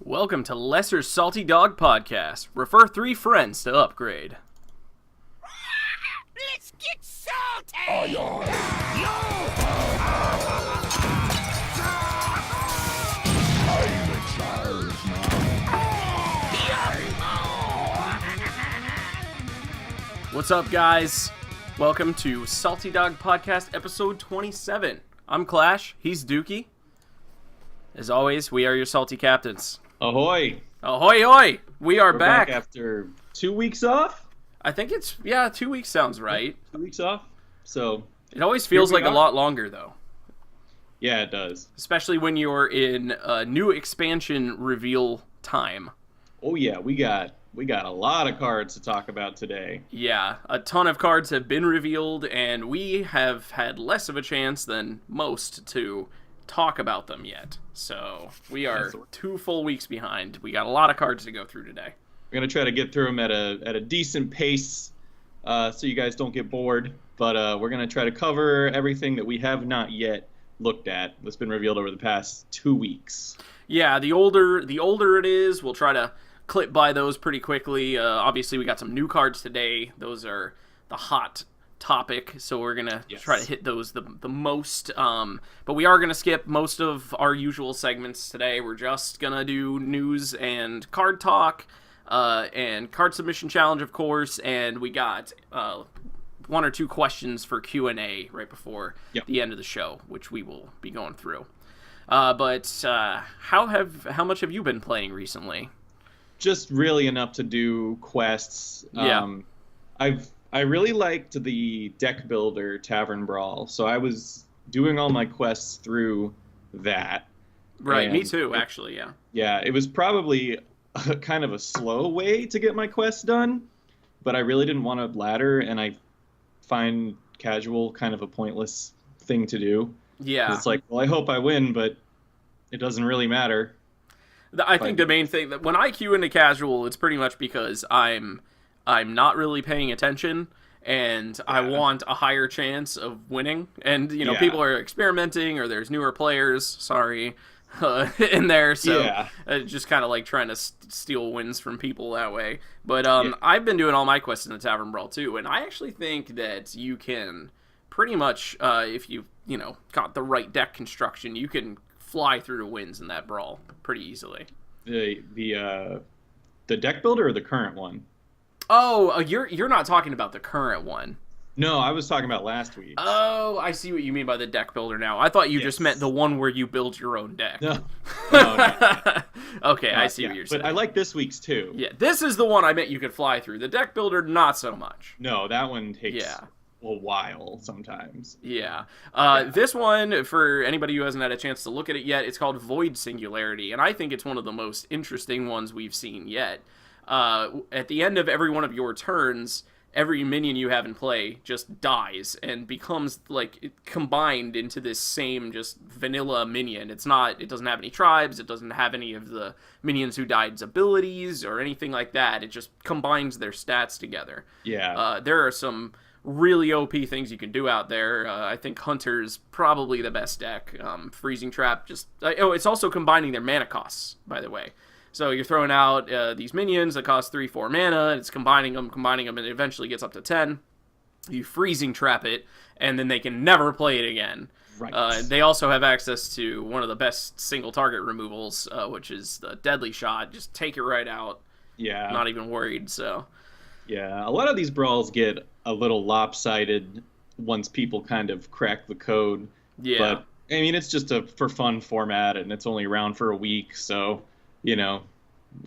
Welcome to Lesser's Salty Dog Podcast. Refer 3 friends to upgrade. Let's get salty! What's up, guys? Welcome to Salty Dog Podcast, episode 27. I'm Clash. He's Dookie. As always, we are your salty captains. Ahoy! Ahoy, ahoy! We're back after 2 weeks off. I think 2 weeks sounds right. 2 weeks off. So it always feels like a lot longer, though. Yeah, it does. Especially when you're in new expansion reveal time. Oh yeah, we got a lot of cards to talk about today. Yeah, a ton of cards have been revealed, and we have had less of a chance than most to talk about them yet. So we are 2 full weeks behind. We got a lot of cards to go through today. We're gonna try to get through them at a decent pace, so you guys don't get bored. But we're gonna try to cover everything that we have not yet looked at that's been revealed over the past 2 weeks. Yeah, the older it is, we'll try to clip by those pretty quickly. Obviously, we got some new cards today. Those are the hot topic, so we're gonna try to hit those the most. But we are gonna skip most of our usual segments today. We're just gonna do news and card talk, and card submission challenge, of course. And we got 1 or 2 questions for Q&A right before the end of the show, which we will be going through. But how much have you been playing recently? Just really enough to do quests. I really liked the deck builder Tavern Brawl, so I was doing all my quests through that. Right, me too, actually, yeah. Yeah, it was probably kind of a slow way to get my quests done, but I really didn't want to ladder, and I find casual kind of a pointless thing to do. Yeah. It's like, well, I hope I win, but it doesn't really matter. I think the main thing that when I queue into casual, it's pretty much because I'm not really paying attention, and I want a higher chance of winning. And people are experimenting, or there's newer players. In there, so just kind of like trying to steal wins from people that way. But I've been doing all my quests in the Tavern Brawl too, and I actually think that you can pretty much, if you got the right deck construction, you can fly through the wins in that brawl pretty easily. The deck builder or the current one? Oh, you're not talking about the current one. No, I was talking about last week. Oh, I see what you mean by the deck builder now. I thought you just meant the one where you build your own deck. No. Okay, I see what you're saying. But I like this week's too. Yeah, this is the one I meant you could fly through. The deck builder, not so much. No, that one takes a while sometimes. Yeah. This one, for anybody who hasn't had a chance to look at it yet, it's called Void Singularity, and I think it's one of the most interesting ones we've seen yet. At the end of every one of your turns, every minion you have in play just dies and becomes combined into this same just vanilla minion. It doesn't have any tribes, it doesn't have any of the minions who died's abilities or anything like that. It just combines their stats together. Yeah. There are some really OP things you can do out there. I think Hunter's probably the best deck. Freezing Trap it's also combining their mana costs, by the way. So you're throwing out these minions that cost 3-4 mana, and it's combining them, and it eventually gets up to 10. You Freezing Trap it, and then they can never play it again. Right. They also have access to one of the best single target removals, which is the Deadly Shot. Just take it right out. Yeah. Not even worried, so. Yeah, a lot of these brawls get a little lopsided once people kind of crack the code. Yeah. But, I mean, it's just a for fun format, and it's only around for a week, so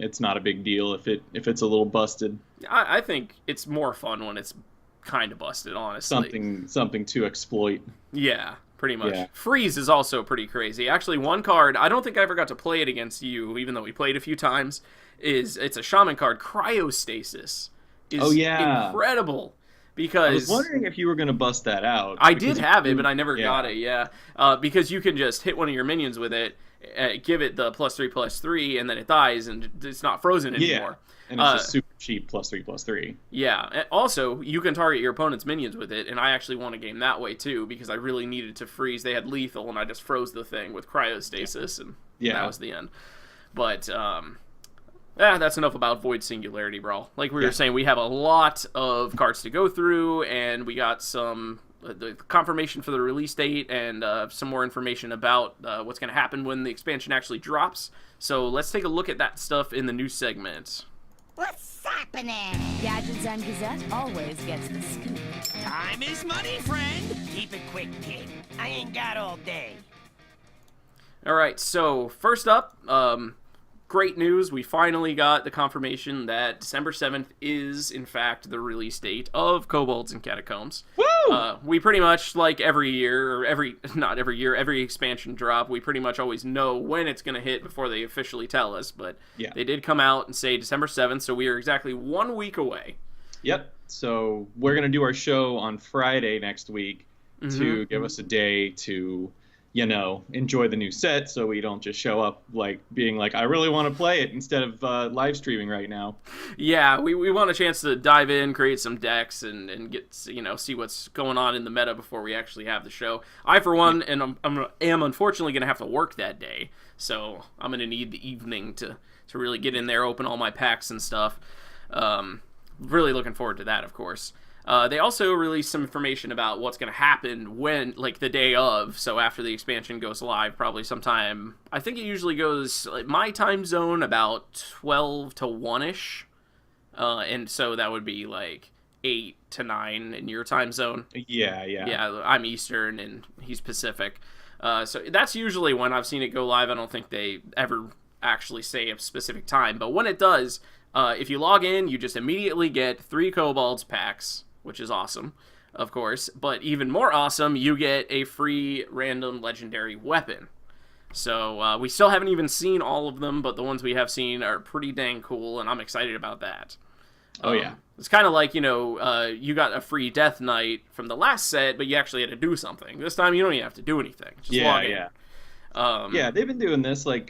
it's not a big deal if it's a little busted. I think it's more fun when it's kind of busted, honestly. Something to exploit. Yeah, pretty much. Yeah. Freeze is also pretty crazy. Actually, one card, I don't think I ever got to play it against you, even though we played a few times, it's a shaman card, Cryostasis. Is incredible. Because I was wondering if you were going to bust that out. I did have it, but I never got it, because you can just hit one of your minions with it, give it the +3/+3, and then it dies, and it's not frozen anymore. And it's just super cheap +3/+3. Yeah. And also, you can target your opponent's minions with it, and I actually won a game that way, too, because I really needed to freeze. They had lethal, and I just froze the thing with Cryostasis, and that was the end. But that's enough about Void Singularity Brawl. Like we were saying, we have a lot of cards to go through, and we got some the confirmation for the release date and some more information about what's going to happen when the expansion actually drops. So let's take a look at that stuff in the news segment. What's happening? Gadgets and Gazette always gets the scoop. Time is money, friend. Keep it quick, kid. I ain't got all day. All right, so first up, great news. We finally got the confirmation that December 7th is, in fact, the release date of Kobolds and Catacombs. Woo! We pretty much, like every year, or not every year, every expansion drop, we pretty much always know when it's going to hit before they officially tell us. But they did come out and say December 7th, so we are exactly 1 week away. Yep. So we're going to do our show on Friday next week to give us a day to, enjoy the new set, so we don't just show up being like, I really want to play it, instead of live streaming right now. Yeah, we want a chance to dive in, create some decks, and get see what's going on in the meta before we actually have the show. I, for one, am unfortunately going to have to work that day, so I'm going to need the evening to really get in there, open all my packs and stuff. Really looking forward to that, of course. They also released some information about what's going to happen when, the day of, so after the expansion goes live, probably sometime, I think it usually goes, my time zone, about 12 to 1-ish, and so that would be, 8 to 9 in your time zone. Yeah. Yeah, I'm Eastern, and he's Pacific, so that's usually when I've seen it go live. I don't think they ever actually say a specific time, but when it does, if you log in, you just immediately get 3 Kobolds packs, which is awesome, of course. But even more awesome, you get a free random legendary weapon. So we still haven't even seen all of them, but the ones we have seen are pretty dang cool, and I'm excited about that. Oh, yeah. It's kind of like, you got a free Death Knight from the last set, but you actually had to do something. This time, you don't even have to do anything. Just log in. Yeah, they've been doing this, they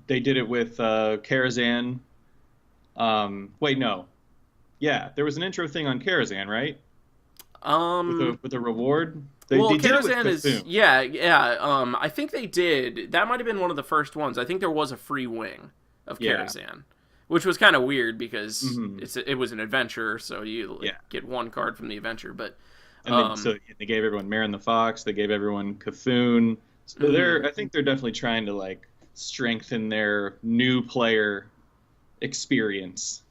did it with Karazhan. Wait, no. Yeah, there was an intro thing on Karazhan, right? With a reward. They did Karazhan it with is yeah. I think they did. That might have been one of the first ones. I think there was a free wing of Karazhan, which was kind of weird because it was an adventure, so you get one card from the adventure. But so they gave everyone Marin the Fox. They gave everyone Cthulhu. So I think they're definitely trying to strengthen their new player experience.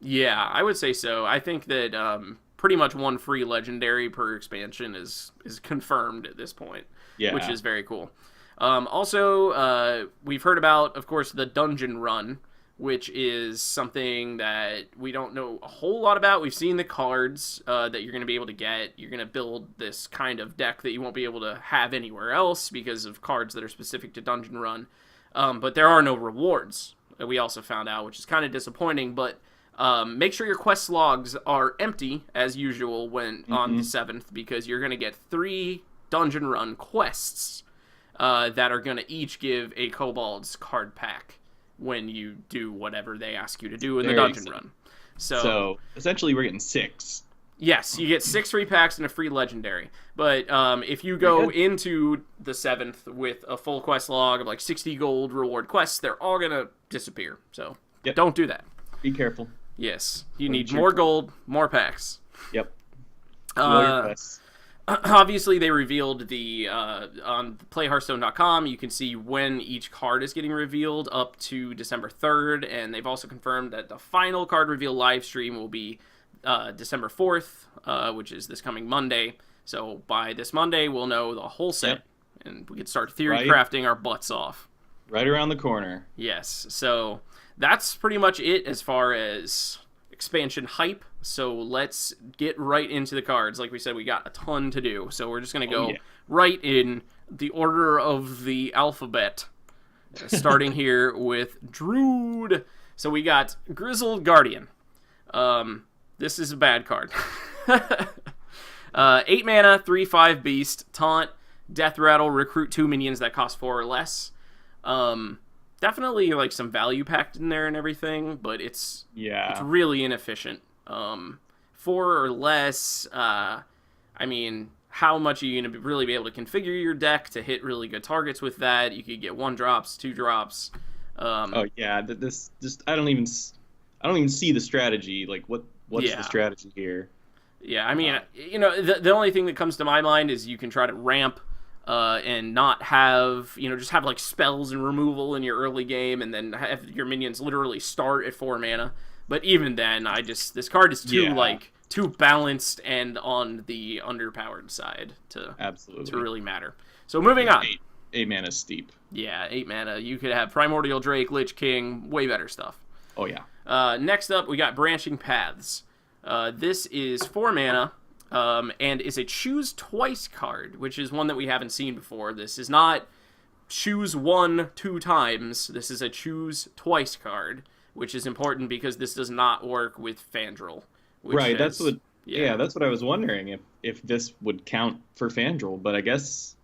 Yeah, I would say so. I think that pretty much one free legendary per expansion is confirmed at this point, which is very cool. Also, we've heard about, of course, the dungeon run, which is something that we don't know a whole lot about. We've seen the cards that you're going to be able to get. You're going to build this kind of deck that you won't be able to have anywhere else because of cards that are specific to dungeon run. But there are no rewards, that we also found out, which is kind of disappointing, but make sure your quest logs are empty, as usual, when on the 7th, because you're going to get 3 dungeon run quests that are going to each give a Kobold's card pack when you do whatever they ask you to do in the dungeon run. So essentially we're getting 6. Yes, you get 6 free packs and a free legendary. But if you go into the 7th with a full quest log of 60 gold reward quests, they're all going to disappear. So don't do that. Be careful. Yes, you need more gold, more packs. Yep. Obviously, they revealed the on playhearthstone.com. You can see when each card is getting revealed up to December 3rd, and they've also confirmed that the final card reveal live stream will be December 4th, which is this coming Monday. So by this Monday, we'll know the whole set, and we can start theory crafting our butts off. Right around the corner. Yes, so that's pretty much it as far as expansion hype. So let's get right into the cards. Like we said, we got a ton to do. So we're just going to go right in the order of the alphabet. Starting here with Druid. So we got Grizzled Guardian. This is a bad card. 8 mana, 3/5 beast, taunt, death rattle, recruit 2 minions that cost 4 or less. Definitely some value packed in there and everything, but it's really inefficient. 4 or less, how much are you going to really be able to configure your deck to hit really good targets with that? You could get 1 drops, 2 drops. Oh yeah, this just I don't even see the strategy. Like what's the strategy here? Yeah, I mean, the only thing that comes to my mind is you can try to ramp and not have, just have like spells and removal in your early game, and then have your minions literally start at 4 mana. But even then, this card is too balanced and on the underpowered side to really matter. So moving on. 8 mana steep. Yeah, 8 mana. You could have Primordial Drake, Lich King, way better stuff. Oh yeah. Next up, we got Branching Paths. This is 4 mana, and is a choose twice card, which is one that we haven't seen before. This is not choose 1 2 times. This is a choose twice card, which is important because this does not work with Fandral. Right, that's what I was wondering, if this would count for Fandral, but I guess,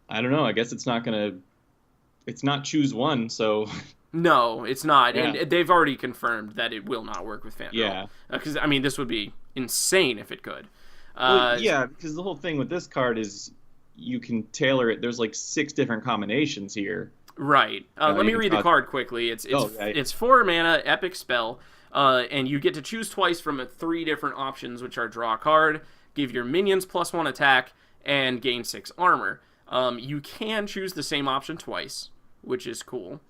I don't know, I guess it's not choose 1, so... No, it's not, yeah. And they've already confirmed that it will not work with Fandral. Yeah. Because, this would be insane if it could. Yeah, because the whole thing with this card is you can tailor it. There's like 6 different combinations here. Right. Let me read the card quickly. It's 4 mana, epic spell, and you get to choose twice from 3 different options, which are draw a card, give your minions +1 attack, and gain 6 armor. You can choose the same option twice, which is cool.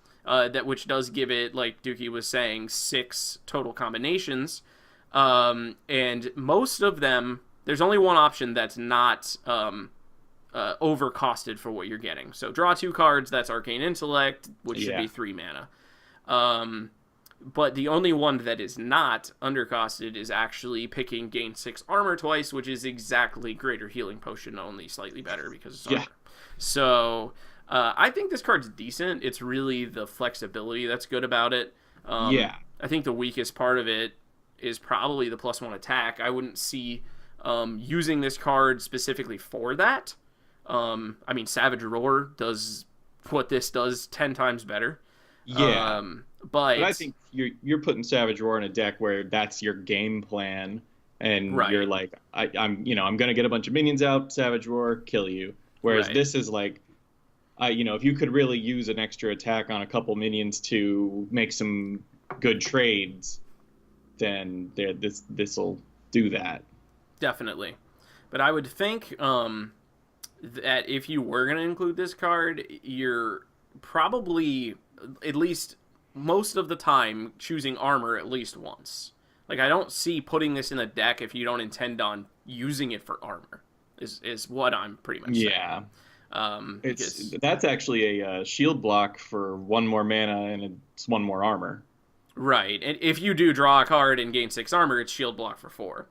Which does give it, like Dookie was saying, 6 total combinations. And most of them, there's only one option that's not overcosted for what you're getting. So draw 2 cards, that's Arcane Intellect, which should be 3 mana. But the only one that is not undercosted is actually picking gain 6 armor twice, which is exactly Greater Healing Potion, only slightly better because it's armor. So... I think this card's decent. It's really the flexibility that's good about it. I think the weakest part of it is probably the +1 attack. I wouldn't see using this card specifically for that. Savage Roar does what this does 10 times better. Yeah. But I think you're putting Savage Roar in a deck where that's your game plan, and you're like, I'm gonna get a bunch of minions out, Savage Roar, kill you. Whereas this is like, if you could really use an extra attack on a couple minions to make some good trades, then this will do that. Definitely. But I would think that if you were going to include this card, you're probably, at least most of the time, choosing armor at least once. Like, I don't see putting this in a deck if you don't intend on using it for armor, is what I'm pretty much saying. Yeah. That's actually a shield block for 1 more mana and it's 1 more armor. Right, and if you do draw a card and gain 6 armor, it's shield block for 4.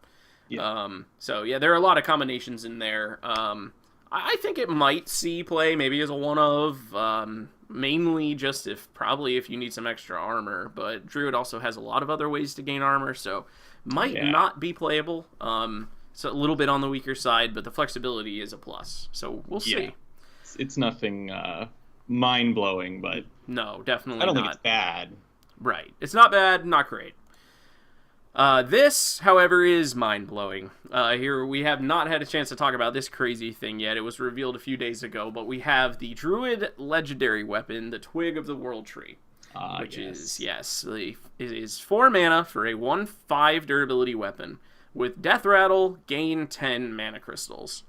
Yeah. There are a lot of combinations in there. I think it might see play maybe as a one of, mainly just if you need some extra armor. But Druid also has a lot of other ways to gain armor, so might not be playable. So a little bit on the weaker side, but the flexibility is a plus. So we'll see. It's nothing mind-blowing, but... No, definitely not. I don't think it's bad. Right. It's not bad, not great. This, however, is mind-blowing. Here, we have not had a chance to talk about this crazy thing yet. It was revealed a few days ago, but we have the Druid legendary weapon, the Twig of the World Tree. Which is 4 mana for a 1/5 durability weapon. With Death Rattle, gain 10 mana crystals.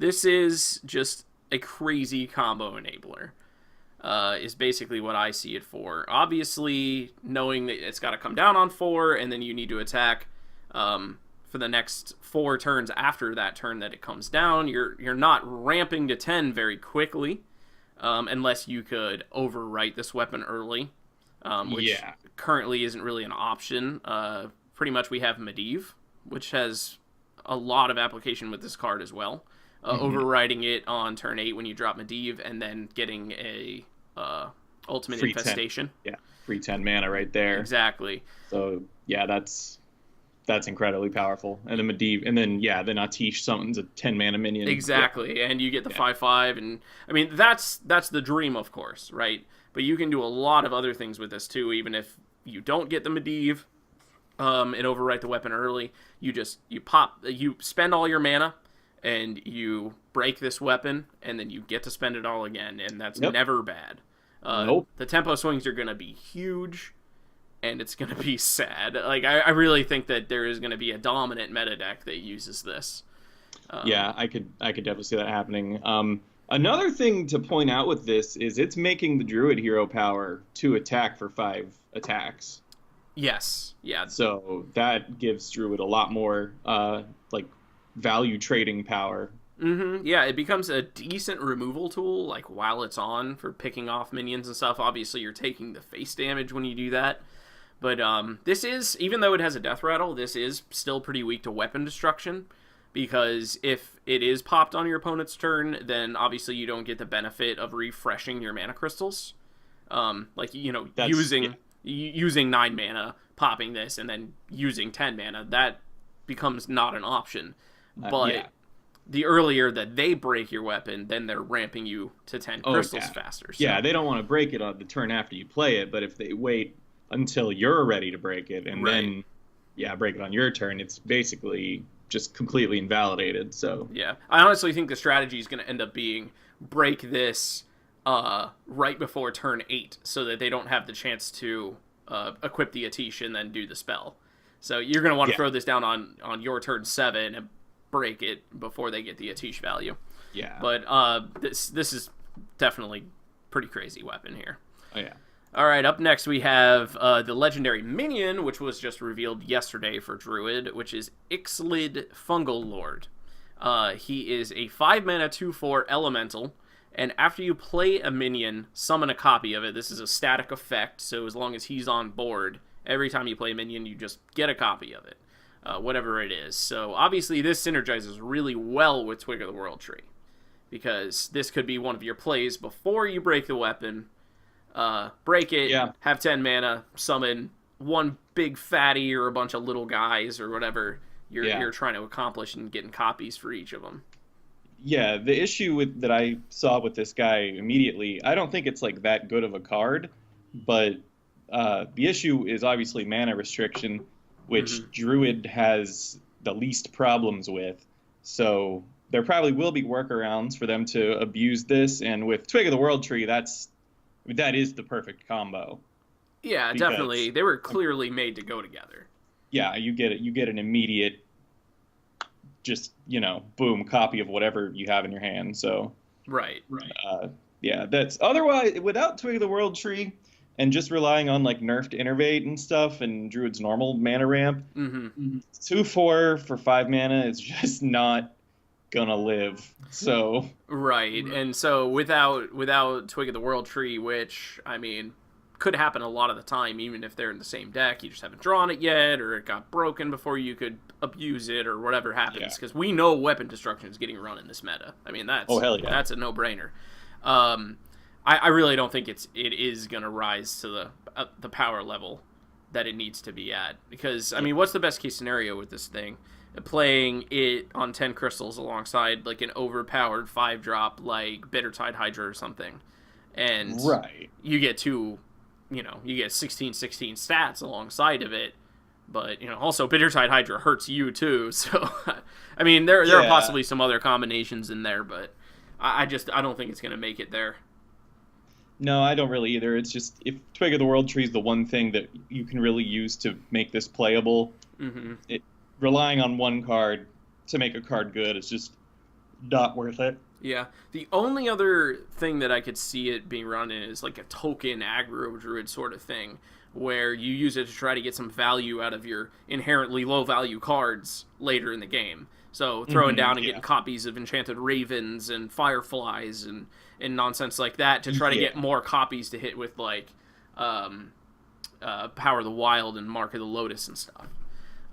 This is just a crazy combo enabler, is basically what I see it for. Obviously, knowing that it's got to come down on 4, and then you need to attack for the next 4 turns after that turn that it comes down. You're not ramping to 10 very quickly, unless you could overwrite this weapon early, which currently isn't really an option. Pretty much we have Medivh, which has a lot of application with this card as well. Overriding it on turn 8 when you drop Medivh, and then getting a ultimate free infestation. 10. Yeah, free 10 mana right there. Exactly. So yeah, that's incredibly powerful. And then Medivh, and then Atish summons a 10 mana minion. Exactly, and you get the 5/5, and that's the dream, of course, right? But you can do a lot of other things with this too, even if you don't get the Medivh. And overwrite the weapon early. You spend all your mana, and you break this weapon, and then you get to spend it all again, and that's never bad. Nope. The tempo swings are going to be huge, and it's going to be sad. Like, I really think that there is going to be a dominant meta deck that uses this. Yeah, I could definitely see that happening. Another thing to point out with this is it's making the Druid hero power 2 attack for 5 attacks. Yes, yeah. So that gives Druid a lot more like value trading power. Mm-hmm. Yeah, it becomes a decent removal tool, like while it's on for picking off minions and stuff. Obviously, you're taking the face damage when you do that. But this is, even though it has a death rattle, this is still pretty weak to weapon destruction. Because if it is popped on your opponent's turn, then obviously you don't get the benefit of refreshing your mana crystals. Like, you know, using 9 mana, popping this, and then using 10 mana, that becomes not an option. But the earlier that they break your weapon, then they're ramping you to 10 crystals faster. So. Yeah, they don't want to break it on the turn after you play it, but if they wait until you're ready to break it, and then, break it on your turn, it's basically just completely invalidated. So yeah, I honestly think the strategy is going to end up being break this right before turn 8 so that they don't have the chance to equip the Atish and then do the spell. So you're going to want to throw this down on your turn 7 and break it before they get the Atish value. Yeah. But this is definitely pretty crazy weapon here. Oh yeah. All right, up next we have the legendary minion, which was just revealed yesterday for Druid, which is Ixlid Fungal Lord. He is a 5-mana 2/4 elemental, and after you play a minion, summon a copy of it. This is a static effect, so as long as he's on board, every time you play a minion, you just get a copy of it, whatever it is. So obviously this synergizes really well with Twig of the World Tree, because this could be one of your plays before you break the weapon. Break it, have 10 mana, summon one big fatty or a bunch of little guys or whatever you're trying to accomplish, and getting copies for each of them. Yeah, the issue that I saw with this guy immediately, I don't think it's like that good of a card, but the issue is obviously mana restriction, which Druid has the least problems with. So there probably will be workarounds for them to abuse this, and with Twig of the World Tree, that is the perfect combo. Yeah, definitely. They were clearly made to go together. Yeah, you get an immediate, just, boom, copy of whatever you have in your hand. So right. That's otherwise without Twig of the World Tree and just relying on like nerfed innervate and stuff and Druid's normal mana ramp. 2/4 for 5 mana is just not gonna live. So right, and so without Twig of the World Tree, which I mean could happen a lot of the time, even if they're in the same deck, you just haven't drawn it yet, or it got broken before you could abuse it, or whatever happens. Because we know weapon destruction is getting run in this meta. I mean that's that's a no-brainer. I really don't think it is gonna rise to the power level that it needs to be at, because I mean, what's the best case scenario with this thing? Playing it on 10 crystals alongside like an overpowered 5-drop like Bittertide Hydra or something, and you get you get 16 stats alongside of it, but also Bittertide Hydra hurts you too. So I mean there are possibly some other combinations in there, but I don't think it's gonna make it there. No, I don't really either. It's just, if Twig of the World Tree is the one thing that you can really use to make this playable, relying on one card to make a card good is just not worth it. Yeah. The only other thing that I could see it being run in is like a token aggro druid sort of thing, where you use it to try to get some value out of your inherently low value cards later in the game. So throwing down and getting copies of Enchanted Ravens and Fireflies and nonsense like that to try to get more copies to hit with like Power of the Wild and Mark of the Lotus and stuff.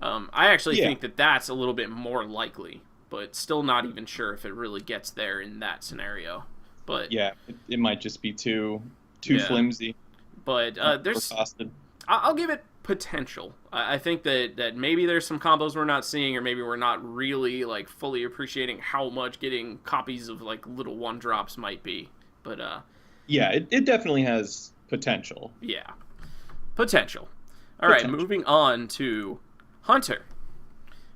I actually think that that's a little bit more likely, but still not even sure if it really gets there in that scenario. But yeah, it might just be too flimsy. But I'll give it potential. I think that maybe there's some combos we're not seeing, or maybe we're not really like fully appreciating how much getting copies of like little 1-drops might be. But it definitely has potential. Yeah, potential. All right, moving on to Hunter.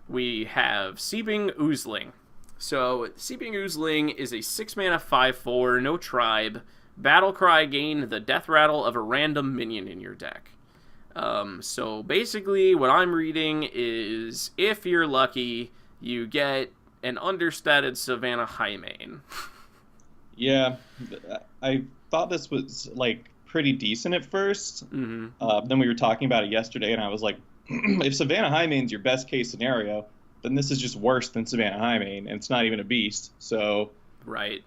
We have Seeping Oozling. So Seeping Oozling is a 6-mana 5/4, no tribe, Battle Cry, gain the death rattle of a random minion in your deck. So basically what I'm reading is if you're lucky, you get an understated Savannah Highmane. Yeah, I thought this was like pretty decent at first. Then we were talking about it yesterday, and I was like, if Savannah Highmane's your best case scenario, then this is just worse than Savannah Highmane, and it's not even a beast. So right.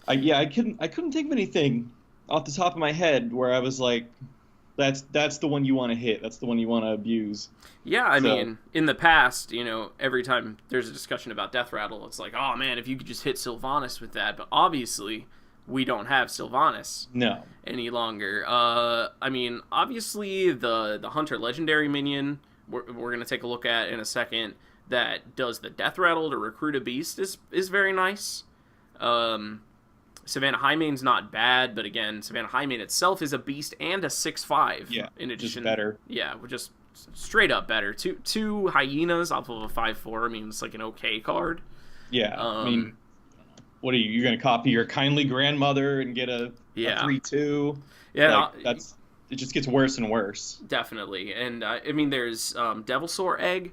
I couldn't think of anything off the top of my head where I was like, that's the one you want to hit. That's the one you want to abuse. Yeah, I mean, in the past, every time there's a discussion about Death Rattle, it's like, oh man, if you could just hit Sylvanas with that. But obviously, we don't have Sylvanas any longer. I mean, obviously, the Hunter Legendary minion, we're going to take a look at in a second, that does the Death Rattle to recruit a beast is very nice. Savannah Highmane's not bad, but again, Savannah Highmane itself is a beast and a 6/5. Yeah, in addition, just better. Yeah, we're just straight up better. Two hyenas off of a 5/4. I mean, it's like an okay card. Yeah, I mean, what are you? You're gonna copy your kindly grandmother and get a 3/2? Yeah, it just gets worse and worse. Definitely, and I mean, there's Devilsaur Egg,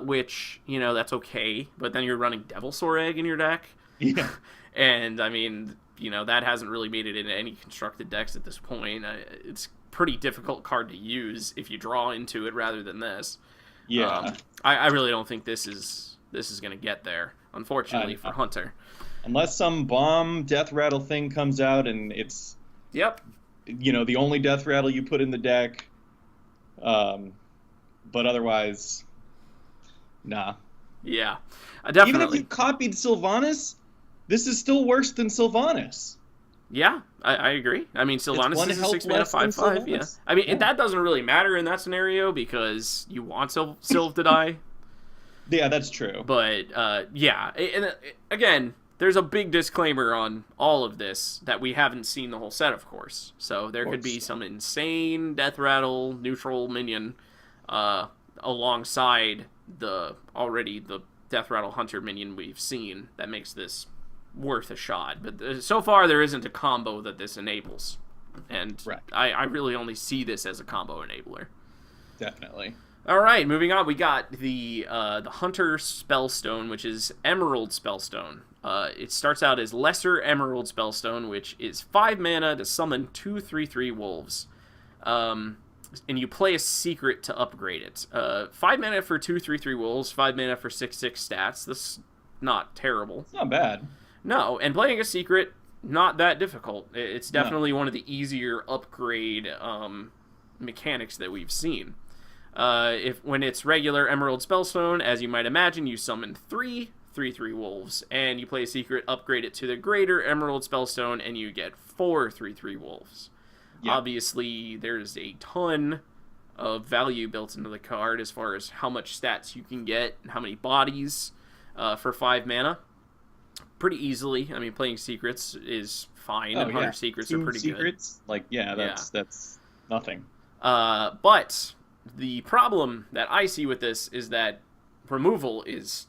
which that's okay, but then you're running Devilsaur Egg in your deck. Yeah. And, I mean, that hasn't really made it into any constructed decks at this point. It's a pretty difficult card to use if you draw into it rather than this. Yeah. I really don't think this is going to get there, unfortunately, for Hunter. Unless some bomb Death Rattle thing comes out and it's... Yep. The only Death Rattle you put in the deck. But otherwise, nah. Yeah, definitely. Even if you copied Sylvanas... This is still worse than Sylvanas. Yeah, I agree. I mean, Sylvanas is a 6-mana 5/5. Yeah, I mean that doesn't really matter in that scenario because you want Sylv to die. Yeah, that's true. But yeah, and again, there's a big disclaimer on all of this that we haven't seen the whole set, of course. So there could be some insane Death Rattle neutral minion alongside the Death Rattle Hunter minion we've seen that makes this worth a shot, but so far there isn't a combo that this enables, and I really only see this as a combo enabler. Definitely. All right, moving on, we got the Hunter Spellstone, which is Emerald Spellstone. It starts out as Lesser Emerald Spellstone, which is 5 mana to summon 2/3/3 wolves, and you play a secret to upgrade it. 5 mana for 2/3/3 wolves, 5 mana for 6/6 stats. That's not terrible. It's not bad. No, and playing a secret, not that difficult. It's definitely one of the easier upgrade mechanics that we've seen. When it's regular Emerald Spellstone, as you might imagine, you summon 3/3/3 wolves, and you play a secret, upgrade it to the greater Emerald Spellstone, and you get 4/3/3 wolves. Yep. Obviously, there's a ton of value built into the card as far as how much stats you can get and how many bodies for 5 mana. Pretty easily. I mean, playing secrets is fine, and Hunter secrets are pretty secrets? Good. That's nothing. But the problem that I see with this is that removal is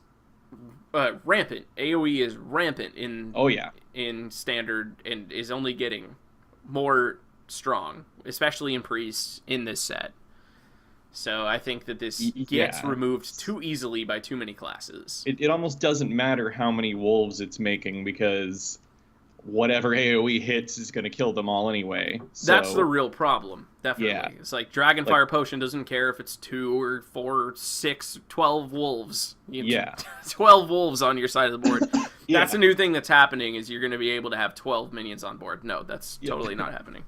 rampant. AoE is rampant in Standard and is only getting more strong, especially in Priest in this set. So I think that this gets removed too easily by too many classes. It almost doesn't matter how many wolves it's making because whatever AoE hits is going to kill them all anyway. So, that's the real problem, definitely. Yeah. It's like Dragonfire Potion doesn't care if it's 2 or 4 or 6, 12 wolves. 12 wolves on your side of the board. That's a new thing that's happening is you're going to be able to have 12 minions on board. No, that's totally not happening.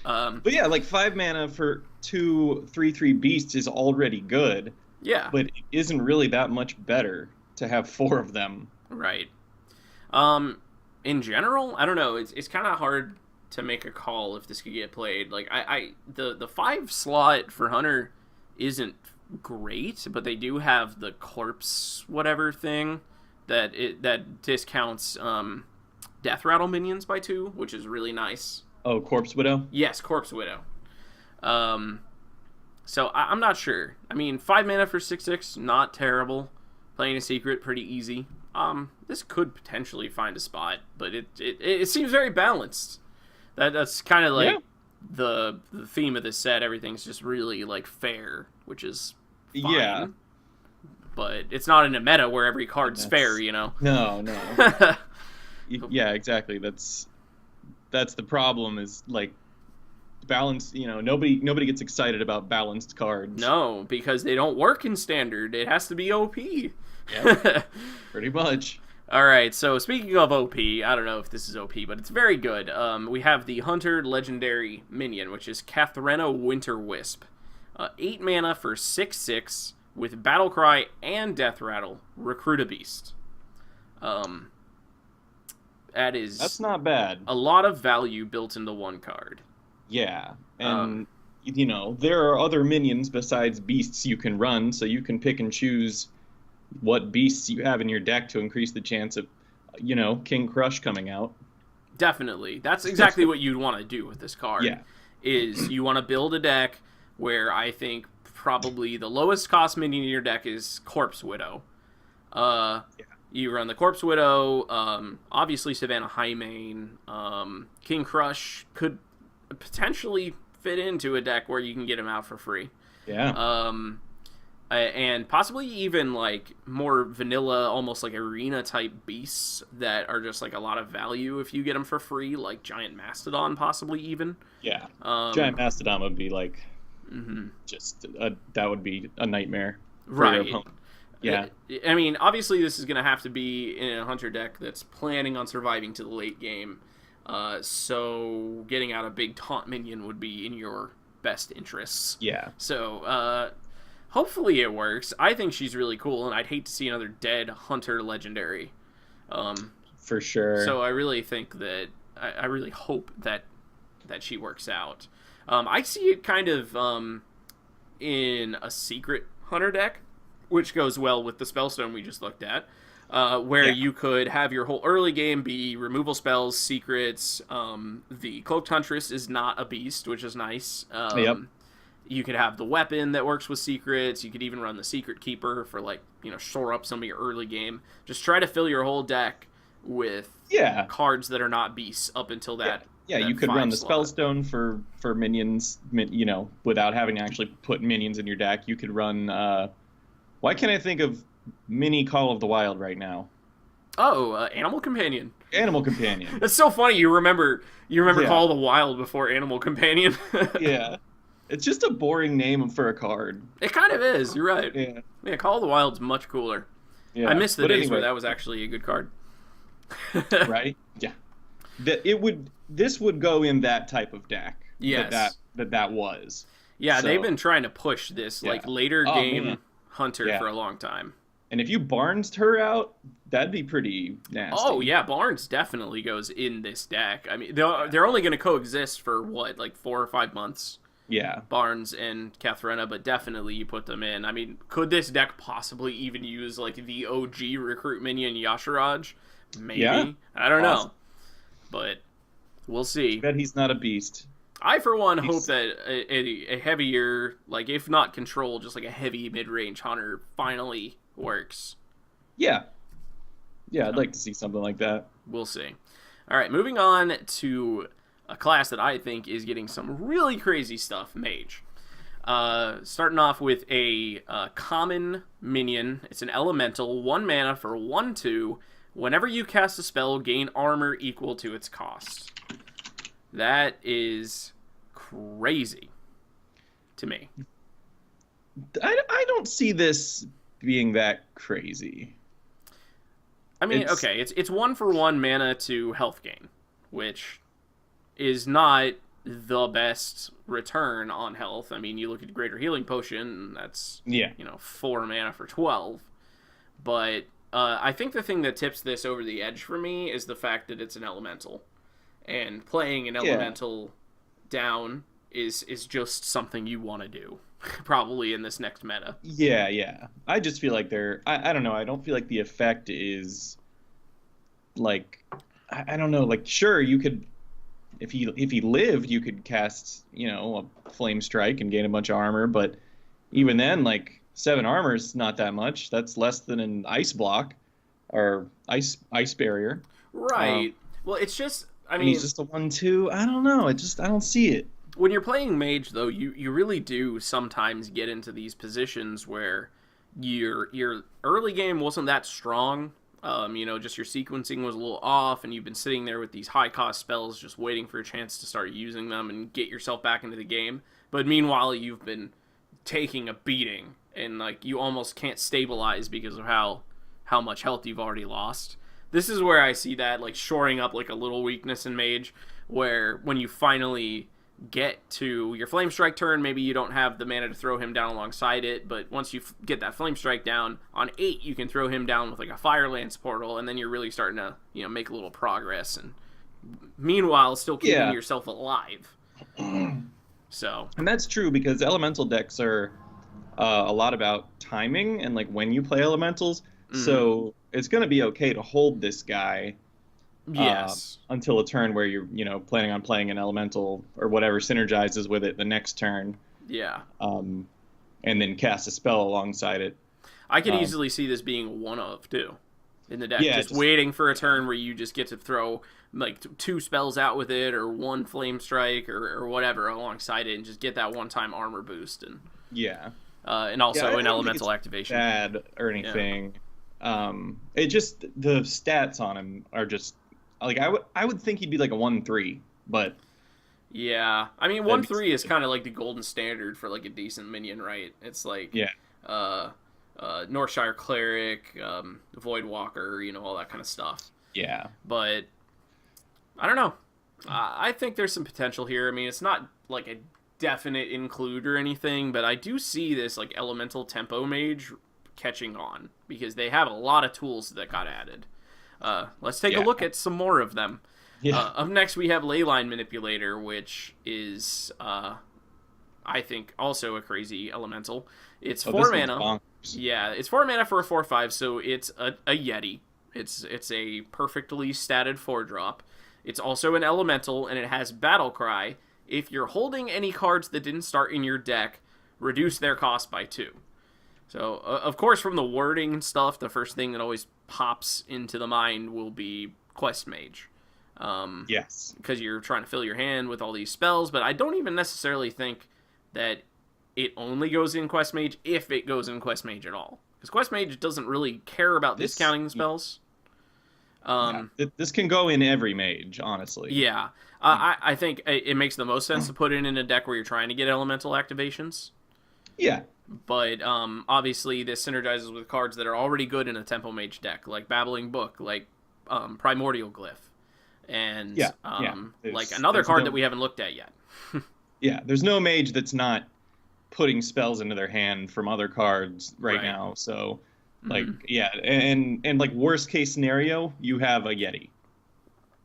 But yeah, 5 mana for 2/3/3 beasts is already good. Yeah. But it isn't really that much better to have 4 of them. Right. In general, I don't know. It's kind of hard to make a call if this could get played. The 5 slot for Hunter isn't great, but they do have the corpse whatever thing that discounts Death Rattle minions by 2, which is really nice. Oh, Corpse Widow? Yes, Corpse Widow. So I'm not sure. I mean, 5 mana for 6/6, not terrible. Playing a secret, pretty easy. this could potentially find a spot, but it seems very balanced. That's kind of like the theme of this set. Everything's just really like fair, which is fine. Yeah. But it's not in a meta where every card's fair, you know. No. Yeah, exactly. That's the problem. Is like balance. You know, nobody gets excited about balanced cards. No, because they don't work in standard. It has to be OP. Yeah, pretty much. All right, so speaking of OP, I don't know if this is OP, but it's very good. We have the Hunter Legendary Minion, which is Katharina Winter Wisp. 8 mana for 6/6 with Battle Cry and Death Rattle. Recruit a Beast. That's not bad. A lot of value built into one card. Yeah, and you know, there are other minions besides beasts you can run, so you can pick and choose what beasts you have in your deck to increase the chance of, you know, King Crush coming out. Definitely. That's exactly what you'd want to do with this card. Yeah. Is you want to build a deck where I think probably the lowest cost minion in your deck is Corpse Widow. You run the Corpse Widow, obviously Savannah Highmane, King Crush could potentially fit into a deck where you can get him out for free. Yeah. And possibly even like more vanilla, almost like arena type beasts that are just like a lot of value if you get them for free, like Giant Mastodon, possibly even. Yeah. Giant Mastodon would be like that would be a nightmare for right. your opponent. Yeah. I mean, obviously this is going to have to be in a Hunter deck that's planning on surviving to the late game. So getting out a big taunt minion would be in your best interests. Yeah. So, hopefully it works. I think she's really cool, and I'd hate to see another dead Hunter Legendary. For sure. So I really think that I really hope that she works out. I see it kind of in a secret Hunter deck, which goes well with the Spellstone we just looked at, where you could have your whole early game be removal spells, secrets. The Cloaked Huntress is not a beast, which is nice. You could have the weapon that works with secrets. You could even run the Secret Keeper for, like, you know, shore up some of your early game. Just try to fill your whole deck with cards that are not beasts up until that. Yeah, you could run the Spellstone for minions, you know, without having to actually put minions in your deck. You could run... why can't I think of mini Call of the Wild right now? Oh, Animal Companion. Animal Companion. That's so funny. You remember Call of the Wild before Animal Companion. Yeah. It's just a boring name for a card. It kind of is. You're right. Yeah, Call of the Wild's much cooler. Yeah. I miss the days where that was actually a good card. Right? Yeah. This would go in that type of deck. Yes. That was. Yeah, so, they've been trying to push this like later game Hunter for a long time. And if you Barnes'd her out, that'd be pretty nasty. Oh yeah, Barnes definitely goes in this deck. I mean, they're only going to coexist for what, like 4 or 5 months. Yeah. Barnes and Katharina, but definitely you put them in. I mean, could this deck possibly even use like the OG recruit minion Yashiraj? Maybe. Yeah. I don't know. But we'll see. I bet he's not a beast. I, for one, hope that a heavier, like, if not control, just like a heavy mid-range Hunter finally works. Yeah. Yeah, I'd like to see something like that. We'll see. All right, moving on to a class that I think is getting some really crazy stuff, Mage. Starting off with a common minion. It's an elemental, 1 mana for 1/2. Whenever you cast a spell, gain armor equal to its cost. That is crazy to me. I don't see this being that crazy. I mean, okay, it's 1 for 1 mana to health gain, which is not the best return on health. I mean, you look at Greater Healing Potion, that's 4 mana for 12. But I think the thing that tips this over the edge for me is the fact that it's an elemental. And playing an elemental down is just something you want to do, probably in this next meta. Yeah. I just feel like I don't know, I don't feel like the effect is, like, I don't know, like, sure, you could, if he lived, you could cast, a Flame Strike and gain a bunch of armor, but even then, like, 7 armor is not that much. That's less than an Ice Block. or ice barrier. Right. Well, it's just, I And mean, he's just a 1/2. I don't know. I don't see it. when you're playing mage, though, you really do sometimes get into these positions where your early game wasn't that strong. Just your sequencing was a little off, and you've been sitting there with these high-cost spells just waiting for a chance to start using them and get yourself back into the game. But meanwhile, you've been taking a beating, and, like, you almost can't stabilize because of how much health you've already lost. This is where I see that, like, shoring up, like, a little weakness in mage, where when you finally get to your flame strike turn, maybe you don't have the mana to throw him down alongside it, but once you get that flame strike down on 8, you can throw him down with like a fire lance portal, and then you're really starting to make a little progress, and meanwhile still keeping yourself alive. So, and that's true because elemental decks are a lot about timing and like when you play elementals. So it's going to be okay to hold this guy until a turn where you're planning on playing an elemental or whatever synergizes with it the next turn. And then cast a spell alongside it. I could easily see this being one of too in the deck, just waiting for a turn where you just get to throw like 2 spells out with it, or 1 flame strike or whatever alongside it, and just get that one-time armor boost, and and also an elemental activation. Bad or anything. It just, the stats on him are just like, I would think he'd be like a 1/3, but yeah, I mean 1/3 is kind of like the golden standard for like a decent minion, right? It's like Northshire Cleric, Void Walker, all that kind of stuff. Yeah, but I don't know. I think there's some potential here. I mean, it's not like a definite include or anything, but I do see this like elemental tempo mage catching on because they have a lot of tools that got added. Let's take a look at some more of them. Up next, we have Leyline Manipulator, which is, I think, also a crazy elemental. It's 4 mana. Yeah, it's 4 mana for a 4/5, so it's a Yeti. It's a perfectly statted 4-drop. It's also an elemental, and it has Battle Cry. If you're holding any cards that didn't start in your deck, reduce their cost by 2. So, of course, from the wording and stuff, the first thing that always pops into the mind will be Quest Mage. Yes. Because you're trying to fill your hand with all these spells, but I don't even necessarily think that it only goes in Quest Mage if it goes in Quest Mage at all. Because Quest Mage doesn't really care about discounting the spells. This can go in every mage, honestly. Yeah. I think it makes the most sense to put it in a deck where you're trying to get elemental activations. Yeah. But obviously this synergizes with cards that are already good in a Tempo Mage deck, like Babbling Book, like Primordial Glyph, and like another card that we haven't looked at yet. There's no mage that's not putting spells into their hand from other cards right now. So, like, and like worst case scenario, you have a Yeti.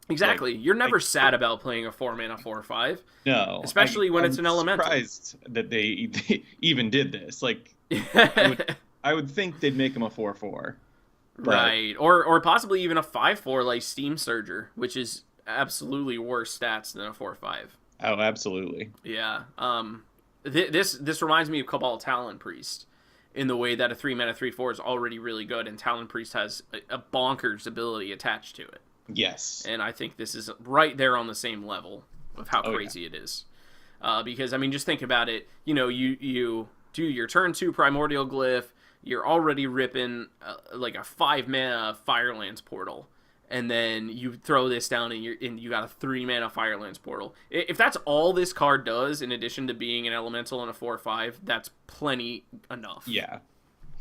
Exactly. You're never sad about playing a 4-mana 4/5. No. Especially when it's an elemental. I'm surprised that they even did this. Like, I would think they'd make him a 4/4. Right. Or possibly even a 5/4 like Steam Surger, which is absolutely worse stats than a 4/5. Oh, absolutely. Yeah. This reminds me of Cabal Talon Priest in the way that a 3-mana 3/4 is already really good, and Talon Priest has a bonkers ability attached to it. Yes. And I think this is right there on the same level of how crazy it is. Because, I mean, just think about it. You do your turn 2 Primordial Glyph, you're already ripping like a 5-mana Firelands Portal, and then you throw this down and you got a 3-mana Firelands Portal. If that's all this card does, in addition to being an elemental and a 4/5, that's plenty enough. Yeah.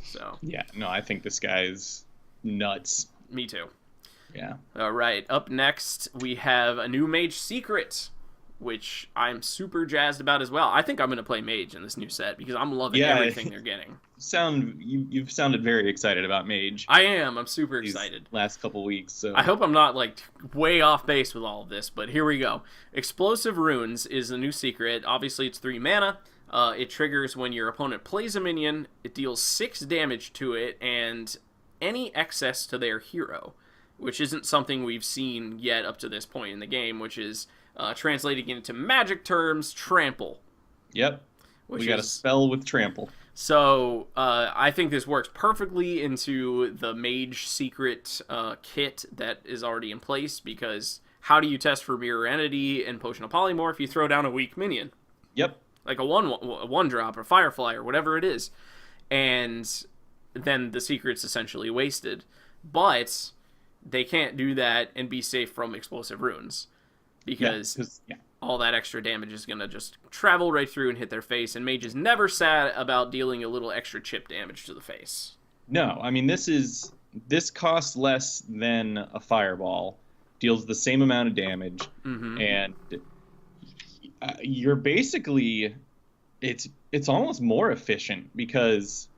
So. Yeah, no, I think this guy's nuts. Me too. Yeah. All right. Up next, we have a new Mage Secret, which I'm super jazzed about as well. I think I'm going to play Mage in this new set because I'm loving everything they're getting. You've sounded very excited about Mage. I am. I'm super excited. Last couple weeks. So I hope I'm not like way off base with all of this, but here we go. Explosive Runes is the new secret. Obviously, it's 3 mana. It triggers when your opponent plays a minion. It deals 6 damage to it and any excess to their hero, which isn't something we've seen yet up to this point in the game, which is translating into Magic terms, Trample. Yep. We got a spell with Trample. So I think this works perfectly into the mage secret kit that is already in place, because how do you test for mirror entity and potion of polymorph? You throw down a weak minion. Yep. Like a one drop or firefly or whatever it is. And then the secret's essentially wasted. But they can't do that and be safe from explosive runes, because all that extra damage is going to just travel right through and hit their face, and mage is never sad about dealing a little extra chip damage to the face. No, I mean, this costs less than a fireball, deals the same amount of damage, and you're basically, it's almost more efficient, because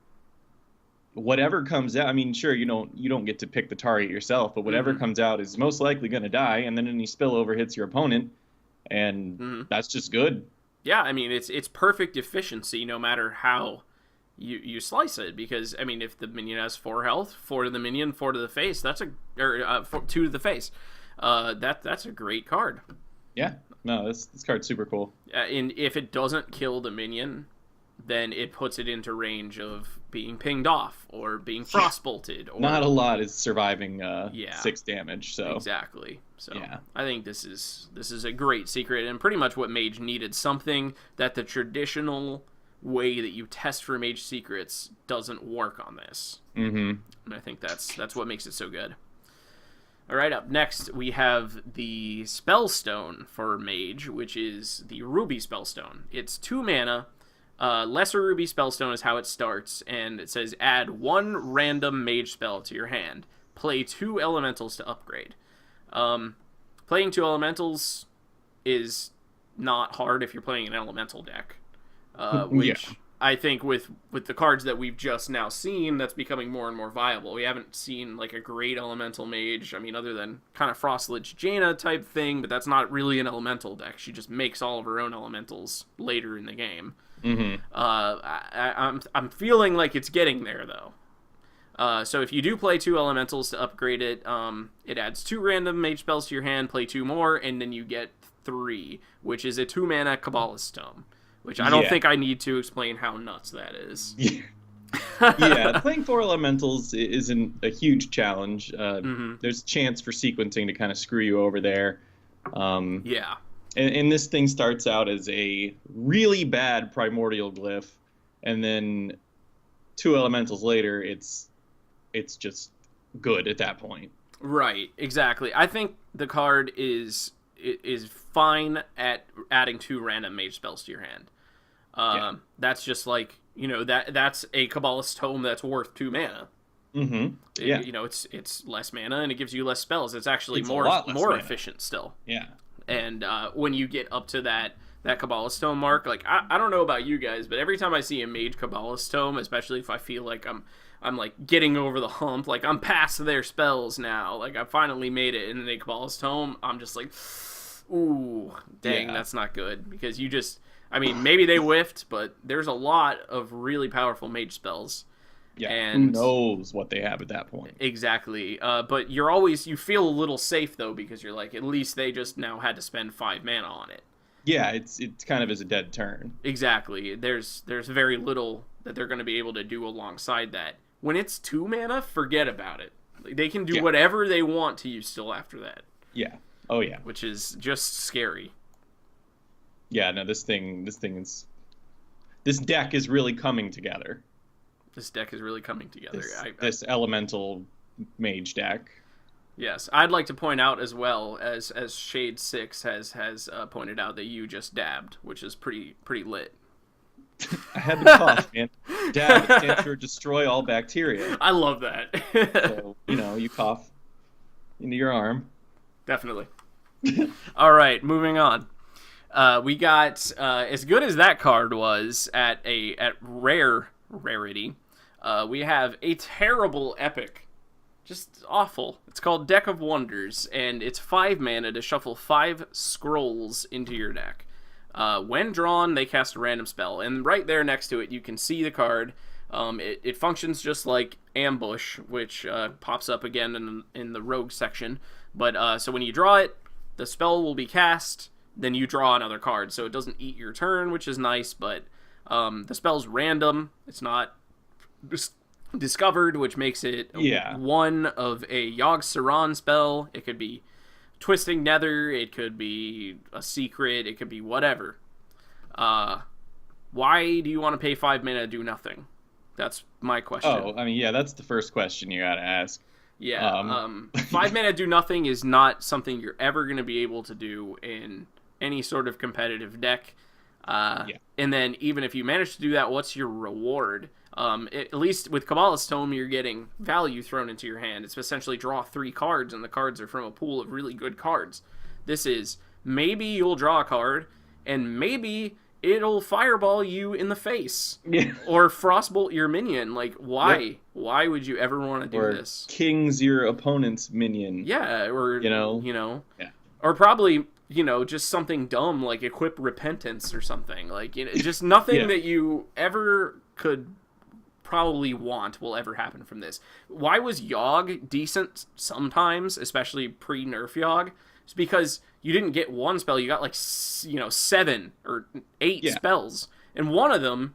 whatever comes out, I mean, sure, you don't get to pick the target yourself, but whatever comes out is most likely going to die, and then any spillover hits your opponent, and that's just good. Yeah, I mean, it's perfect efficiency no matter how you slice it, because, I mean, if the minion has 4 health, 4 to the minion, 4 to the face, 2 to the face, that's a great card. Yeah, no, this card's super cool. And if it doesn't kill the minion, then it puts it into range of being pinged off or being frostbolted. Or not a lot is surviving 6 damage. So exactly. So I think this is a great secret, and pretty much what mage needed. Something that the traditional way that you test for mage secrets doesn't work on this. And I think that's what makes it so good. All right, up next we have the Spellstone for mage, which is the Ruby Spellstone. It's 2 mana. Lesser Ruby Spellstone is how it starts, and it says add 1 random mage spell to your hand. Play 2 elementals to upgrade. Playing 2 elementals is not hard if you're playing an elemental deck, which I think with the cards that we've just now seen, that's becoming more and more viable. We haven't seen like a great elemental mage, I mean, other than kind of Frostlich Jaina type thing, but that's not really an elemental deck. She just makes all of her own elementals later in the game. I'm feeling like it's getting there, though. So if you do play 2 elementals to upgrade it, it adds 2 random mage spells to your hand, play 2 more, and then you get 3, which is a 2-mana Kabbalist Tome, which I don't think I need to explain how nuts that is. Playing 4 elementals isn't a huge challenge. There's a chance for sequencing to kind of screw you over there. And this thing starts out as a really bad primordial glyph, and then 2 elementals later, it's just good at that point. Right, exactly. I think the card is fine at adding 2 random mage spells to your hand. That's just like, that's a Kabbalist Tome that's worth 2 mana. It's less mana, and it gives you less spells. It's actually more efficient still. Yeah. And when you get up to that Kabbalist Tome mark, like, I don't know about you guys, but every time I see a mage Kabbalist Tome, especially if I feel like I'm like getting over the hump, like I'm past their spells now, like I finally made it in the Kabbalist Tome, I'm just like, ooh, dang, that's not good, because you just, I mean, maybe they whiffed, but there's a lot of really powerful mage spells. Yeah, and who knows what they have at that point. Exactly. But you feel a little safe, though, because you're like, at least they just now had to spend 5 mana on it. Yeah, it's kind of as a dead turn. Exactly. There's very little that they're going to be able to do alongside that. When it's 2 mana, forget about it. They can do whatever they want to you still after that. Yeah. Oh, yeah. Which is just scary. Yeah, no, this deck is really coming together. This deck is really coming together. This elemental mage deck. Yes, I'd like to point out as well, as Shade 6 has pointed out, that you just dabbed, which is pretty lit. I had to cough, man. Dab stands for destroy all bacteria. I love that. So, you cough into your arm. Definitely. All right, moving on. We got, as good as that card was at rarity, we have a terrible epic. Just awful. It's called Deck of Wonders, and it's 5 mana to shuffle 5 scrolls into your deck. When drawn, they cast a random spell, and right there next to it, you can see the card. It functions just like Ambush, which pops up again in the Rogue section. But so when you draw it, the spell will be cast, then you draw another card, so it doesn't eat your turn, which is nice, but The spell's random. It's not discovered, which makes it one of a Yogg Saron spell. It could be Twisting Nether. It could be a secret. It could be whatever. Why do you want to pay 5 mana to do nothing? That's my question. Oh, I mean, yeah, that's the first question you gotta ask. Yeah, 5 mana do nothing is not something you're ever going to be able to do in any sort of competitive deck. And then even if you manage to do that, what's your reward? At least with Kabbalah's Tome, you're getting value thrown into your hand. It's essentially draw 3 cards, and the cards are from a pool of really good cards. This is maybe you'll draw a card, and maybe it'll fireball you in the face. Or frostbolt your minion. Like, why? Yep. Why would you ever want to do this? Kings your opponent's minion. Yeah, or, Yeah. Or probably, just something dumb like equip repentance or something. Like, just nothing that you ever could probably want will ever happen from this. Why was Yogg decent sometimes, especially pre-nerf Yogg? It's because you didn't get one spell, you got like 7 or 8 spells, and one of them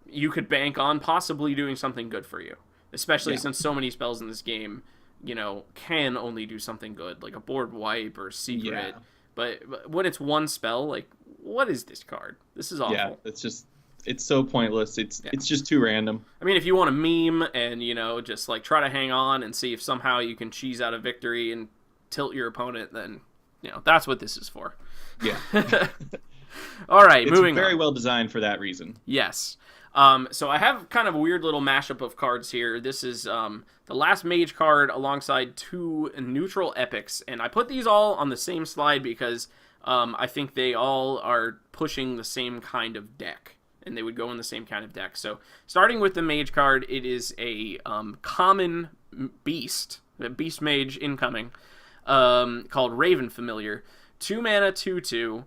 you could bank on possibly doing something good for you, especially since so many spells in this game can only do something good, like a board wipe or secret. But when it's one spell, like, what is this card? This is awful. It's so pointless. It's just too random. I mean, if you want to meme and just like try to hang on and see if somehow you can cheese out a victory and tilt your opponent, then that's what this is for. Yeah. All right, moving on. It's very well designed for that reason. Yes. So I have kind of a weird little mashup of cards here. This is the last mage card alongside 2 neutral epics, and I put these all on the same slide because I think they all are pushing the same kind of deck, and they would go in the same kind of deck. So starting with the mage card, it is a common beast mage incoming, called Raven Familiar. 2 mana, 2/2,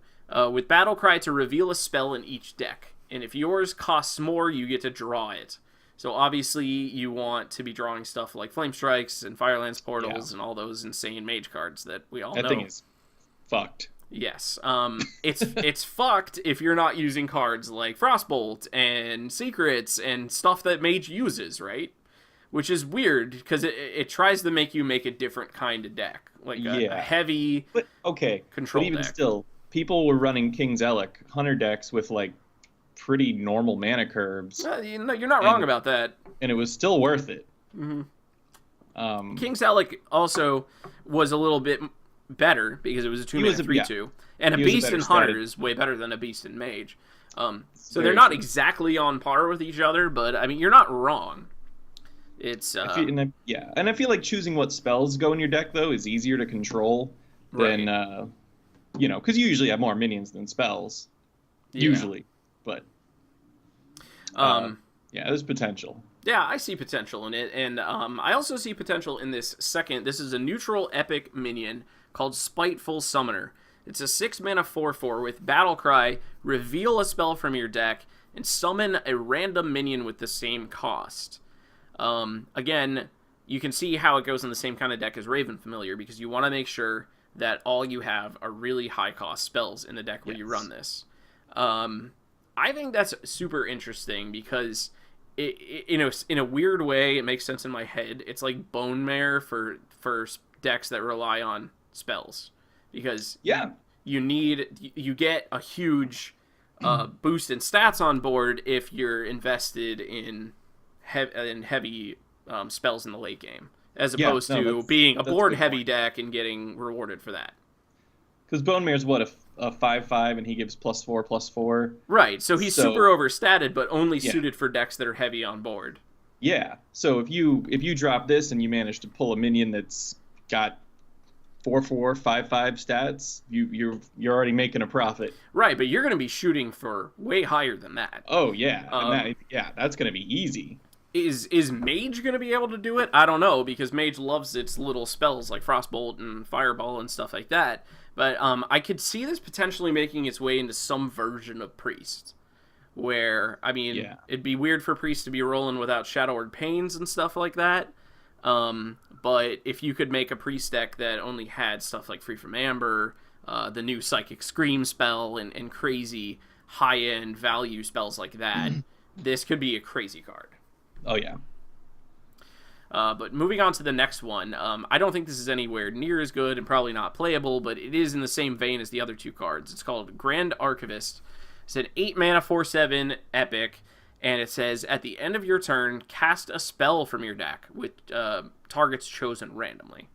with battle cry to reveal a spell in each deck. And if yours costs more, you get to draw it. So obviously you want to be drawing stuff like Flame Strikes and Firelance Portals and all those insane mage cards that we all know. That thing is fucked. Yes. It's fucked if you're not using cards like Frostbolt and Secrets and stuff that mage uses, right? Which is weird, because it tries to make you make a different kind of deck. Like a heavy control but even deck. Still, people were running King's Elec Hunter decks with, like, pretty normal mana curves. You're not wrong about that. And it was still worth it. Mm-hmm. King's Elec also was a little bit better, because it was a 2 mana 3/2. And a beast in Hunter is way better than a beast in Mage. So they're not exactly on par with each other, but, I mean, you're not wrong. It's and I feel like choosing what spells go in your deck though is easier to control than because you usually have more minions than spells, usually. But there's potential. Yeah, I see potential in it, and I also see potential in this second. This is a neutral epic minion called Spiteful Summoner. It's a 6 mana 4/4 with battle cry. Reveal a spell from your deck and summon a random minion with the same cost. Again, you can see how it goes in the same kind of deck as Raven Familiar, because you want to make sure that all you have are really high cost spells in the deck when you run this. I think that's super interesting because in a weird way, it makes sense in my head. It's like Bone Mare for decks that rely on spells, because you get a huge boost in stats on board if you're invested in heavy spells in the late game, as opposed to being a board-heavy deck and getting rewarded for that. Because Bone Mare's a 5/5, and he gives +4/+4. Right, so he's super overstated, but only suited for decks that are heavy on board. Yeah, so if you drop this and you manage to pull a minion that's got 4/4, 5/5 stats, you're already making a profit. Right, but you're going to be shooting for way higher than that. Oh yeah, that's going to be easy. Is Mage going to be able to do it? I don't know, because Mage loves its little spells like Frostbolt and Fireball and stuff like that. But I could see this potentially making its way into some version of Priest, where, I mean, it'd be weird for Priest to be rolling without Shadowward Pains and stuff like that. But if you could make a Priest deck that only had stuff like Free from Amber, the new Psychic Scream spell, and crazy high-end value spells like that, this could be a crazy card. Oh, yeah. But moving on to the next one, I don't think this is anywhere near as good and probably not playable, but it is in the same vein as the other two cards. It's called Grand Archivist. It's an 8-mana 4/7 epic, and it says, at the end of your turn, cast a spell from your deck with targets chosen randomly.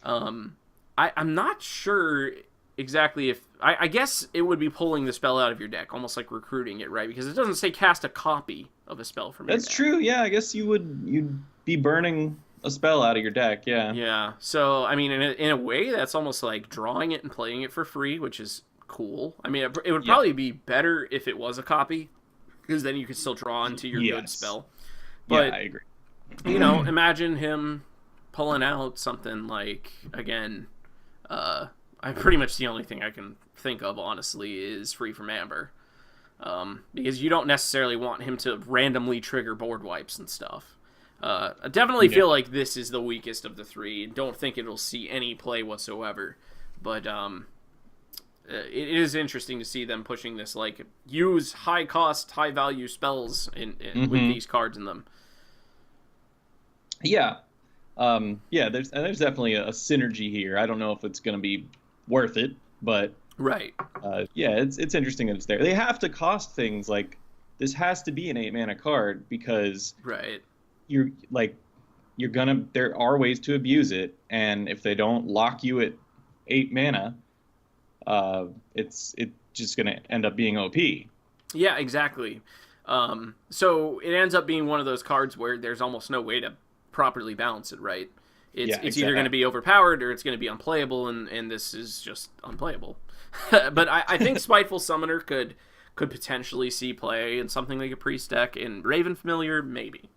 I'm not sure exactly if... I guess it would be pulling the spell out of your deck, almost like recruiting it, right? Because it doesn't say cast a copy of a spell from your deck. That's true, yeah. I guess you'd be burning a spell out of your deck, yeah. Yeah, so, I mean, in a way, that's almost like drawing it and playing it for free, which is cool. I mean, it would probably be better if it was a copy, because then you could still draw into your good spell. But, yeah, I agree. You know, imagine him pulling out something like, again, pretty much the only thing I can think of, honestly, is Free from Amber. Because you don't necessarily want him to randomly trigger board wipes and stuff. I definitely feel like this is the weakest of the three. Don't think it'll see any play whatsoever. But it is interesting to see them pushing this, like, use high-cost, high-value spells with these cards in them. Yeah. There's definitely a synergy here. I don't know if it's going to be worth it, but... Right. It's interesting that it's there. They have to cost things, like, this has to be an 8-mana card, because... Right. There are ways to abuse it, and if they don't lock you at 8 mana, it's just going to end up being OP. Yeah, exactly. So it ends up being one of those cards where there's almost no way to properly balance it, right? It's either going to be overpowered or it's going to be unplayable, and this is just unplayable. But I think Spiteful Summoner could potentially see play in something like a priest deck, and Raven Familiar, maybe.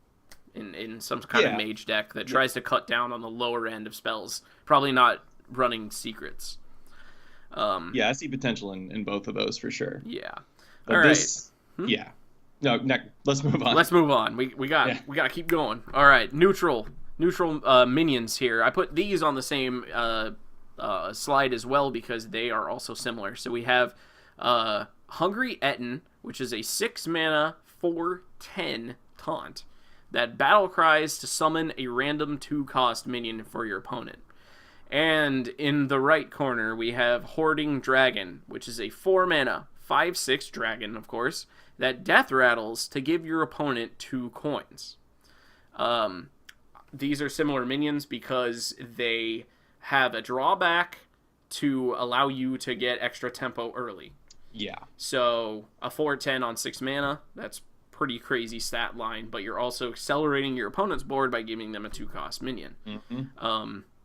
In some kind of mage deck that tries to cut down on the lower end of spells. Probably not running secrets. I see potential in both of those for sure. Yeah. But all right. Yeah. No, let's move on. Let's move on. We got to keep going. All right, neutral minions here. I put these on the same slide as well because they are also similar. So we have Hungry Etten, which is a 6-mana 4/10 taunt that battle cries to summon a random 2-cost minion for your opponent. And in the right corner, we have Hoarding Dragon, which is a 4-mana 5/6 dragon, of course, that death rattles to give your opponent 2 coins. These are similar minions because they have a drawback to allow you to get extra tempo early. Yeah. So a 4/10 on 6 mana, that's pretty crazy stat line, but you're also accelerating your opponent's board by giving them a 2-cost minion.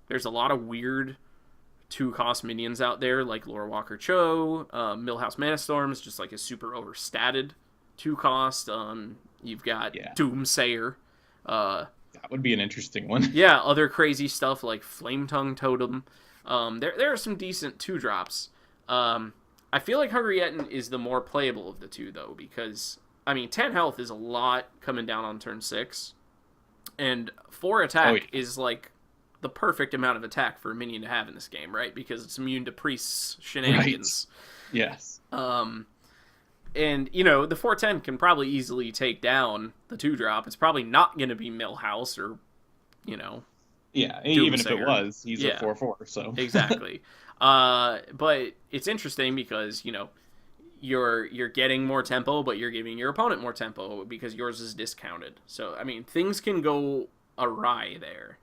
There's a lot of weird 2-cost minions out there, like Lorewalker Cho, Millhouse Manastorm, just like a super overstated 2-cost. You've got Doomsayer. That would be an interesting one. Yeah, other crazy stuff like Flametongue Totem. There are some decent 2-drops. I feel like Hungry Etten is the more playable of the two, though, because... 10 health is a lot coming down on turn 6. And 4 attack is, like, the perfect amount of attack for a minion to have in this game, right? Because it's immune to priest's shenanigans. Right. Yes. And, the 4/10 can probably easily take down the 2-drop. It's probably not going to be Millhouse or, Yeah, even if it was, he's a 4/4, so... Exactly. But it's interesting because, you're getting more tempo, but you're giving your opponent more tempo because yours is discounted. So, things can go awry there.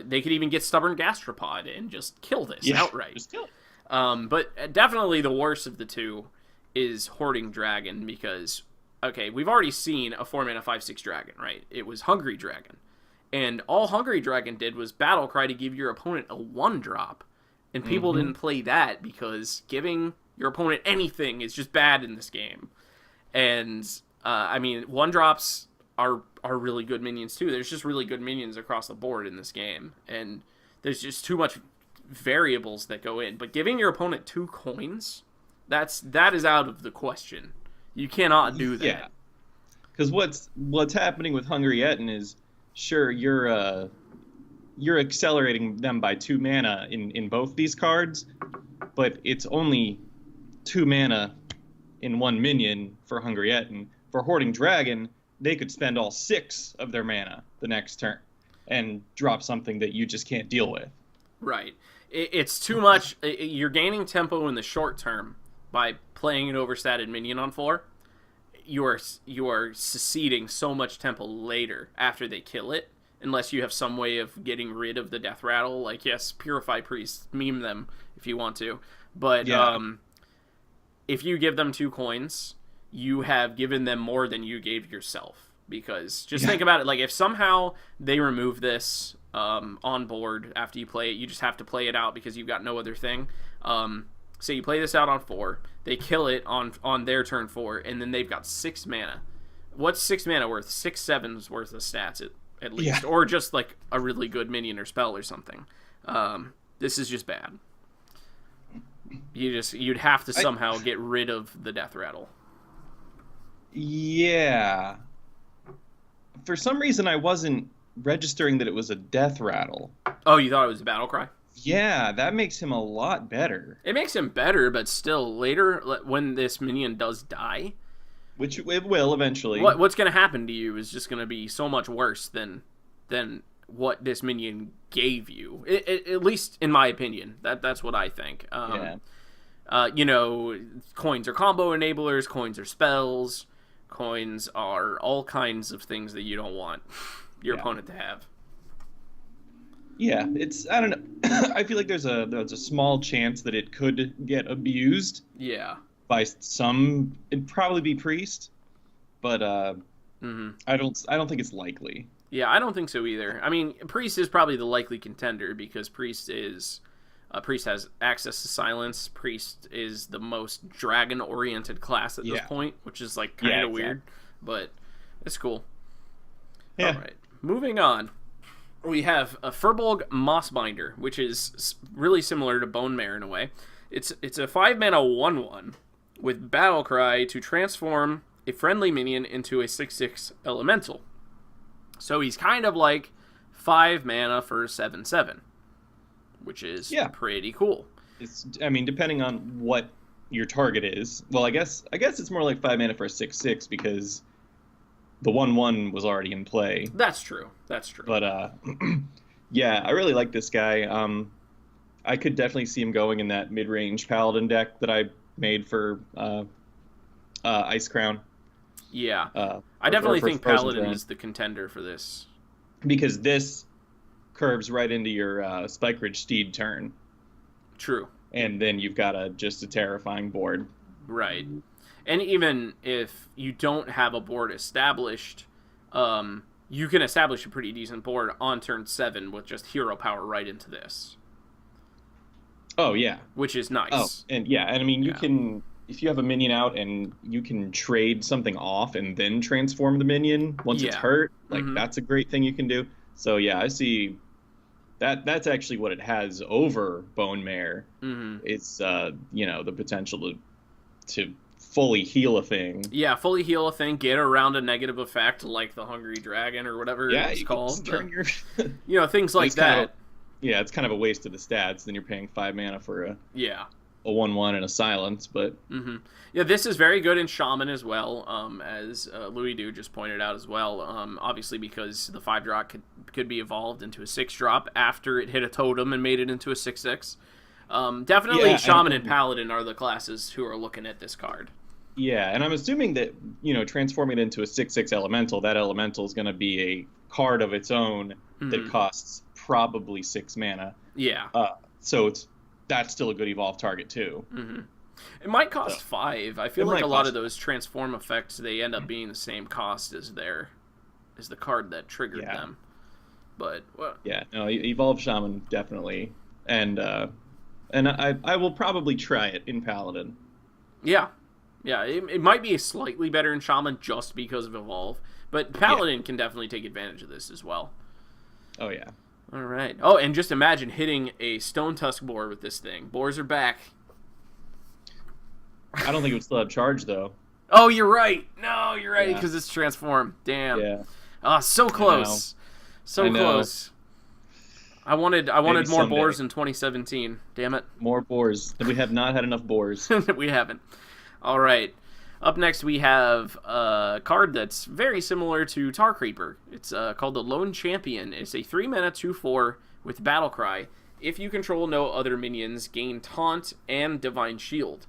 They could even get Stubborn Gastropod and just kill this outright. Just kill it. But definitely the worst of the two is Hoarding Dragon because, we've already seen a 4-mana 5/6 dragon, right? It was Hungry Dragon. And all Hungry Dragon did was battle cry to give your opponent a 1-drop. And people didn't play that because giving your opponent anything is just bad in this game. And, 1-drops are really good minions, too. There's just really good minions across the board in this game. And there's just too much variables that go in. But giving your opponent 2 coins, that is out of the question. You cannot do that. Yeah. Because what's happening with Hungry Etten is, sure, you're accelerating them by 2 mana in both these cards, but it's only 2 mana in one minion for Hungryet. For Hoarding Dragon, they could spend all 6 of their mana the next turn and drop something that you just can't deal with. Right. It's too much. You're gaining tempo in the short term by playing an overstatted minion on 4. You are seceding so much tempo later after they kill it, unless you have some way of getting rid of the death rattle. Like, yes, Purify Priests, meme them if you want to. But if you give them 2 coins, you have given them more than you gave yourself. Because just think about it, like if somehow they remove this on board after you play it, you just have to play it out because you've got no other thing. So you play this out on 4, they kill it on their turn 4, and then they've got 6 mana. What's 6 mana worth? 6 7s worth of stats at least, or just like a really good minion or spell or something. This is just bad. You'd have to somehow get rid of the death rattle. Yeah. For some reason, I wasn't registering that it was a death rattle. Oh, you thought it was a battle cry? Yeah, that makes him a lot better. It makes him better, but still, later, when this minion does die... Which it will eventually. What's going to happen to you is just going to be so much worse than what this minion gave you. At least, in my opinion. That's what I think. Coins are combo enablers, coins are spells... Coins are all kinds of things that you don't want your opponent to have. Yeah, I don't know. I feel like there's a small chance that it could get abused. Yeah. By some, it'd probably be Priest, but I don't think it's likely. Yeah, I don't think so either. I mean, Priest is probably the likely contender because Priest has access to silence. Priest is the most dragon-oriented class at this point, which is like kind of weird, but it's cool. Yeah. All right, moving on. We have a firbolg Mossbinder, which is really similar to Bone Mare in a way. It's a 5-mana 1/1 with Battlecry to transform a friendly minion into a 6/6 elemental. So he's kind of like 5 mana for 7/7. Which is pretty cool. Depending on what your target is. Well, I guess it's more like 5 mana for a 6/6 because the 1/1 was already in play. That's true. But yeah, I really like this guy. I could definitely see him going in that mid-range paladin deck that I made for Ice Crown. Yeah, I definitely think paladin is the contender for this because this curves right into your Spike Ridge Steed turn. True. And then you've got just a terrifying board. Right. And even if you don't have a board established, you can establish a pretty decent board on turn 7 with just hero power right into this. Oh, yeah. Which is nice. Oh, and I mean, you can... If you have a minion out and you can trade something off and then transform the minion once it's hurt, that's a great thing you can do. So, yeah, I see... That's actually what it has over Bone Mare. It's the potential to fully heal a thing. Yeah, fully heal a thing, get around a negative effect like the Hungry Dragon or whatever it's called. Turn your things like that. It's kind of a waste of the stats. Then you're paying 5 mana for a 1/1 and a silence, but yeah, this is very good in Shaman as well, as Louis Du just pointed out as well. Obviously, because the 5-drop could be evolved into a 6-drop after it hit a totem and made it into a 6/6. Definitely, Shaman and Paladin are the classes who are looking at this card. Yeah, and I'm assuming that transforming it into a 6/6 elemental, that elemental is going to be a card of its own that costs probably 6 mana. Yeah. So that's still a good evolve target too. It might cost 5. I feel like a lot of those transform effects, they end up being the same cost as the card that triggered them. But evolve Shaman definitely, and I will probably try it in Paladin. Yeah, it might be slightly better in Shaman just because of evolve, but Paladin can definitely take advantage of this as well. Oh yeah. All right. Oh, and just imagine hitting a Stone Tusk boar with this thing. Boars are back. I don't think it would still have charge, though. Oh, you're right. No, you're right, because it's transformed. Damn. Yeah. Ah, so close. So close. I wanted more boars in 2017. Damn it. More boars. We have not had enough boars. We haven't. All right. Up next, we have a card that's very similar to Tar Creeper. It's called the Lone Champion. It's a 3-mana 2/4 with Battle Cry. If you control no other minions, gain Taunt and Divine Shield.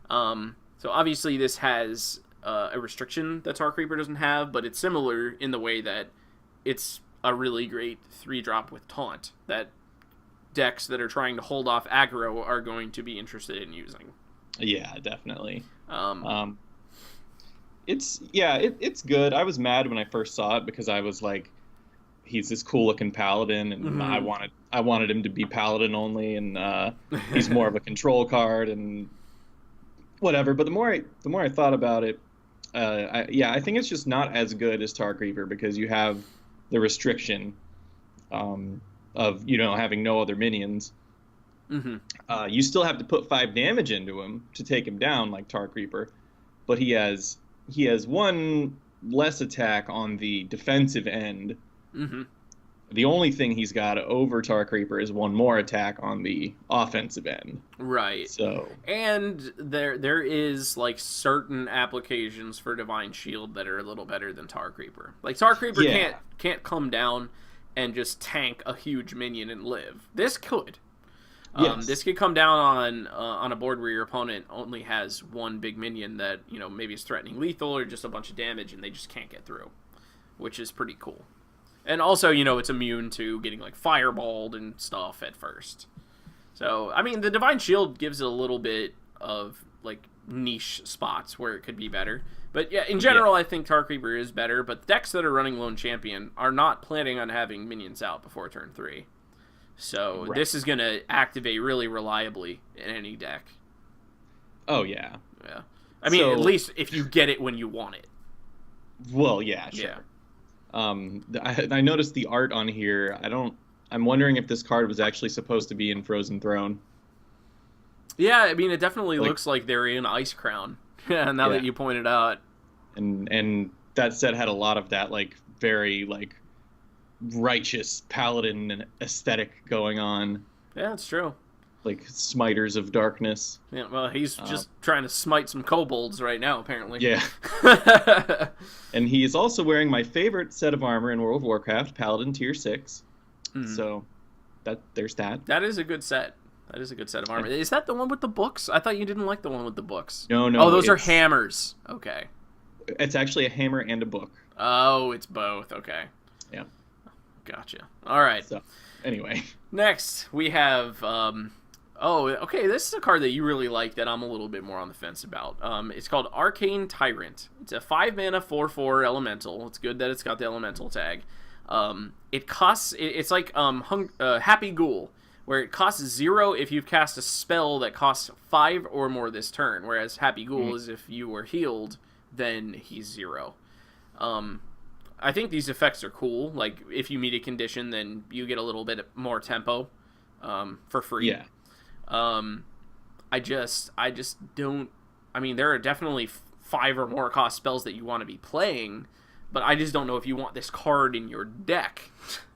So obviously this has a restriction that Tar Creeper doesn't have, but it's similar in the way that it's a really great 3-drop with Taunt that decks that are trying to hold off aggro are going to be interested in using. Yeah, definitely. It's good. I was mad when I first saw it because I was like, he's this cool looking paladin, and I wanted him to be paladin only, and he's more of a control card and whatever. But the more I thought about it, I think it's just not as good as Tar Creeper because you have the restriction of having no other minions. You still have to put 5 damage into him to take him down like Tar Creeper, but he has 1 less attack on the defensive end. The only thing he's got over Tar Creeper is 1 more attack on the offensive end. Right. So, and there is like certain applications for Divine Shield that are a little better than Tar Creeper. Like Tar Creeper can't come down and just tank a huge minion and live. This could. Yes. This could come down on a board where your opponent only has 1 big minion that maybe is threatening lethal or just a bunch of damage and they just can't get through, which is pretty cool. And also, it's immune to getting like fireballed and stuff at first. So, I mean, the Divine Shield gives it a little bit of like niche spots where it could be better. But yeah, in general, I think Tar Creeper is better. But decks that are running Lone Champion are not planning on having minions out before turn 3. So this is going to activate really reliably in any deck. Oh, yeah. Yeah. I mean, at least if you get it when you want it. Well, yeah, sure. Yeah. I noticed the art on here. I'm wondering if this card was actually supposed to be in Frozen Throne. Yeah, I mean, it definitely looks like they're in Ice Crown. Yeah, now that you pointed out. And that set had a lot of that, like, very, like, righteous paladin aesthetic going on. Yeah, it's true. Like Smiters of Darkness. Yeah, well, he's just trying to smite some kobolds right now, apparently. Yeah. And he is also wearing my favorite set of armor in World of Warcraft, Paladin Tier 6. So there's that. That is a good set. That is a good set of armor. Is that the one with the books? I thought you didn't like the one with the books. No. Oh, those are hammers. Okay. It's actually a hammer and a book. Oh, it's both. Okay. Yeah. Gotcha. All right. So, anyway. Next, we have... okay, this is a card that you really like that I'm a little bit more on the fence about. It's called Arcane Tyrant. It's a 5-mana 4/4 elemental. It's good that it's got the elemental tag. It costs... It's like Happy Ghoul, where it costs 0 if you've cast a spell that costs 5 or more this turn, whereas Happy Ghoul is if you were healed, then he's 0. I think these effects are cool. Like, if you meet a condition, then you get a little bit more tempo for free. Yeah. I just don't... I mean, there are definitely 5 or more cost spells that you want to be playing, but I just don't know if you want this card in your deck,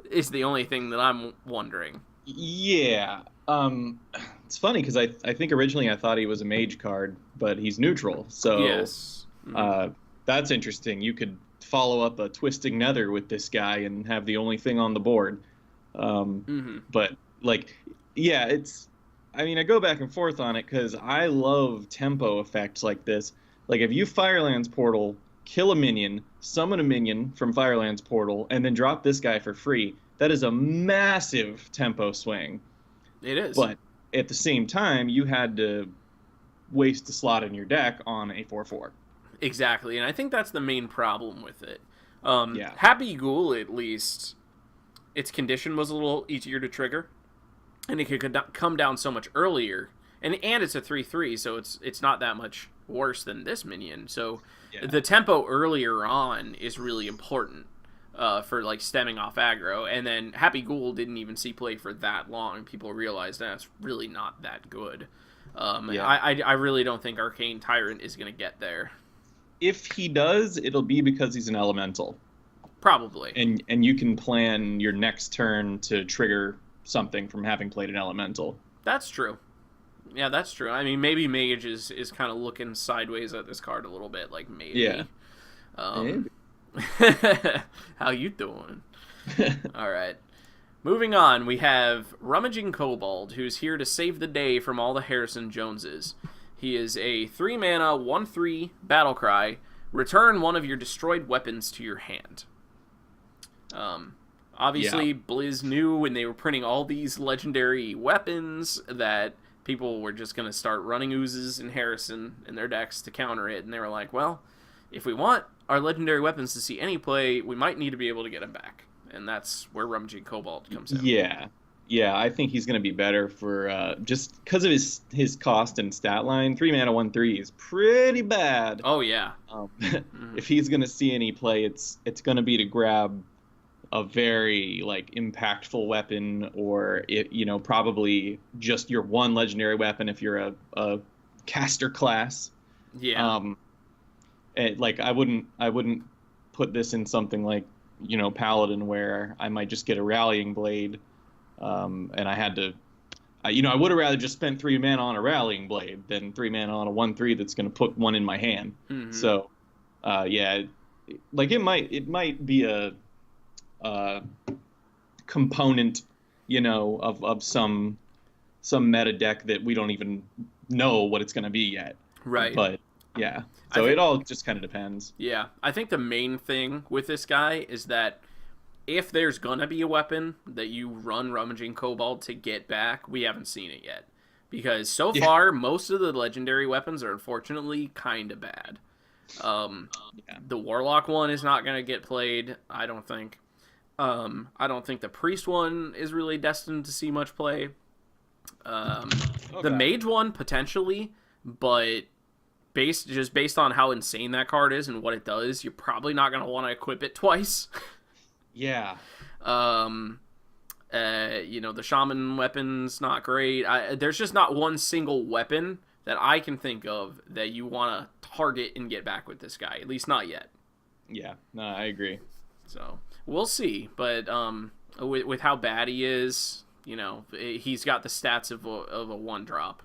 is the only thing that I'm wondering. Yeah. It's funny, because I think originally I thought he was a mage card, but he's neutral, so... Yes. That's interesting. You could follow up a Twisting Nether with this guy and have the only thing on the board. But, like, yeah, it's... I mean, I go back and forth on it because I love tempo effects like this. Like, if you Firelands Portal, kill a minion, summon a minion from Firelands Portal, and then drop this guy for free, that is a massive tempo swing. It is. But at the same time, you had to waste a slot in your deck on a 4/4. Exactly, and I think that's the main problem with it. Yeah. Happy Ghoul, at least, its condition was a little easier to trigger. And it could come down so much earlier, and it's a 3/3, so it's not that much worse than this minion. So the tempo earlier on is really important for like stemming off aggro. And then Happy Ghoul didn't even see play for that long. People realized that's really not that good. I really don't think Arcane Tyrant is going to get there. If he does, it'll be because he's an elemental. Probably. And you can plan your next turn to trigger something from having played an elemental. That's true. Yeah, that's true. I mean, maybe Mage is kind of looking sideways at this card a little bit, like maybe. Yeah. Maybe. How you doing? All right. Moving on, we have Rummaging Kobold, who's here to save the day from all the Harrison Joneses. He is a 3-mana, 1/3 battlecry. Return one of your destroyed weapons to your hand. Obviously, Blizz knew when they were printing all these legendary weapons that people were just going to start running oozes and Harrison in their decks to counter it, and they were like, well, if we want our legendary weapons to see any play, we might need to be able to get them back. And that's where Rummaging Kobold comes in. Yeah, I think he's going to be better for just because of his cost and stat line. 3-mana, 1/3 is pretty bad. Oh, yeah. If he's going to see any play, it's going to be to grab a very impactful weapon, or probably just your one legendary weapon if you're a caster class. Yeah. I wouldn't put this in something like Paladin, where I might just get a Rallying Blade, and I had to, I would have rather just spent 3 mana on a Rallying Blade than 3 mana on a 1/3 that's going to put one in my hand. Mm-hmm. So, it might be a component, of some meta deck that we don't even know what it's going to be yet. Right. But yeah. So it all just kind of depends. Yeah. I think the main thing with this guy is that if there's going to be a weapon that you run Rummaging Kobold to get back, we haven't seen it yet. Because so far, most of the legendary weapons are unfortunately kind of bad. The Warlock one is not going to get played, I don't think. I don't think the Priest one is really destined to see much play. The Mage one, potentially, but based on how insane that card is and what it does, you're probably not going to want to equip it twice. Yeah. The Shaman weapon's not great. There's just not one single weapon that I can think of that you want to target and get back with this guy. At least not yet. Yeah, no, I agree. So, we'll see. But with how bad he is, he's got the stats of a 1-drop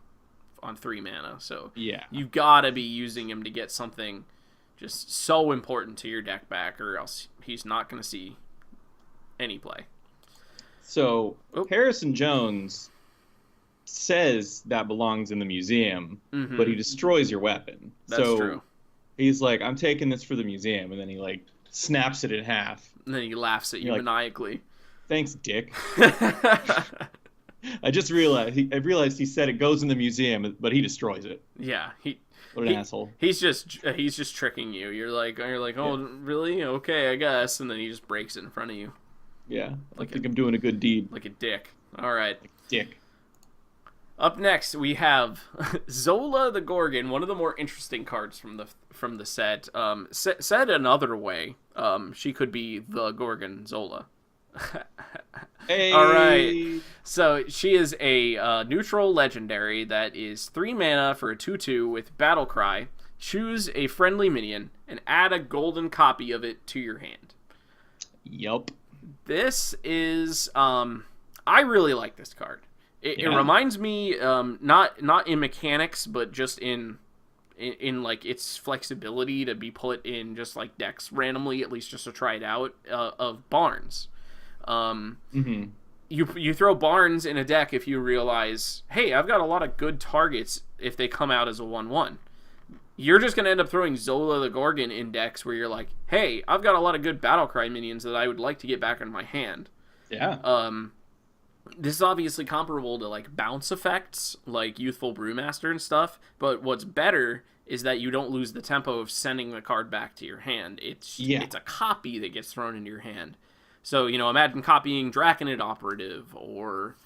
on 3 mana. So, you gotta be using him to get something just so important to your deck back, or else he's not going to see any play. So, Harrison Jones says that belongs in the museum, but he destroys your weapon. That's true. He's like, I'm taking this for the museum, and then he snaps it in half. And then he laughs at you maniacally. Thanks, dick. I just realized he said it goes in the museum, but he destroys it. Yeah, what an asshole. He's just tricking you. You're like, oh, really? Okay, I guess. And then he just breaks it in front of you. Yeah, I think I'm doing a good deed. Like a dick. All right. Like a dick. Up next, we have Zola the Gorgon, one of the more interesting cards from the set. Said another way, she could be the Gorgon Zola. Hey. All right. So she is a neutral legendary that is 3 mana for a 2/2 with Battle Cry. Choose a friendly minion and add a golden copy of it to your hand. Yup. This is I really like this card. It reminds me not in mechanics, but just in its flexibility to be put in just decks randomly, at least just to try it out, of Barnes. You throw Barnes in a deck if you realize, hey, I've got a lot of good targets if they come out as a 1/1. You're just going to end up throwing Zola the Gorgon in decks where you're like, hey, I've got a lot of good Battlecry minions that I would like to get back in my hand. Yeah. This is obviously comparable to bounce effects like Youthful Brewmaster and stuff, but what's better is that you don't lose the tempo of sending the card back to your hand. It's a copy that gets thrown into your hand. So, imagine copying Draconid Operative or,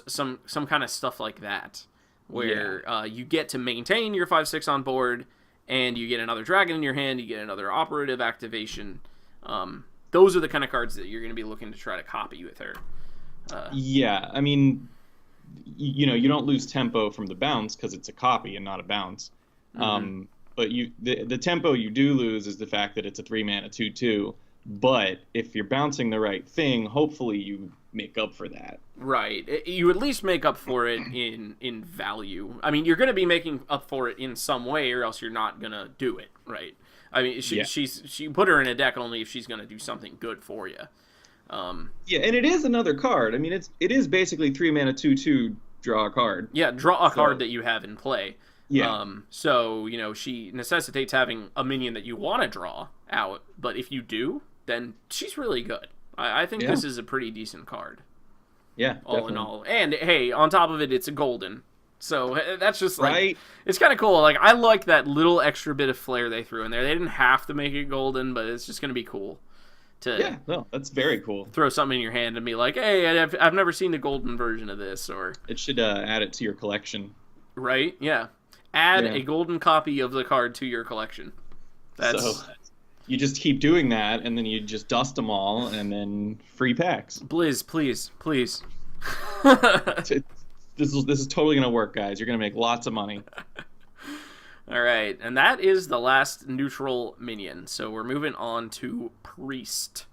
some kind of stuff like that, where you get to maintain your 5/6 on board, and you get another Dragon in your hand, you get another Operative activation. Those are the kind of cards that you're going to be looking to try to copy with her. Yeah, I mean, you don't lose tempo from the bounce because it's a copy and not a bounce. Mm-hmm. But the tempo you do lose is the fact that it's a 3 mana 2/2. But if you're bouncing the right thing, hopefully make up for that. Right. You at least make up for it in value. I mean, you're going to be making up for it in some way, or else you're not going to do it, right? I mean, she put her in a deck only if she's going to do something good for you. Yeah, and it is another card. I mean, it is basically 3 mana 2/2 draw a card. Yeah, draw a card that you have in play. Yeah. So, she necessitates having a minion that you want to draw out, but if you do, then she's really good. I think this is a pretty decent card. Yeah, all in all. And, hey, on top of it, it's a golden. So that's just, like, right? It's kind of cool. Like, I like that little extra bit of flair they threw in there. They didn't have to make it golden, but it's just going to be cool. Yeah, no, that's very cool. Throw something in your hand and be like, hey, I've never seen the golden version of this, or... It should add it to your collection. Right, yeah. Add a golden copy of the card to your collection. So, you just keep doing that, and then you just dust them all, and then free packs. Blizz, please. This is totally going to work, guys. You're going to make lots of money. All right, and that is the last neutral minion. So we're moving on to Priest.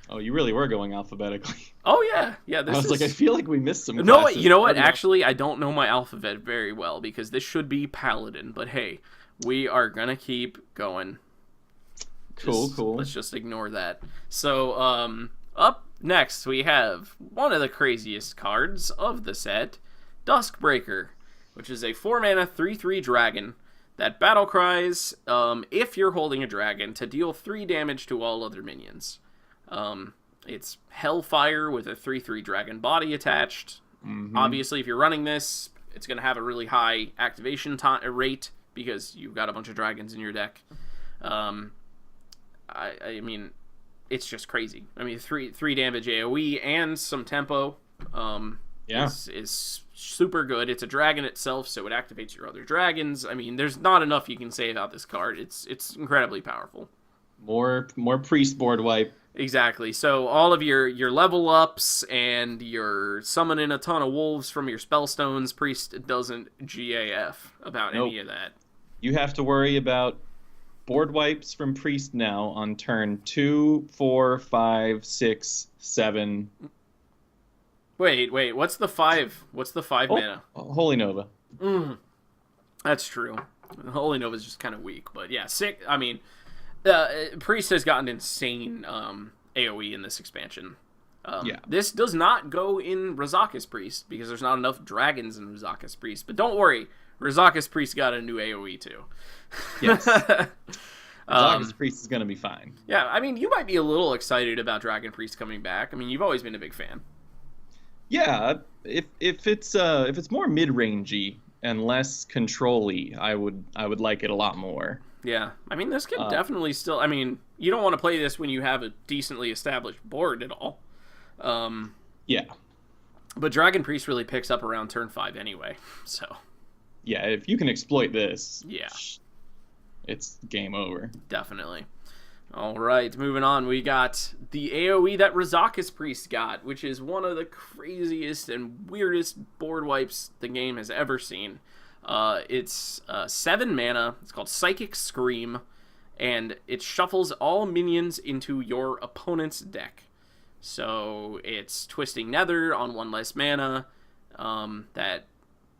Oh, you really were going alphabetically. Oh, yeah. I was like, I feel like we missed some No, classes. you know what? Actually, I don't know my alphabet very well, because this should be Paladin. But hey, we are going to keep going. Cool. Let's just ignore that. So, up next, we have one of the craziest cards of the set, Duskbreaker, which is a 4-mana 3/3 dragon that battle cries if you're holding a dragon to deal 3 damage to all other minions. It's Hellfire with a 3/3 dragon body attached. Mm-hmm. Obviously, if you're running this, it's going to have a really high activation rate because you've got a bunch of dragons in your deck. I mean, it's just crazy. I mean, 3 damage AoE and some tempo is super good. It's a dragon itself, so it activates your other dragons. I mean, there's not enough you can say about this card. It's incredibly powerful. More priest board wipe. Exactly. So all of your level ups and your summoning a ton of wolves from your spellstones, Priest doesn't GAF about any of that. You have to worry about board wipes from Priest now on turn 2, 4, 5, 6, 7. Wait. What's the 5? What's the 5 mana? Holy Nova. That's true. Holy Nova is just kind of weak, but yeah, sick. I mean, Priest has gotten insane AoE in this expansion. This does not go in Razaka's Priest because there's not enough dragons in Razaka's Priest. But don't worry, Razaka's Priest got a new AoE too. Yes. Razaka's Priest is going to be fine. Yeah, I mean, you might be a little excited about Dragon Priest coming back. I mean, you've always been a big fan. Yeah, if it's more mid-rangey and less control-y, I would like it a lot more. Yeah, I mean, this could definitely still... I mean, you don't want to play this when you have a decently established board at all. Yeah. But Dragon Priest really picks up around turn 5 anyway, so... Yeah, if you can exploit this... Yeah. It's game over. Definitely. All right, moving on. We got the AoE that Razaka's Priest got, which is one of the craziest and weirdest board wipes the game has ever seen. It's 7 mana. It's called Psychic Scream, and it shuffles all minions into your opponent's deck. So it's Twisting Nether on 1 less mana. That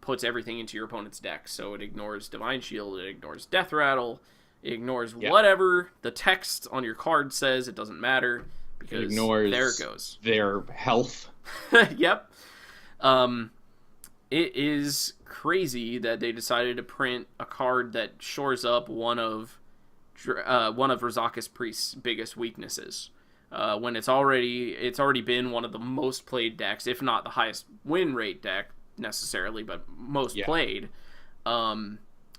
puts everything into your opponent's deck. So it ignores Divine Shield, it ignores Death Rattle, it ignores whatever the text on your card says. It doesn't matter because it ignores there it goes. Their health. Yep. It is crazy that they decided to print a card that shores up one of Razaka's Priest's biggest weaknesses. When it's already been one of the most played decks, if not the highest win rate deck necessarily, but most played,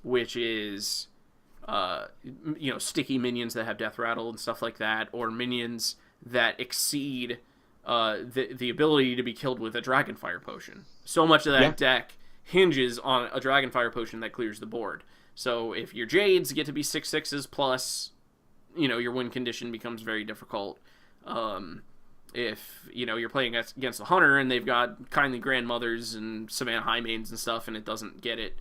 which is sticky minions that have Death Rattle and stuff like that, or minions that exceed the ability to be killed with a Dragonfire Potion. So much of that deck hinges on a Dragonfire Potion that clears the board. So if your Jades get to be 6/6s plus, your win condition becomes very difficult. If you're playing against a hunter and they've got Kindly Grandmothers and Savannah Highmanes and stuff, and it doesn't get it,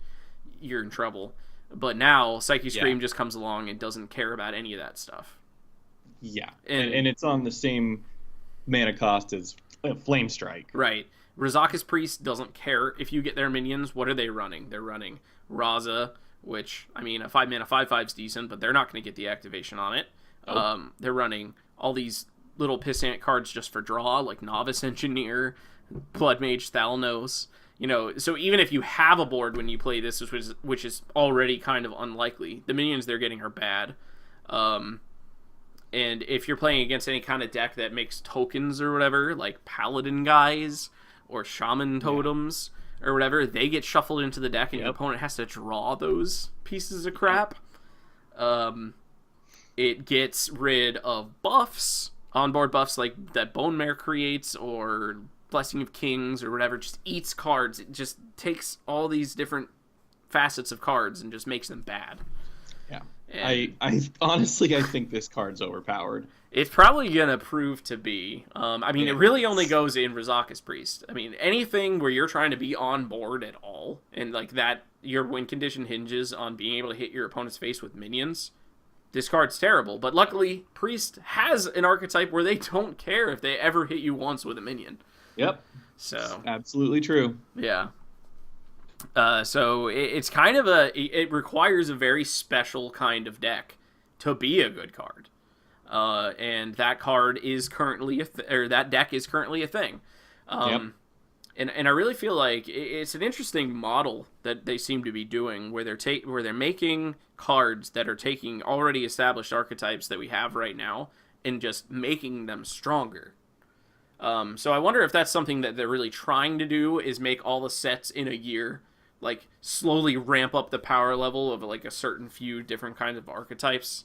you're in trouble. But now Psyche Scream just comes along and doesn't care about any of that stuff. Yeah, and it's on the same mana cost as Flame Strike. Right. Rizaka's Priest doesn't care if you get their minions. What are they running? They're running Raza, which, I mean, a 5-mana 5/5's decent, but they're not going to get the activation on it. Oh. They're running all these little pissant cards just for draw, like Novice Engineer, Blood Mage Thalnos. You know, so even if you have a board when you play this, which is already kind of unlikely, the minions they're getting are bad. And if you're playing against any kind of deck that makes tokens or whatever, like Paladin guys or Shaman totems or whatever, they get shuffled into the deck and your opponent has to draw those pieces of crap. It gets rid of buffs, onboard buffs like that Bone Mare creates or Blessing of Kings or whatever. Just eats cards. It just takes all these different facets of cards and just makes them bad. Yeah. And I honestly, I think this card's overpowered. It's probably going to prove to be. I mean, it really only goes in Rizaka's Priest. I mean, anything where you're trying to be on board at all, and like that, your win condition hinges on being able to hit your opponent's face with minions, this card's terrible. But luckily, Priest has an archetype where they don't care if they ever hit you once with a minion. Yep. So absolutely true. Yeah. So it's kind of it requires a very special kind of deck to be a good card. And that card is currently that deck is currently a thing. And I really feel like it's an interesting model that they seem to be doing where they're making cards that are taking already established archetypes that we have right now and just making them stronger. So I wonder if that's something that they're really trying to do, is make all the sets in a year, like slowly ramp up the power level of like a certain few different kinds of archetypes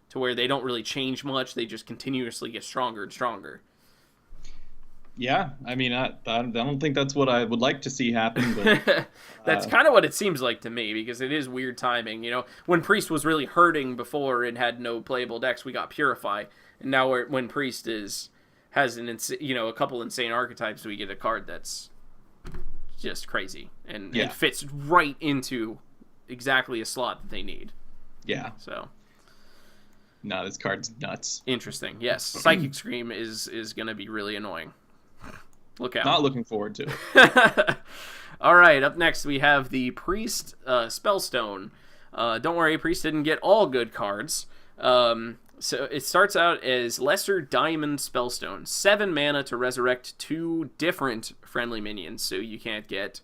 to where they don't really change much. They just continuously get stronger and stronger. Yeah, I mean, I don't think that's what I would like to see happen. But, that's kind of what it seems like to me, because it is weird timing. You know, when Priest was really hurting before and had no playable decks, we got Purify, and now when Priest has a couple insane archetypes, we get a card that's just crazy and fits right into exactly a slot that they need. Yeah. So. No, this card's nuts. Interesting. Yes, Psychic Scream is going to be really annoying. Look out. Not looking forward to it. All right, up next we have the Priest Spellstone. Don't worry, Priest didn't get all good cards. So it starts out as Lesser Diamond Spellstone. 7 mana to resurrect 2 different friendly minions, so you can't get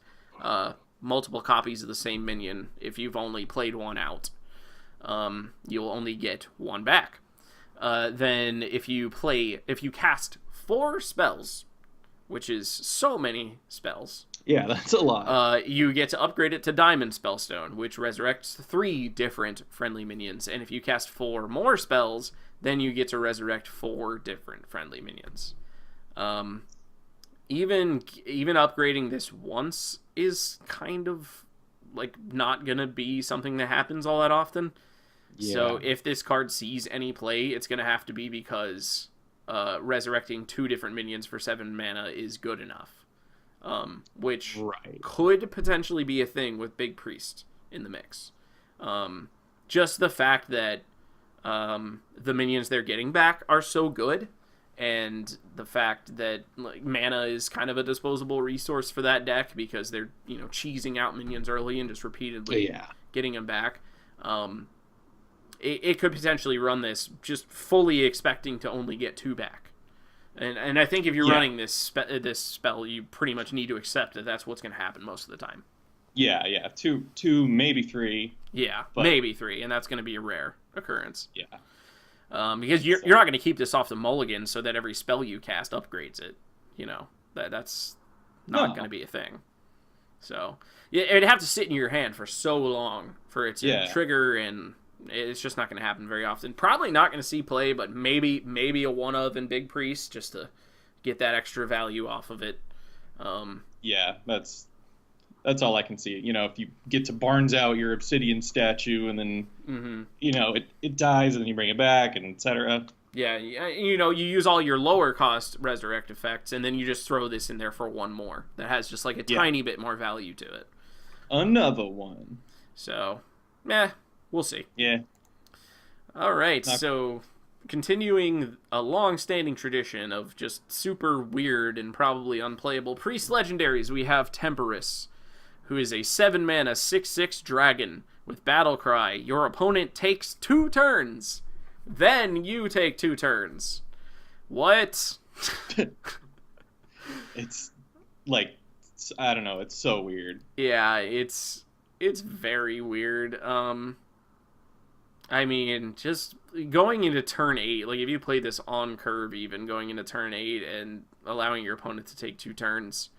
multiple copies of the same minion if you've only played one out. You'll only get one back. Then if you cast 4 spells, which is so many spells. Yeah, that's a lot. You get to upgrade it to Diamond Spellstone, which resurrects 3 different friendly minions. And if you cast 4 more spells, then you get to resurrect 4 different friendly minions. Even upgrading this once is kind of like not gonna be something that happens all that often. Yeah. So if this card sees any play, it's gonna have to be because resurrecting 2 different minions for 7 mana is good enough. Which could potentially be a thing with Big Priest in the mix. Just the fact that the minions they're getting back are so good, and the fact that like mana is kind of a disposable resource for that deck because they're cheesing out minions early and just repeatedly getting them back. It could potentially run this just fully expecting to only get 2 back. And I think if you're running this spell, you pretty much need to accept that that's what's going to happen most of the time. Yeah. 2, maybe 3. Yeah, maybe 3, and that's going to be a rare occurrence. Yeah. Because you're not going to keep this off the mulligan so that every spell you cast upgrades it. That's not going to be a thing. So it'd have to sit in your hand for so long for it to trigger, and it's just not going to happen very often. Probably not going to see play, but maybe a one of in Big Priest just to get that extra value off of it. Yeah, that's all I can see. If you get to Barnes out your Obsidian statue and then it dies and then you bring it back and etc. Yeah, you use all your lower cost resurrect effects and then you just throw this in there for one more that has just like a tiny bit more value to it. Another one. So, we'll see. Yeah. All right, so continuing a long-standing tradition of just super weird and probably unplayable priest legendaries, we have Temporus, who is a 7-mana 6/6 dragon with battle cry. Your opponent takes 2 turns. Then you take 2 turns. What? It's like, I don't know, it's so weird. Yeah, it's very weird. I mean, just going into turn 8, like if you play this on curve even, going into turn 8 and allowing your opponent to take 2 turns,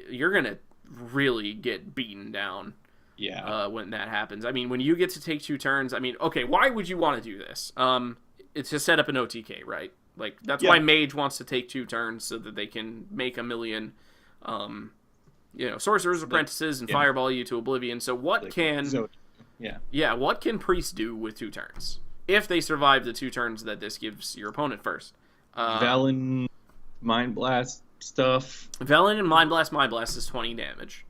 you're going to really get beaten down. Yeah. When that happens. I mean, when you get to take 2 turns, I mean, okay, why would you want to do this? It's to set up an OTK, right? Like, that's why Mage wants to take 2 turns so that they can make a million, Sorcerer's Apprentices and fireball you to oblivion. So what what can Priest do with 2 turns? If they survive the 2 turns that this gives your opponent first. Velen, Mind Blast stuff. Velen and Mind Blast is 20 damage.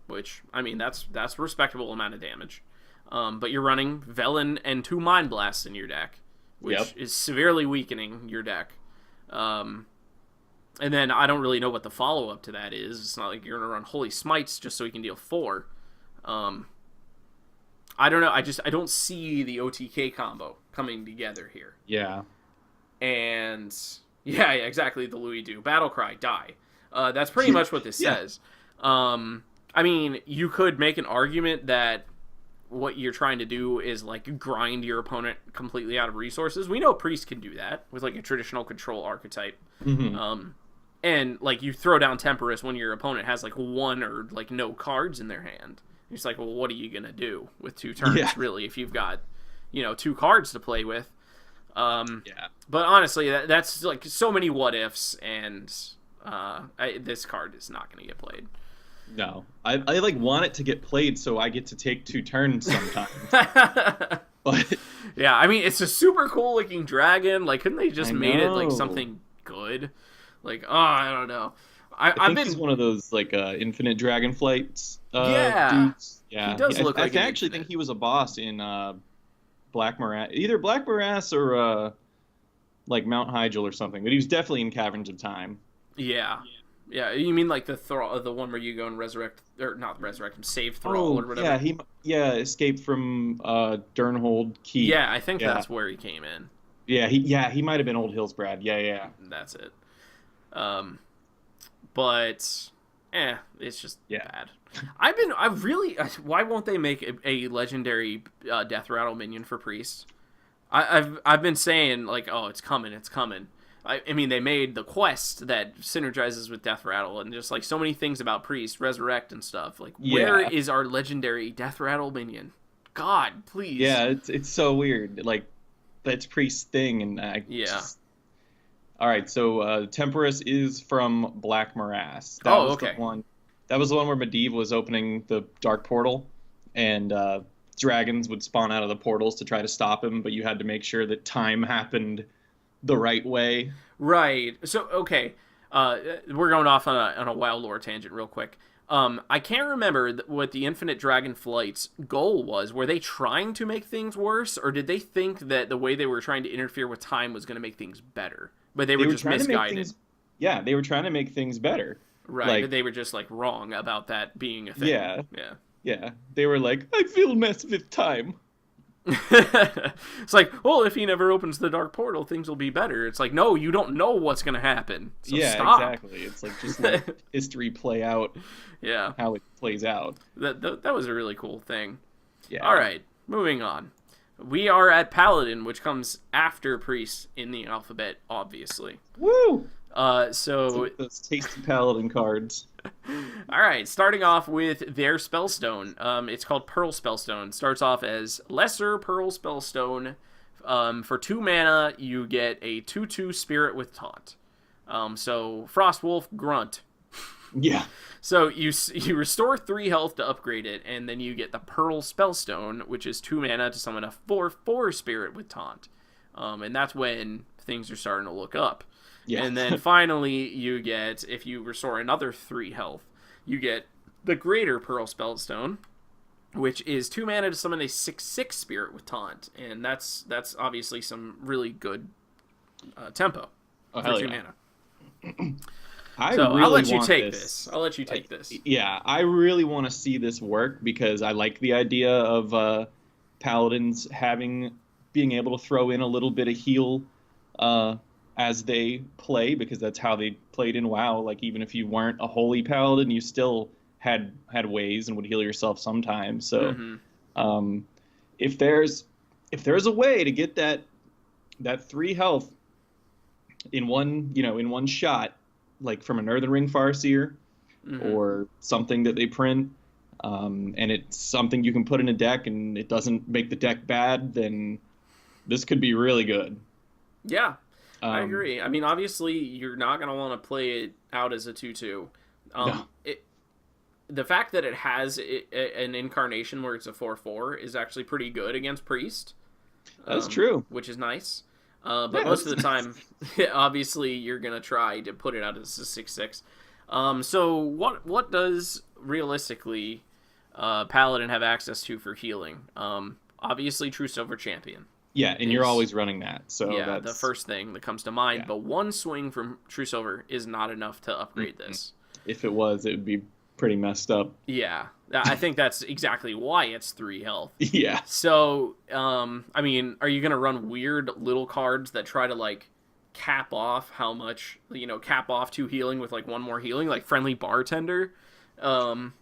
Which, I mean, that's a respectable amount of damage. But you're running Velen and 2 Mind Blasts in your deck, which is severely weakening your deck. And then I don't really know what the follow-up to that is. It's not like you're going to run Holy Smites just so you can deal 4. I don't know. I don't see the OTK combo coming together here. Yeah. And, yeah, exactly, the Louis do. Battle Cry, die. That's pretty much what this says. I mean, you could make an argument that what you're trying to do is, like, grind your opponent completely out of resources. We know Priest can do that with, like, a traditional control archetype. Mm-hmm. And, like, you throw down Temporus when your opponent has, like, 1 or, like, no cards in their hand. It's like, well, what are you going to do with 2 turns, really, if you've got, 2 cards to play with? But honestly, that's, like, so many what-ifs, and this card is not going to get played. No, I like want it to get played so I get to take 2 turns sometimes. But yeah, I mean, it's a super cool looking dragon. Like, couldn't they just made it like something good? Like, I don't know. I think he's one of those like infinite dragonflights. Dudes. Yeah, he does look like. I actually think he was a boss in Black Morass, either Black Morass or like Mount Hyjal or something. But he was definitely in Caverns of Time. Yeah. Yeah, you mean like the one where you go and resurrect, or not resurrect him, save Thrall or whatever? Yeah, escaped from Durnhold Keep. Yeah, I think that's where he came in. Yeah, he might have been Old Hills Brad. Yeah. That's it. But it's just bad. Why won't they make a legendary Death Rattle minion for Priest? I've been saying like, oh, it's coming. I mean, they made the quest that synergizes with Death Rattle, and just like so many things about Priest, Resurrect and stuff. Like, where is our legendary Death Rattle minion? God, please. Yeah, it's so weird. Like, that's Priest's thing, and All right, so Temporus is from Black Morass. That was the one. That was the one where Medivh was opening the Dark Portal, and dragons would spawn out of the portals to try to stop him, but you had to make sure that time happened the right way. Right. So, okay. We're going off on a wild lore tangent real quick. I can't remember what the Infinite Dragon Flight's goal was. Were they trying to make things worse, or did they think that the way they were trying to interfere with time was going to make things better? But they were just misguided. They were trying to make things better. Right, but they were just, like, wrong about that being a thing. Yeah. They were like, I feel mess with time. It's like, well, if he never opens the dark portal, things will be better. It's like, no, you don't know what's going to happen. So stop. Exactly. It's like, just let history play out how it plays out. That was a really cool thing. Yeah. All right, moving on. We are at Paladin, which comes after Priest in the alphabet, obviously. Woo! So those tasty Paladin cards. All right, starting off with their Spellstone. It's called Pearl Spellstone. Starts off as Lesser Pearl Spellstone. For 2 mana, you get a 2/2 Spirit with Taunt. So Frostwolf Grunt. Yeah. So you restore 3 health to upgrade it, and then you get the Pearl Spellstone, which is 2 mana to summon a 4/4 Spirit with Taunt. And that's when things are starting to look up. Yeah. And then finally, you get, if you restore another 3 health, you get the Greater Pearl Spellstone, which is 2 mana to summon a 6/6 spirit with taunt, and that's obviously some really good tempo for 2 mana. I'll let you take this. I'll let you take this. Yeah, I really want to see this work because I like the idea of paladins being able to throw in a little bit of heal as they play, because that's how they played in WoW. Like, even if you weren't a holy paladin, you still had ways and would heal yourself sometimes. So if there's a way to get that 3 health in one shot, like from an Earthen Ring Farseer or something that they print, and it's something you can put in a deck and it doesn't make the deck bad, then this could be really good. Yeah, I agree. I mean, obviously, you're not going to want to play it out as a 2/2. No. The fact that it has an incarnation where it's a 4/4 is actually pretty good against Priest. That's true. Which is nice. But most of the time, obviously, you're going to try to put it out as a 6/6. So what does, realistically, Paladin have access to for healing? Obviously, True Silver Champion. Yeah, and you're always running that. So yeah, that's the first thing that comes to mind. Yeah. But one swing from True Silver is not enough to upgrade this. If it was, it would be pretty messed up. Yeah, I think that's exactly why it's 3 health. Yeah. So, I mean, are you going to run weird little cards that try to, like, cap off how much, cap off 2 healing with, like, 1 more healing, like Friendly Bartender? Or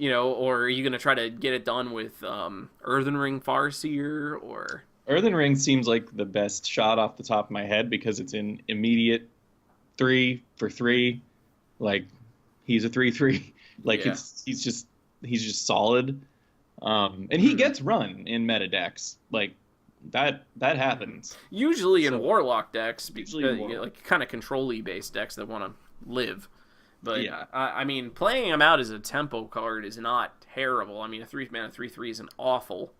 are you going to try to get it done with Earthen Ring Farseer, or... Earthen Ring seems like the best shot off the top of my head because it's in immediate 3 for 3. Like, he's a 3/3. Like, yeah. he's just solid. And he gets run in meta decks. Like, that happens. Usually in Warlock decks, like kind of control-y based decks that want to live. But yeah. I mean, playing him out as a tempo card is not terrible. I mean, a 3 mana 3/3 isn't awful,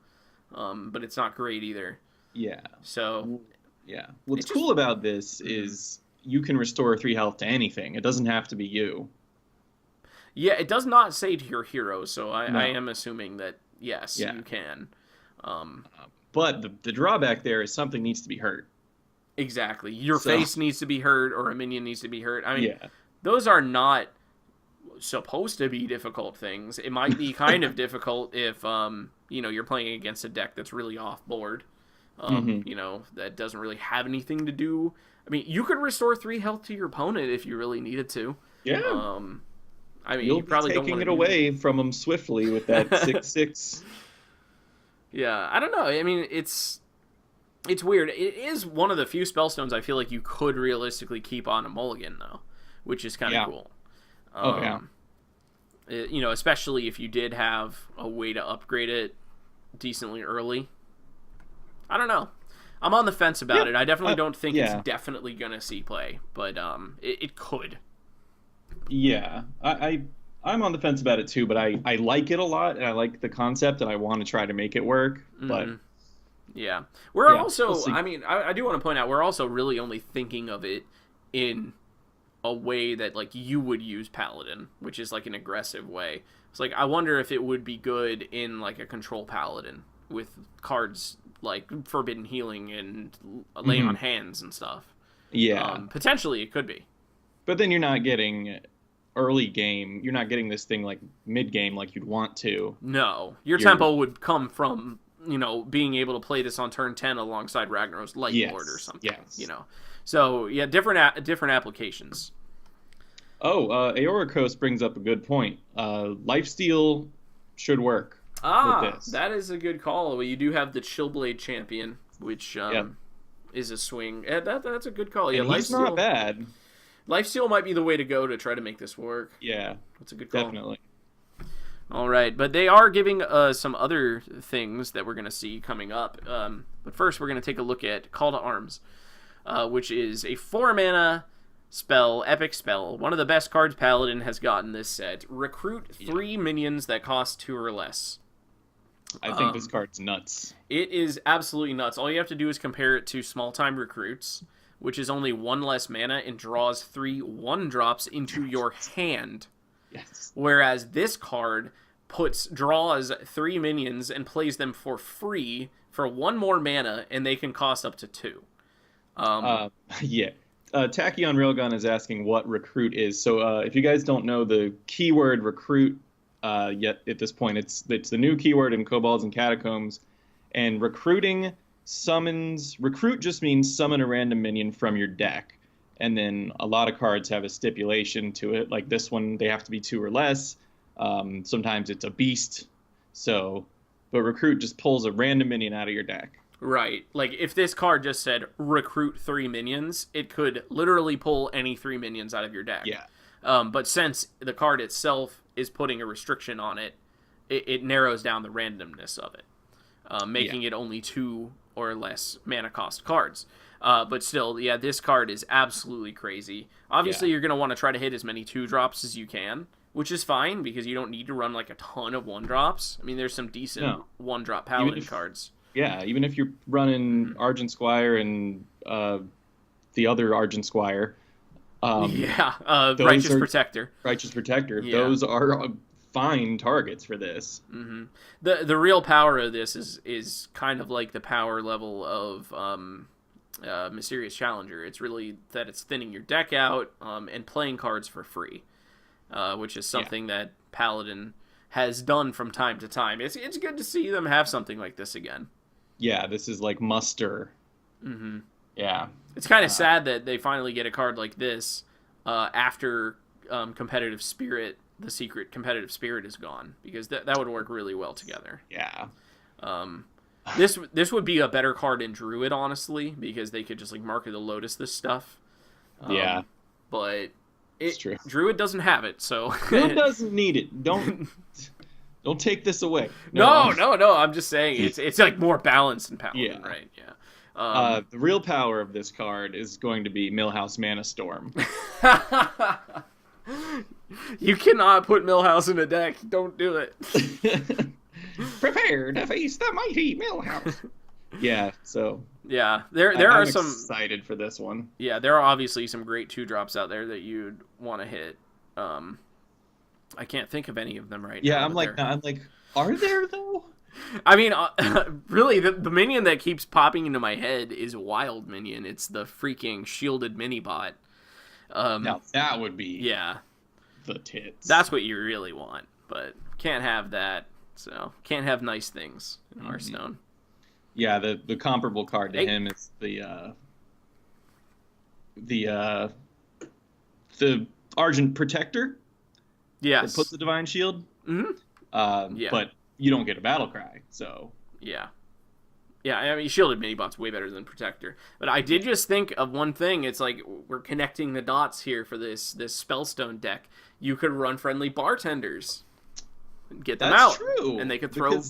but it's not great either. Yeah. So yeah. What's cool about this is you can restore 3 health to anything. It doesn't have to be you. Yeah, it does not say to your hero, so I am assuming that, yes, you can. But the drawback there is something needs to be hurt. Exactly. Your face needs to be hurt, or a minion needs to be hurt. I mean, those are not supposed to be difficult things. It might be kind of difficult if, you're playing against a deck that's really off-board. That doesn't really have anything to do. I mean, you could restore 3 health to your opponent if you really needed to. Yeah. I mean, You'll you probably be don't taking want it away from them swiftly with that 6/6. Yeah, I don't know. I mean, it's weird. It is one of the few spellstones I feel like you could realistically keep on a mulligan, though, which is kind of cool. Especially if you did have a way to upgrade it decently early. I don't know. I'm on the fence about it. I definitely don't think it's definitely going to see play, but it could. Yeah, I'm on the fence about it too, but I like it a lot, and I like the concept, and I want to try to make it work. But yeah, we're also. I mean, I do want to point out we're also really only thinking of it in a way that like you would use Paladin, which is like an aggressive way. It's like I wonder if it would be good in like a control Paladin with cards like Forbidden Healing and Lay on Hands and stuff. Yeah, potentially it could be. But then you're not getting early game. You're not getting this thing like mid game like you'd want to. No, your tempo would come from being able to play this on turn 10 alongside Ragnarok's Lightlord or something. Yes. So yeah, different applications. Aora Coast brings up a good point. Lifesteal should work. With this. That is a good call. Well, you do have the Chillblade Champion, which is a swing. That's a good call. Yeah, he's not bad. Lifesteal might be the way to go to try to make this work. Yeah, that's a good call. Definitely. All right, but they are giving some other things that we're going to see coming up. But first, we're going to take a look at Call to Arms, which is a 4-mana spell, epic spell. One of the best cards Paladin has gotten this set. Recruit 3 minions that cost 2 or less. I think this card's nuts. It is absolutely nuts. All you have to do is compare it to Small Time Recruits, which is only 1 less mana and draws 3 1-drops into your hand. Yes. Whereas this card draws 3 minions and plays them for free for 1 more mana, and they can cost up to 2. Yeah. Tachyon Railgun is asking what recruit is. So if you guys don't know the keyword recruit yet at this point, it's the new keyword in Kobolds and Catacombs. And recruit just means summon a random minion from your deck. And then a lot of cards have a stipulation to it. Like this one, they have to be 2 or less. Sometimes it's a beast. But recruit just pulls a random minion out of your deck. Right. Like, if this card just said, recruit 3 minions, it could literally pull any 3 minions out of your deck. Yeah. But since the card itself is putting a restriction on it, it narrows down the randomness of it, making it only 2 or less mana cost cards. But still, yeah, this card is absolutely crazy. Obviously, you're going to want to try to hit as many 2-drops as you can, which is fine, because you don't need to run, like, a ton of 1-drops. I mean, there's some decent 1-drop Paladin cards. Yeah, even if you're running Argent Squire and the other Argent Squire. Righteous Protector. Righteous Protector. Yeah. Those are fine targets for this. Mm-hmm. The real power of this is kind of like the power level of Mysterious Challenger. It's really that it's thinning your deck out and playing cards for free, which is something that Paladin has done from time to time. It's good to see them have something like this again. Yeah, this is like muster. Mm-hmm. Yeah. It's kind of sad that they finally get a card like this after Competitive Spirit, the secret Competitive Spirit is gone, because that would work really well together. Yeah. This would be a better card in Druid, honestly, because they could just like Mark of the Lotus this stuff. But it's true. Druid doesn't have it, so Druid doesn't need it. Don't take this away. No. I'm just saying it's like more balanced in Paladin, right? Yeah. The real power of this card is going to be Millhouse Mana Storm. You cannot put Millhouse in a deck. Don't do it. Prepare to face the mighty Millhouse. Yeah. So. Yeah, I'm some excited for this one. Yeah, there are obviously some great 2-drops out there that you'd want to hit. I can't think of any of them right now. Yeah, I'm like, are there though? I mean, really, the minion that keeps popping into my head is Wild Minion. It's the freaking shielded mini bot. Now that would be the tits. That's what you really want, but can't have that. So can't have nice things in Hearthstone. Yeah, the comparable card to him is the Argent Protector. Yes. That puts the Divine Shield. Mm-hmm. But you don't get a Battle Cry, so. Yeah. Yeah, I mean, Shielded Minibot's way better than Protector. But I did just think of one thing. It's like, we're connecting the dots here for this Spellstone deck. You could run Friendly Bartenders. And get them out. That's true. And they could throw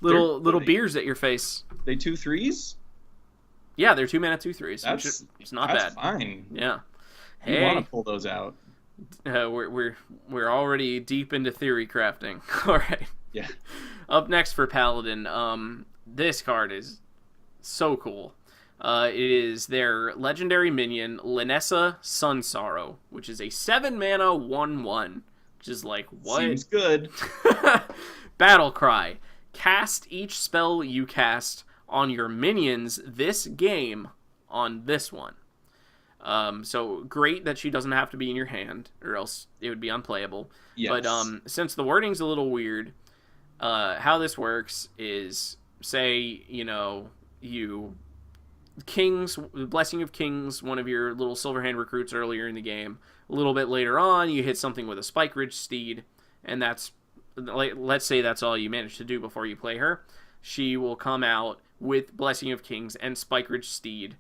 little beers at your face. They 2/3s? Yeah, they're 2-mana 2/3. It's not bad. That's fine. Yeah. You want to pull those out. We're already deep into theory crafting. All right. Yeah. Up next for Paladin, this card is so cool. It is their legendary minion, Linessa Sunsorrow, which is a 7-mana 1/1, which is like, what? Seems good. Battle Cry. Cast each spell you cast on your minions this game on this one. So great that she doesn't have to be in your hand, or else it would be unplayable. Yes. But since the wording's a little weird, how this works is, say, Blessing of Kings, one of your little Silverhand recruits earlier in the game. A little bit later on, you hit something with a Spike Ridge Steed, and let's say that's all you manage to do before you play her. She will come out with Blessing of Kings and Spike Ridge Steed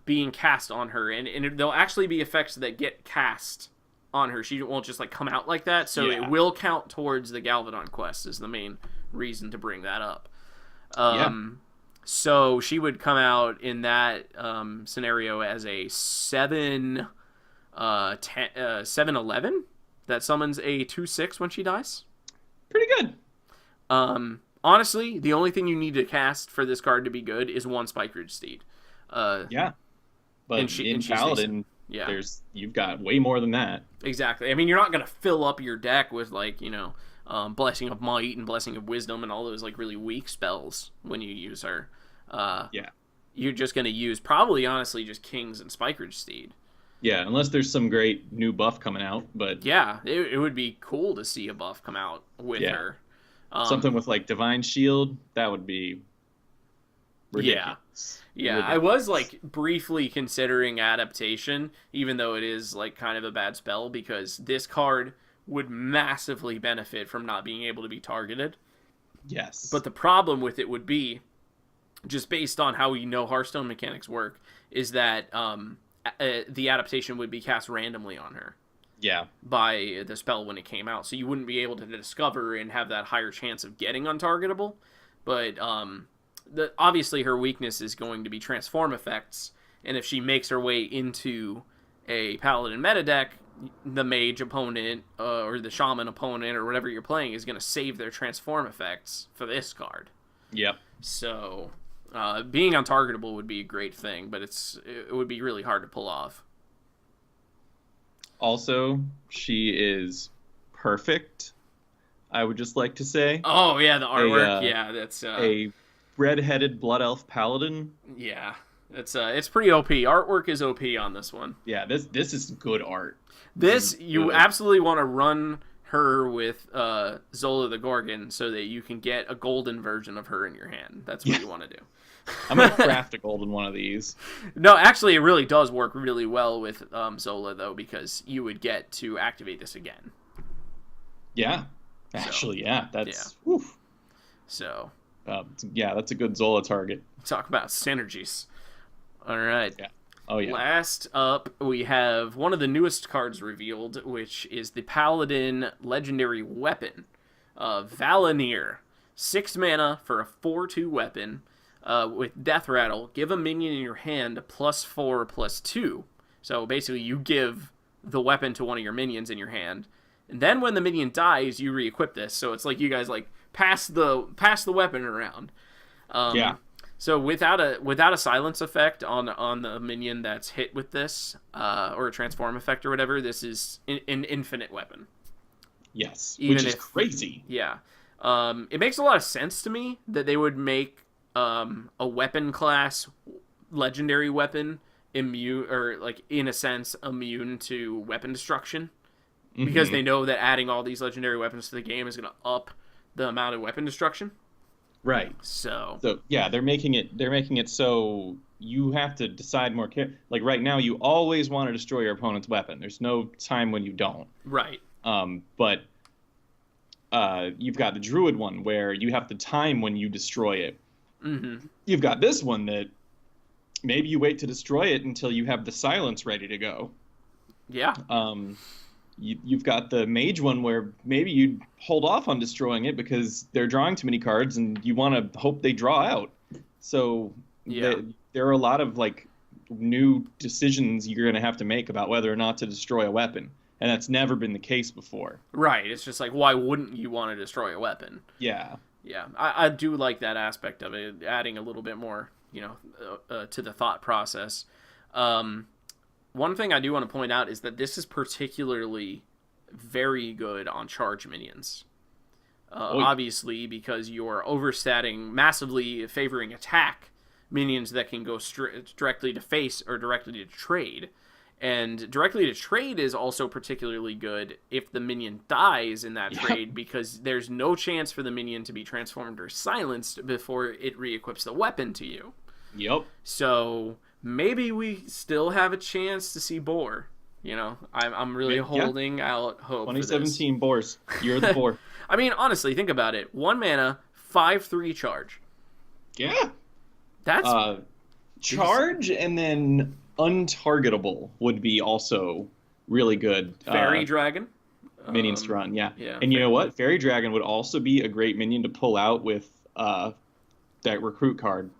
being cast on her, and there'll actually be effects that get cast on her. She won't just come out like that, so it will count towards the Galvadon quest is the main reason to bring that up. So she would come out in that scenario as a 7/11 that summons a 2/6 when she dies. Pretty good. Honestly, the only thing you need to cast for this card to be good is 1 Spike Ridge Steed. But in Paladin, you've got way more than that. Exactly. I mean, you're not going to fill up your deck with Blessing of Might and Blessing of Wisdom and all those like really weak spells when you use her. You're just going to use probably honestly just Kings and Spikeridge Steed. Yeah, unless there's some great new buff coming out, but yeah, it would be cool to see a buff come out with her. Something with like Divine Shield, that would be ridiculous. Yeah, I was like briefly considering adaptation, even though it is like kind of a bad spell, because this card would massively benefit from not being able to be targeted. Yes. But the problem with it would be, just based on how we know Hearthstone mechanics work, is that the adaptation would be cast randomly on her. Yeah. By the spell when it came out. So you wouldn't be able to discover and have that higher chance of getting untargetable. But obviously her weakness is going to be transform effects. And if she makes her way into a paladin meta deck, the mage opponent or the shaman opponent or whatever you're playing is going to save their transform effects for this card. Yep. So being untargetable would be a great thing, but it would be really hard to pull off. Also, she is perfect, I would just like to say. Oh, yeah, the artwork. That's... a red-headed Blood Elf Paladin. Yeah, it's pretty OP. Artwork is OP on this one. Yeah, this is good art. You absolutely want to run her with Zola the Gorgon so that you can get a golden version of her in your hand. That's what you want to do. I'm going to craft a golden one of these. No, actually, it really does work really well with Zola, though, because you would get to activate this again. Yeah. Actually, yeah. That's... Yeah. Oof. So... that's a good Zola target. Talk about synergies. All right. Yeah. Oh, yeah. Last up, we have one of the newest cards revealed, which is the Paladin Legendary Weapon. Valanir. 6 mana for a 4/2 weapon. With Death Rattle, give a minion in your hand +4/+2. So basically you give the weapon to one of your minions in your hand. And then when the minion dies, you re-equip this. So it's like you guys like pass the weapon around. So without a silence effect on the minion that's hit with this, or a transform effect or whatever, this is an infinite weapon. Yes, which is crazy. Yeah. It makes a lot of sense to me that they would make a weapon class legendary weapon immune, or like in a sense immune to weapon destruction, because they know that adding all these legendary weapons to the game is going to up the amount of weapon destruction. Right. So yeah, they're making it so you have to decide more like right now you always want to destroy your opponent's weapon. There's no time when you don't. Right. But you've got the druid one where you have the time when you destroy it. Mm-hmm. You've got this one that maybe you wait to destroy it until you have the silence ready to go. Yeah. You've got the mage one where maybe you hold off on destroying it because they're drawing too many cards and you want to hope they draw out. So there are a lot of like new decisions you're going to have to make about whether or not to destroy a weapon. And that's never been the case before. Right. It's just like, why wouldn't you want to destroy a weapon? Yeah. Yeah. I do like that aspect of it, adding a little bit more, to the thought process. One thing I do want to point out is that this is particularly very good on charge minions. Obviously, because you're overstatting, massively favoring attack minions that can go directly to face or directly to trade. And directly to trade is also particularly good if the minion dies in that trade, because there's no chance for the minion to be transformed or silenced before it re-equips the weapon to you. Yep. So maybe we still have a chance to see Boar. I'm really holding out hope. 2017 Boars. You're the Boar. I mean, honestly, think about it. 1 mana, 5/3 charge. Yeah. That's charge, and then untargetable would be also really good. Fairy Dragon. Minions to run, yeah. And you Fairy know what? Fairy Dragon would also be a great minion to pull out with that recruit card.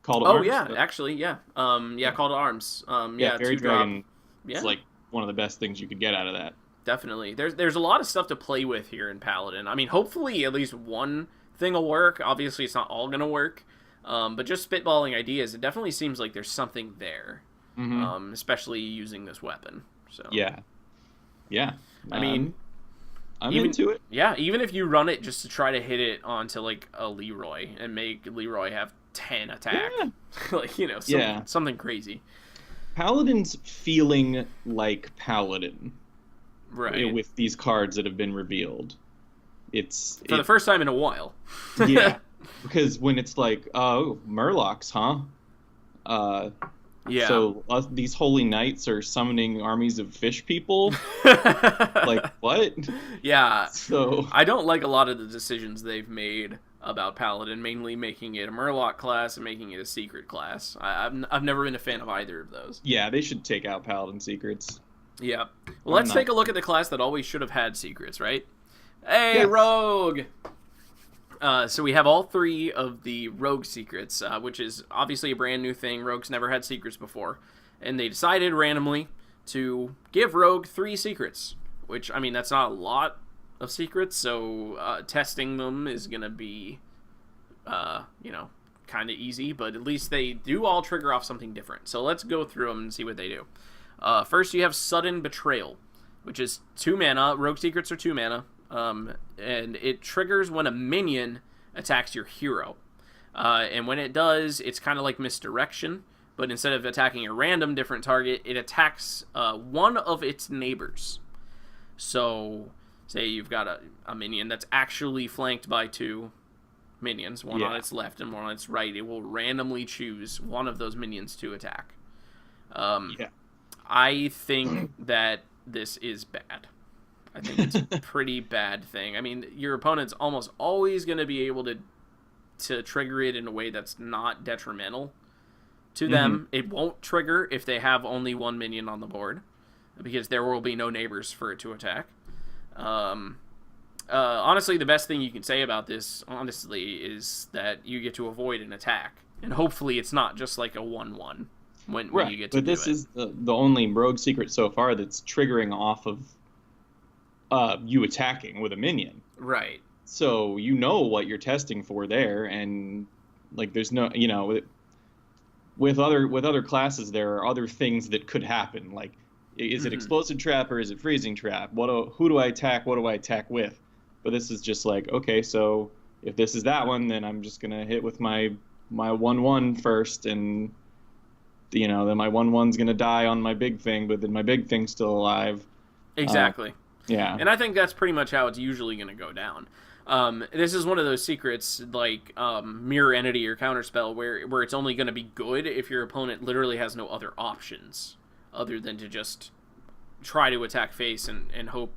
Call to Arms. Oh, yeah, actually, yeah. Call to Arms. Fairy Dragon is like one of the best things you could get out of that. Definitely. There's a lot of stuff to play with here in Paladin. I mean, hopefully at least one thing will work. Obviously, it's not all going to work. But just spitballing ideas, it definitely seems like there's something there, especially using this weapon. So yeah. I mean, I'm into it. Yeah, even if you run it just to try to hit it onto like a Leroy and make Leroy have 10 attack, like something crazy. Paladin's feeling like Paladin, right? With these cards that have been revealed, it's for the first time in a while. Yeah, because when it's like, oh, Murlocs, huh? Yeah. So these holy knights are summoning armies of fish people. Like what? Yeah. So I don't like a lot of the decisions they've made about Paladin, mainly making it a Murloc class and making it a secret class. I've never been a fan of either of those. Yeah, they should take out Paladin secrets. Yeah. Well, let's take a look at the class that always should have had secrets, right? Hey, yes. Rogue! So we have all 3 of the Rogue secrets, which is obviously a brand new thing. Rogue's never had secrets before. And they decided randomly to give Rogue 3 secrets, which, I mean, that's not a lot of secrets, so testing them is going to be, kind of easy, but at least they do all trigger off something different. So let's go through them and see what they do. First, you have Sudden Betrayal, which is 2 mana. Rogue secrets are 2 mana. And it triggers when a minion attacks your hero. And when it does, it's kind of like Misdirection, but instead of attacking a random different target, it attacks one of its neighbors. So, say you've got a minion that's actually flanked by 2 minions, one on its left and one on its right. It will randomly choose one of those minions to attack. I think that this is bad. I think it's a pretty bad thing. I mean, your opponent's almost always going to be able to trigger it in a way that's not detrimental to them. It won't trigger if they have only 1 minion on the board, because there will be no neighbors for it to attack. Honestly, the best thing you can say about this, is that you get to avoid an attack. And hopefully it's not just like a 1-1 when you get to do it. But this is the only Rogue secret so far that's triggering off of you attacking with a minion. Right. So you know what you're testing for there, and like there's no, with other classes there are other things that could happen. Like, is it explosive trap or is it freezing trap? Who do I attack? What do I attack with? But this is just like, okay, so if this is that one, then I'm just gonna hit with my 1/1 first, and then my 1/1's gonna die on my big thing, but then my big thing's still alive. Exactly. Yeah. And I think that's pretty much how it's usually going to go down. This is one of those secrets like Mirror Entity or Counterspell where it's only going to be good if your opponent literally has no other options other than to just try to attack face and hope,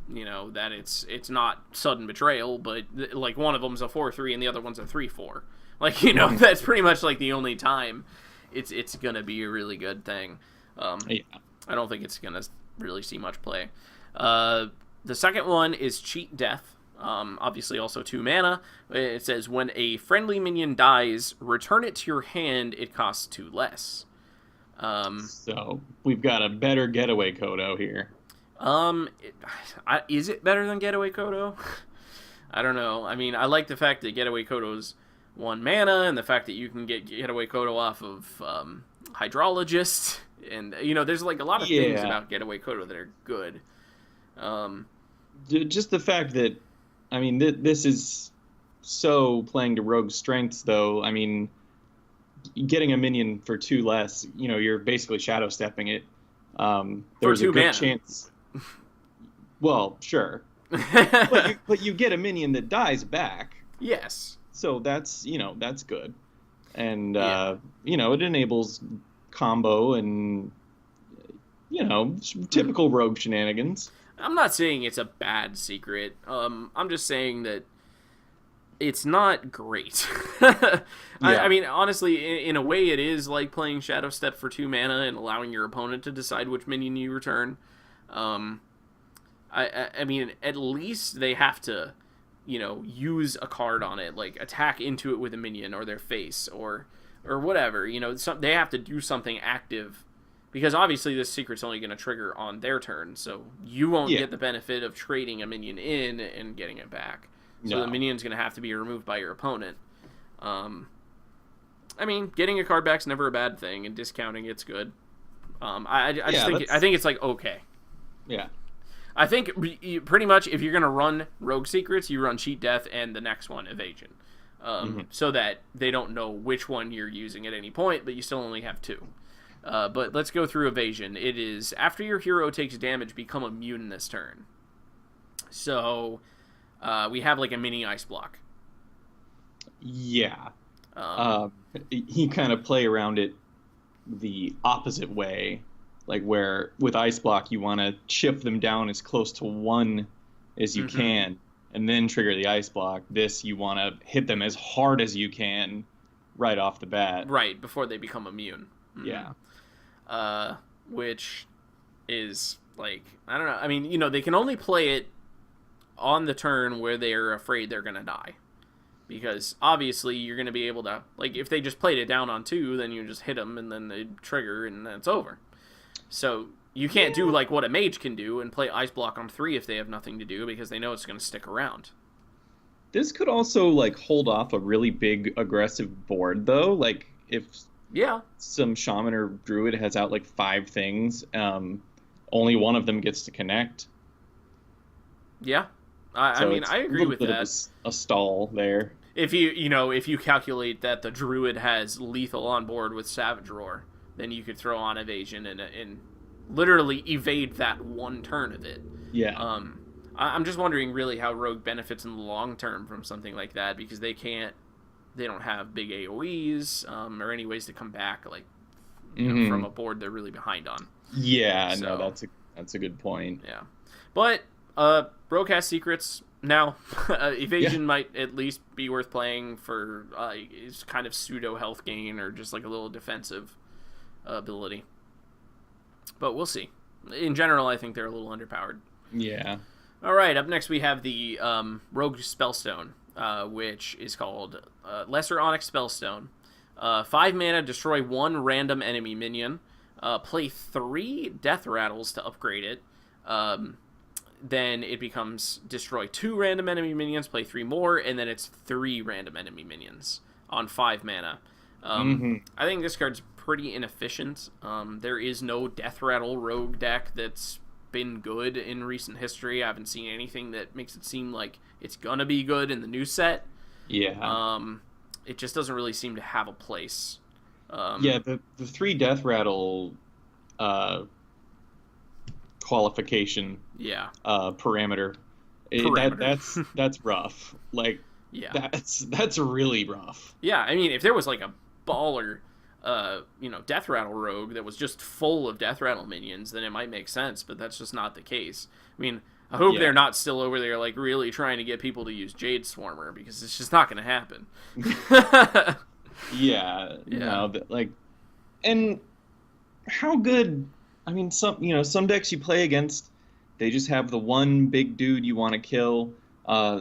that it's not Sudden Betrayal, but like one of them's a 4/3 and the other one's a 3/4. Like, that's pretty much like the only time it's going to be a really good thing. I don't think it's going to really see much play. The second one is Cheat Death. Obviously also 2 mana. It says when a friendly minion dies, return it to your hand. It costs 2 less. So we've got a better Getaway Kodo here. Is it better than Getaway Kodo? I don't know. I mean, I like the fact that Getaway Kodo's 1 mana, and the fact that you can get Getaway Kodo off of Hydrologist, and there's like a lot of things about Getaway Kodo that are good. Just the fact that, I mean, this is so playing to Rogue's strengths, though. I mean, getting a minion for 2 less, you're basically shadow stepping it. There's a good chance. Well, sure, but you get a minion that dies back. Yes. So that's that's good, and it enables combo and typical Rogue shenanigans. I'm not saying it's a bad secret. I'm just saying that it's not great. I mean, honestly, in a way, it is like playing Shadow Step for 2 mana and allowing your opponent to decide which minion you return. I mean, at least they have to, use a card on it, like attack into it with a minion or their face or whatever. They have to do something active. Because obviously this secret's only going to trigger on their turn, so you won't get the benefit of trading a minion in and getting it back. So the minion's going to have to be removed by your opponent. I mean, getting a card back's never a bad thing, and discounting it's good. I think it's like okay. Yeah. I think pretty much if you're going to run Rogue Secrets, you run Cheat Death and the next one, Evasion. So that they don't know which one you're using at any point, but you still only have 2. But let's go through Evasion. It is, after your hero takes damage, become immune this turn. So we have like a mini ice block. Yeah. You kind of play around it the opposite way. Like where with ice block, you want to chip them down as close to 1 as you can. And then trigger the ice block. This, you want to hit them as hard as you can right off the bat. Right, before they become immune. Yeah. Which is, like, I don't know. I mean, they can only play it on the turn where they're afraid they're going to die. Because, obviously, you're going to be able to, like, if they just played it down on 2, then you just hit them, and then they trigger, and then it's over. So you can't do like what a mage can do and play ice block on 3 if they have nothing to do because they know it's going to stick around. This could also like hold off a really big aggressive board though. Like if some shaman or druid has out like 5 things, only one of them gets to connect. Yeah, I mean I agree with that. A stall there. If you calculate that the druid has lethal on board with Savage Roar, then you could throw on Evasion and literally evade that one turn of it. Yeah. I'm just wondering really how Rogue benefits in the long term from something like that because they don't have big AoEs or any ways to come back like from a board they're really behind on. Yeah, so, no, that's a good point. Yeah, but Rogue has secrets now. Evasion might at least be worth playing for it's kind of pseudo health gain or just like a little defensive ability. But we'll see. In general, I think they're a little underpowered. Yeah. All right, up next we have the Rogue Spellstone, which is called Lesser Onyx Spellstone. 5 mana, destroy 1 random enemy minion. Play 3 Death Rattles to upgrade it. Then it becomes destroy 2 random enemy minions, play 3 more, and then it's 3 random enemy minions on 5 mana. I think this card's pretty inefficient. There is no Death Rattle Rogue deck that's been good in recent history. I haven't seen anything that makes it seem like it's gonna be good in the new set. Yeah. It just doesn't really seem to have a place. The 3 Death Rattle qualification parameter. That's rough. Like that's really rough. Yeah, I mean if there was like a baller Death Rattle Rogue that was just full of Death Rattle minions, then it might make sense, but that's just not the case. I mean, I hope they're not still over there like really trying to get people to use Jade Swarmer because it's just not going to happen. No, like, and how good? I mean, some decks you play against, they just have the one big dude you want to kill.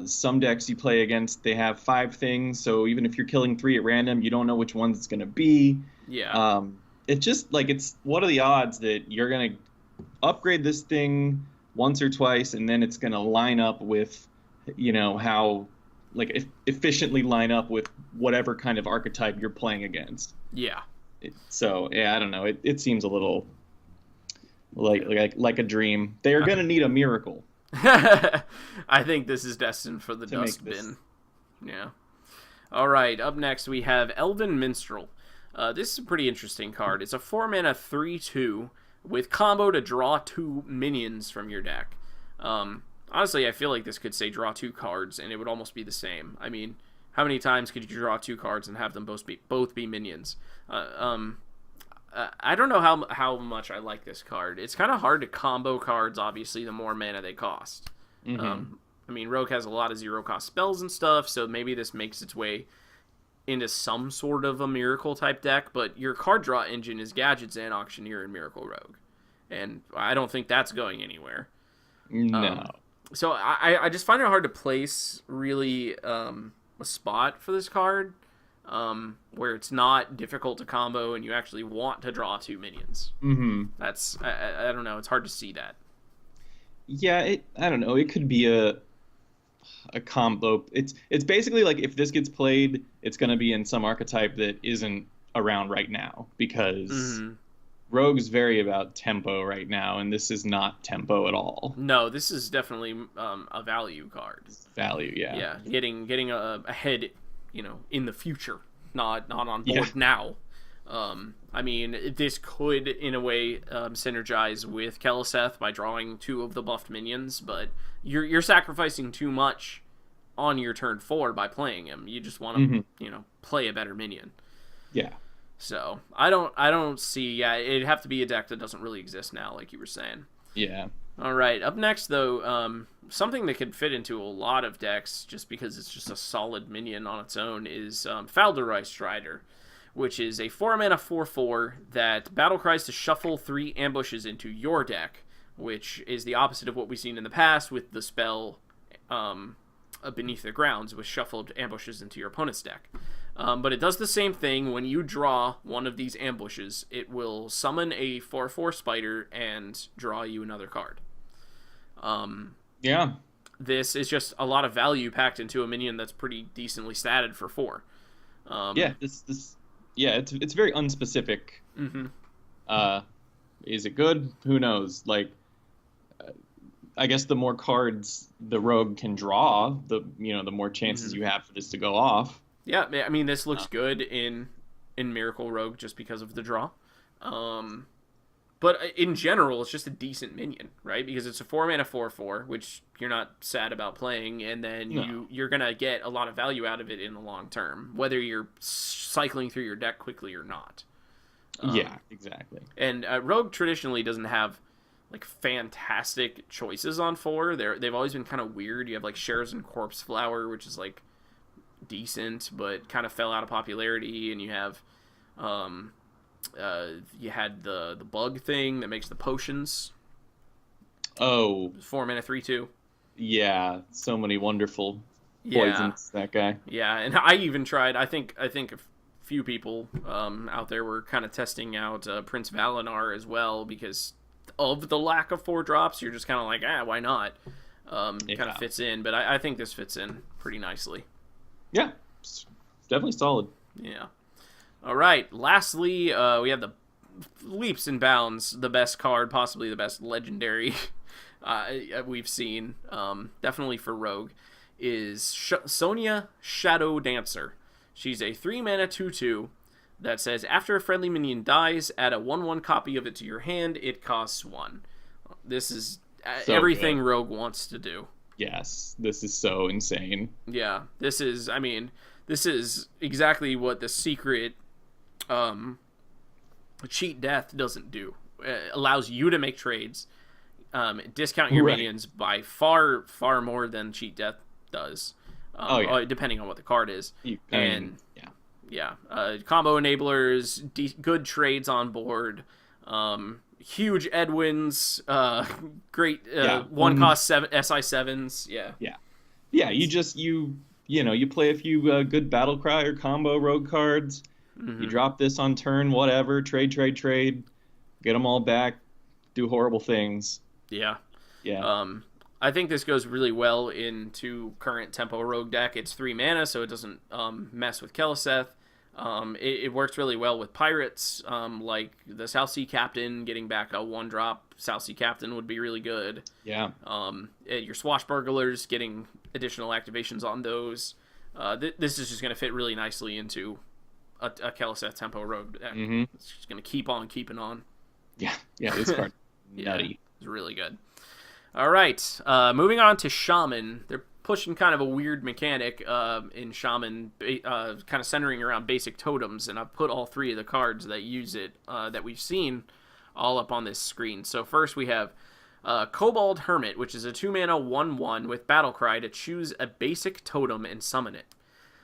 Some decks you play against, they have 5 things, so even if you're killing 3 at random, you don't know which ones it's going to be. Yeah. It's just, like, what are the odds that you're going to upgrade this thing once or twice, and then it's going to line up with, how, like, efficiently line up with whatever kind of archetype you're playing against. Yeah. I don't know. It seems a little like a dream. They are going to need a miracle. I think this is destined for the dustbin. Yeah. All right, up next we have Elven Minstrel. This is a pretty interesting card. It's a 4-mana 3/2 with combo to draw 2 minions from your deck. Honestly, I feel like this could say draw 2 cards, and it would almost be the same. I mean, how many times could you draw 2 cards and have them both be minions? I don't know how much I like this card. It's kind of hard to combo cards, obviously, the more mana they cost. I mean, Rogue has a lot of 0-cost spells and stuff, so maybe this makes its way into some sort of a Miracle-type deck, but your card draw engine is Gadgets and Auctioneer and Miracle Rogue. And I don't think that's going anywhere. No. So I just find it hard to place, really, a spot for this card. Where it's not difficult to combo and you actually want to draw 2 minions. That's I don't know. It's hard to see that. Yeah, I don't know. It could be a combo. It's basically like if this gets played, it's going to be in some archetype that isn't around right now because Rogue's very about tempo right now, and this is not tempo at all. No, this is definitely a value card. Value, yeah. Yeah, getting ahead, in the future, not on board now. I mean, this could, in a way, synergize with Keleseth by drawing 2 of the buffed minions, but you're sacrificing too much on your turn 4 by playing him. You just want to, play a better minion. Yeah. So I don't see. Yeah, it'd have to be a deck that doesn't really exist now, like you were saying. Yeah. All right. Up next, though, something that could fit into a lot of decks, just because it's just a solid minion on its own, is Falderai Strider, which is a 4-mana 4/4 that battle cries to shuffle 3 ambushes into your deck, which is the opposite of what we've seen in the past with the spell Beneath the Grounds, with shuffled ambushes into your opponent's deck. But it does the same thing. When you draw one of these ambushes, it will summon a 4/4 spider and draw you another card. Yeah. This is just a lot of value packed into a minion that's pretty decently statted for 4. It's very unspecific. Is it good? Who knows? Like, I guess the more cards the rogue can draw, the more chances you have for this to go off. Yeah, I mean, this looks good in Miracle Rogue just because of the draw. But in general, it's just a decent minion, right? Because it's a 4-mana 4/4, which you're not sad about playing, and then you're going to get a lot of value out of it in the long term, whether you're cycling through your deck quickly or not. Yeah, exactly. And Rogue traditionally doesn't have like fantastic choices on 4. They've always been kind of weird. You have like Shares Corpse Flower, which is like decent but kind of fell out of popularity, and you have you had the bug thing that makes the potions. 4-mana 3/2. Yeah, so many wonderful poisons, that guy. Yeah, and I even tried. I think a few people out there were kind of testing out Prince Valinar as well, because of the lack of 4 drops. You're just kind of like, why not? It kind of fits in, but I think this fits in pretty nicely. Yeah, it's definitely solid. Yeah. All right. Lastly, we have the leaps and bounds, the best card, possibly the best legendary we've seen, definitely for Rogue, is Sonia Shadow Dancer. She's a 3-mana 2/2 that says, after a friendly minion dies, add a 1/1 copy of it to your hand. It costs 1. This is everything good Rogue wants to do. Yes, this is so insane. Yeah, this is exactly what the secret Cheat Death doesn't do. It allows you to make trades, discount your minions by far more than Cheat Death does, depending on what the card is. Combo enablers, good trades on board, huge Edwins, great 1-cost SI7s. You play a few good battle cry or combo rogue cards. You drop this on turn, whatever, trade, get them all back, do horrible things. Yeah. I think this goes really well into current tempo rogue deck. It's 3 mana, so it doesn't mess with Keleseth. It works really well with pirates, like the South Sea Captain. Getting back a 1-drop South Sea Captain would be really good. Yeah. Your Swashbucklers, getting additional activations on those. This is just going to fit really nicely into a Keleseth tempo rogue deck. It's just going to keep on keeping on. Yeah, this card nutty. It's really good. All right, moving on to Shaman. They're pushing kind of a weird mechanic in Shaman, kind of centering around basic totems, and I've put all 3 of the cards that use it that we've seen all up on this screen. So first we have Kobold Hermit, which is a 2-mana 1/1 with Battlecry to choose a basic totem and summon it.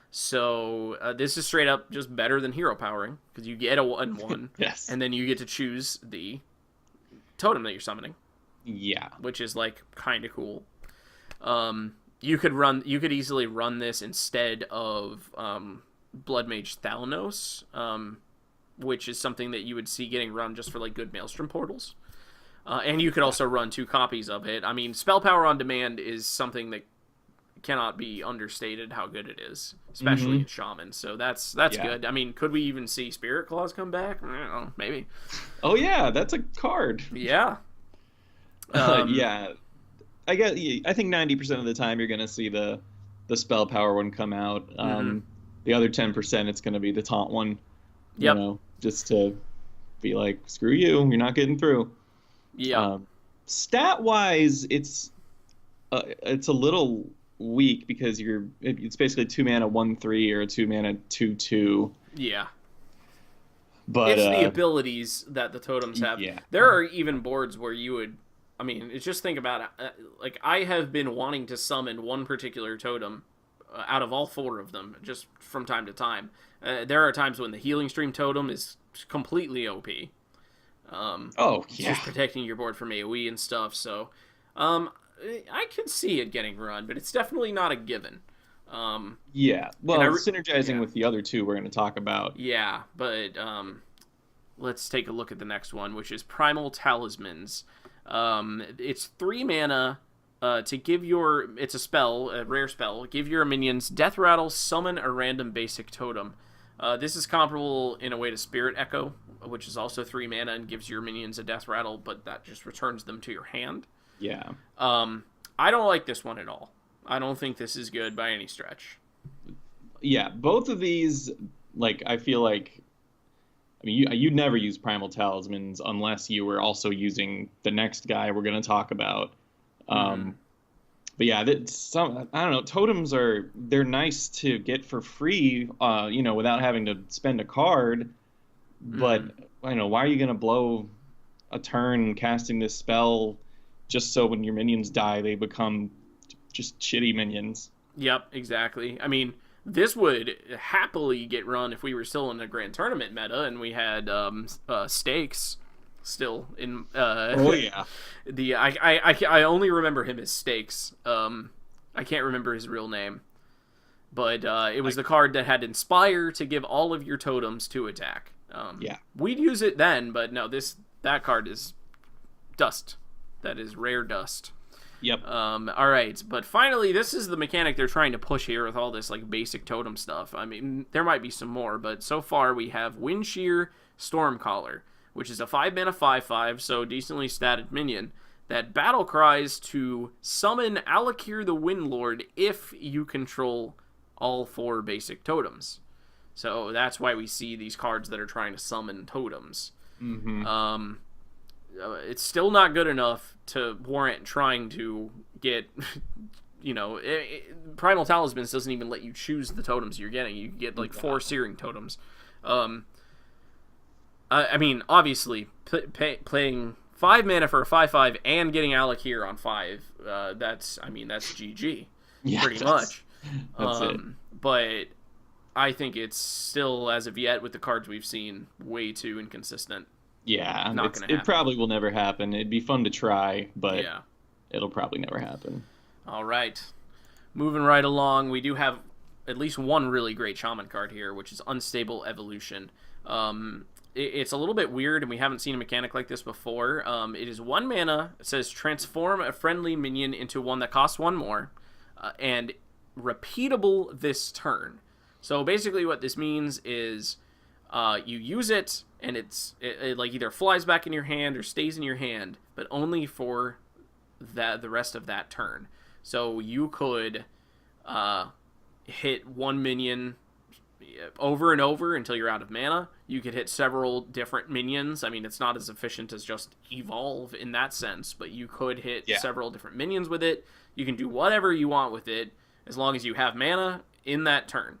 So this is straight up just better than hero powering, because you get a 1/1, yes, and then you get to choose the totem that you're summoning. Yeah, which is like kind of cool. You could easily run this instead of Blood Mage Thalanos, which is something that you would see getting run just for like good Maelstrom portals. And you could also run 2 copies of it. I mean, spell power on demand is something that cannot be understated how good it is, especially in Shaman. So that's good. I mean, could we even see Spirit Claws come back? I don't know, maybe. Oh yeah, that's a card. Yeah. Yeah. I think 90% of the time you're gonna see the spell power one come out. The other 10% it's gonna be the taunt one. Yep. You know, just to be like, screw you, you're not getting through. Yeah. Stat wise, it's a little weak because it's basically 2 mana 1/3 or a 2 mana 2/2. Yeah. But it's the abilities that the totems have. Yeah. There are even boards where you would, I mean, it's just think about it. Like, I have been wanting to summon one particular totem out of all 4 of them, just from time to time. There are times when the Healing Stream totem is completely OP. Just protecting your board from AoE and stuff. So, I can see it getting run, but it's definitely not a given. Yeah, well, synergizing with the other 2 we're going to talk about. Yeah, but let's take a look at the next one, which is Primal Talismans. It's 3 mana to give it's a spell, a rare spell. Give your minions Death Rattle, summon a random basic totem. This is comparable in a way to Spirit Echo, which is also 3 mana and gives your minions a Death Rattle, but that just returns them to your hand. Yeah. I don't like this one at all. I don't think this is good by any stretch. Yeah, both of these, like, I feel like, I mean, you'd never use Primal Talismans unless you were also using the next guy we're going to talk about. But yeah, I don't know, totems they're nice to get for free, without having to spend a card. But, I don't know, why are you going to blow a turn casting this spell just so when your minions die, they become just shitty minions? Yep, exactly. I mean, this would happily get run if we were still in a Grand Tournament meta and we had Stakes still in. Oh yeah. I only remember him as Stakes. I can't remember his real name, but it was the card that had Inspire to give all of your totems to attack. Yeah, we'd use it then, but no, that card is dust. That is rare dust. Yep. All right, but finally, this is the mechanic they're trying to push here with all this like basic totem stuff. I mean, there might be some more, but so far we have Windshear Stormcaller, which is a 5 mana 5/5, so decently statted minion that battle cries to summon Alakir the Windlord if you control all 4 basic totems. So that's why we see these cards that are trying to summon totems. It's still not good enough to warrant trying to get, Primal Talismans doesn't even let you choose the totems you're getting. You get like 4 Searing totems. I mean, obviously, playing 5 mana for a 5/5 and getting Alakir on 5, that's GG, pretty much. That's it. But I think it's still, as of yet, with the cards we've seen, way too inconsistent. Yeah, Not gonna happen. it probably will never happen. It'd be fun to try, but it'll probably never happen. All right. Moving right along, we do have at least one really great Shaman card here, which is Unstable Evolution. It's a little bit weird, and we haven't seen a mechanic like this before. It is 1 mana. It says transform a friendly minion into one that costs 1 more, and repeatable this turn. So basically what this means is you use it, and it like either flies back in your hand or stays in your hand, but only for the rest of that turn. So you could hit one minion over and over until you're out of mana. You could hit several different minions. I mean, it's not as efficient as just evolve in that sense, but you could hit several different minions with it. You can do whatever you want with it as long as you have mana in that turn.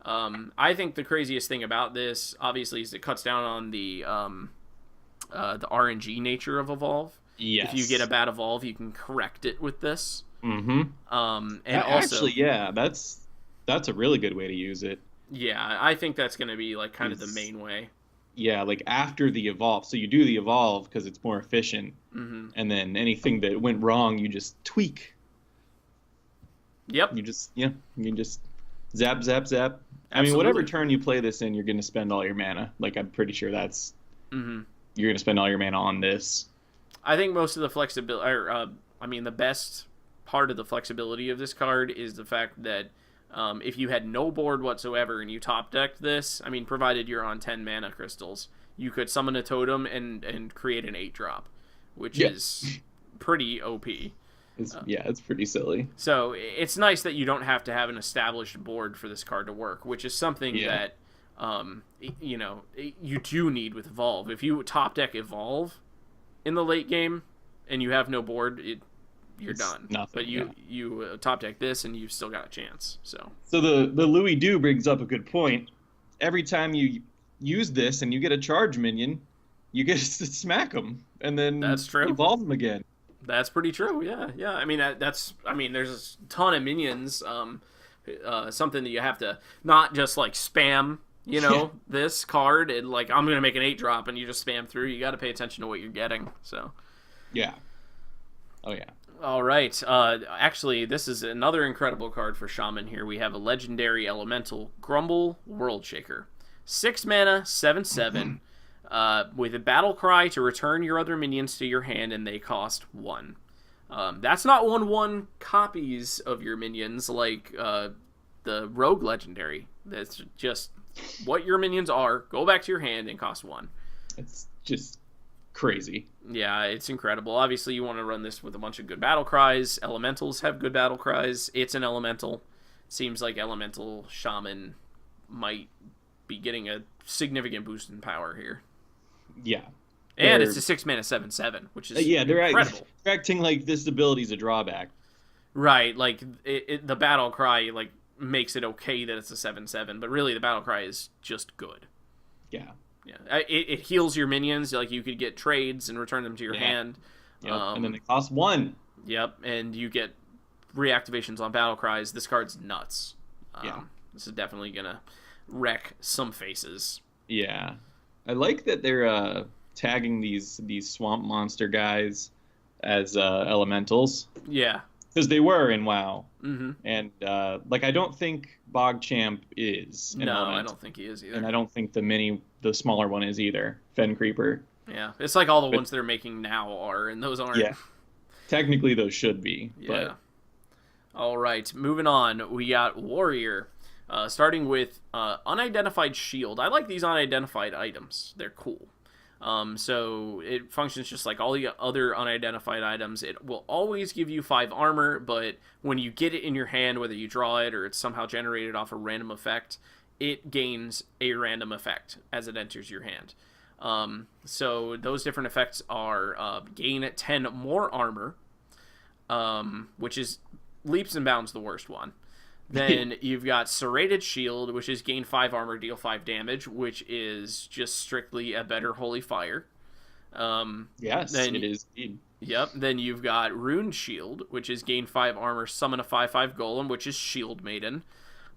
I think the craziest thing about this, obviously, is it cuts down on the RNG nature of evolve. Yes. If you get a bad evolve, you can correct it with this. Mm-hmm. And actually, that's a really good way to use it. Yeah, I think that's going to be like kind of the main way. Yeah, like after the evolve. So you do the evolve because it's more efficient, and then anything that went wrong, you just tweak. Yep. You just zap, zap, zap. Absolutely. I mean, whatever turn you play this in, you're going to spend all your mana. Like, I'm pretty sure that's... You're going to spend all your mana on this. I think most of the flexibility... the best part of the flexibility of this card is the fact that if you had no board whatsoever and you top decked this, I mean, provided you're on 10 mana crystals, you could summon a totem and create an 8-drop, which is pretty OP. It's pretty silly. So it's nice that you don't have to have an established board for this card to work, which is something that, you do need with Evolve. If you top deck Evolve in the late game and you have no board, you're done. Nothing. But you top deck this and you've still got a chance. So the Louis Do brings up a good point. Every time you use this and you get a charge minion, you get to smack them and then that's true. Evolve them again. That's pretty true. Yeah. I mean, there's a ton of minions. Something that you have to not just like spam, this card and like I'm gonna make an 8-drop and you just spam through. You got to pay attention to what you're getting. So. Yeah. Oh yeah. All right. Actually, this is another incredible card for Shaman here. We have a legendary elemental, Grumble World Shaker. 6 mana, 7/7. With a battle cry to return your other minions to your hand, and they cost 1. That's not 1/1 copies of your minions like the Rogue Legendary. That's just what your minions are. Go back to your hand and cost 1. It's just crazy. Yeah, it's incredible. Obviously, you want to run this with a bunch of good battle cries. Elementals have good battle cries. It's an elemental. Seems like elemental shaman might be getting a significant boost in power here. Yeah. And it's a 6 mana 7/7, which is incredible. They're acting like this ability's a drawback. Right, like the battle cry like makes it okay that it's a 7/7, but really the battle cry is just good. Yeah. Yeah, it heals your minions. Like you could get trades and return them to your hand. Yep. And then they cost 1. Yep, and you get reactivations on battle cries. This card's nuts. This is definitely gonna wreck some faces. Yeah, I like that they're tagging these swamp monster guys as elementals. Yeah, because they were in WoW. Mm-hmm. And I don't think Bogchamp is an element. I don't think he is either. And I don't think the smaller one is either. Fen Creeper. Yeah, it's like all the ones they're making now are, and those aren't. Yeah, technically those should be. Yeah. But... All right, moving on. We got Warrior, starting with Unidentified Shield. I like these unidentified items. They're cool. So it functions just like all the other unidentified items. It will always give you 5 armor, but when you get it in your hand, whether you draw it or it's somehow generated off a random effect, it gains a random effect as it enters your hand. So those different effects are gain 10 more armor, which is leaps and bounds the worst one. Then you've got Serrated Shield, which is gain 5 armor, deal 5 damage, which is just strictly a better Holy Fire. Yes, it is indeed. Yep. Then you've got Rune Shield, which is gain 5 armor, summon a 5/5 golem, which is Shield Maiden.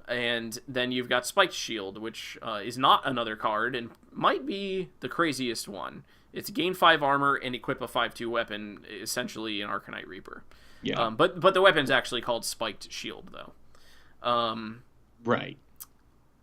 And then you've got Spiked Shield, which is not another card and might be the craziest one. It's gain 5 armor and equip a 5/2 weapon, essentially an Arcanite Reaper. Yeah. But the weapon's actually called Spiked Shield, though. Right.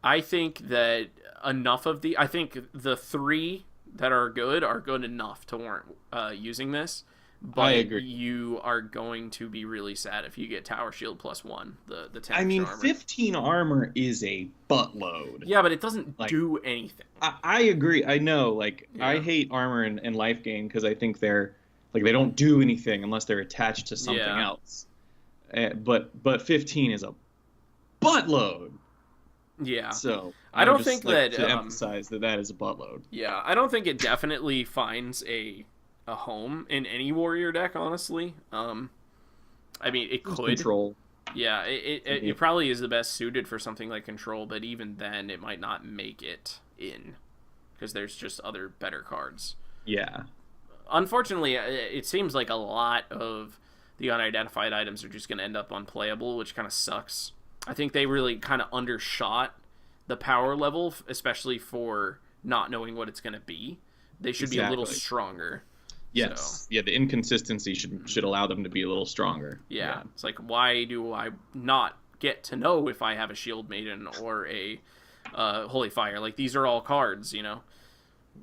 I think that I think the 3 that are good enough to warrant using this. But I agree. You are going to be really sad if you get Tower Shield +1, the 10 I mean, armor. 15 armor is a buttload. Yeah, but it doesn't do anything. I agree. I know. I hate armor and life gain because I think they're they don't do anything unless they're attached to something else. But 15 is a buttload. Yeah. So I don't think that to emphasize that is a buttload. Yeah, I don't think it definitely finds a home in any warrior deck, honestly. I mean, it could. Control. Yeah, it probably is the best suited for something like Control, but even then, it might not make it in because there's just other better cards. Yeah. Unfortunately, it seems like a lot of the unidentified items are just going to end up unplayable, which kind of sucks. I think they really kind of undershot the power level, especially for not knowing what it's going to be. They should be a little stronger. Yes. So. Yeah, the inconsistency should allow them to be a little stronger. Yeah. It's like, why do I not get to know if I have a Shield Maiden or a Holy Fire? Like, these are all cards,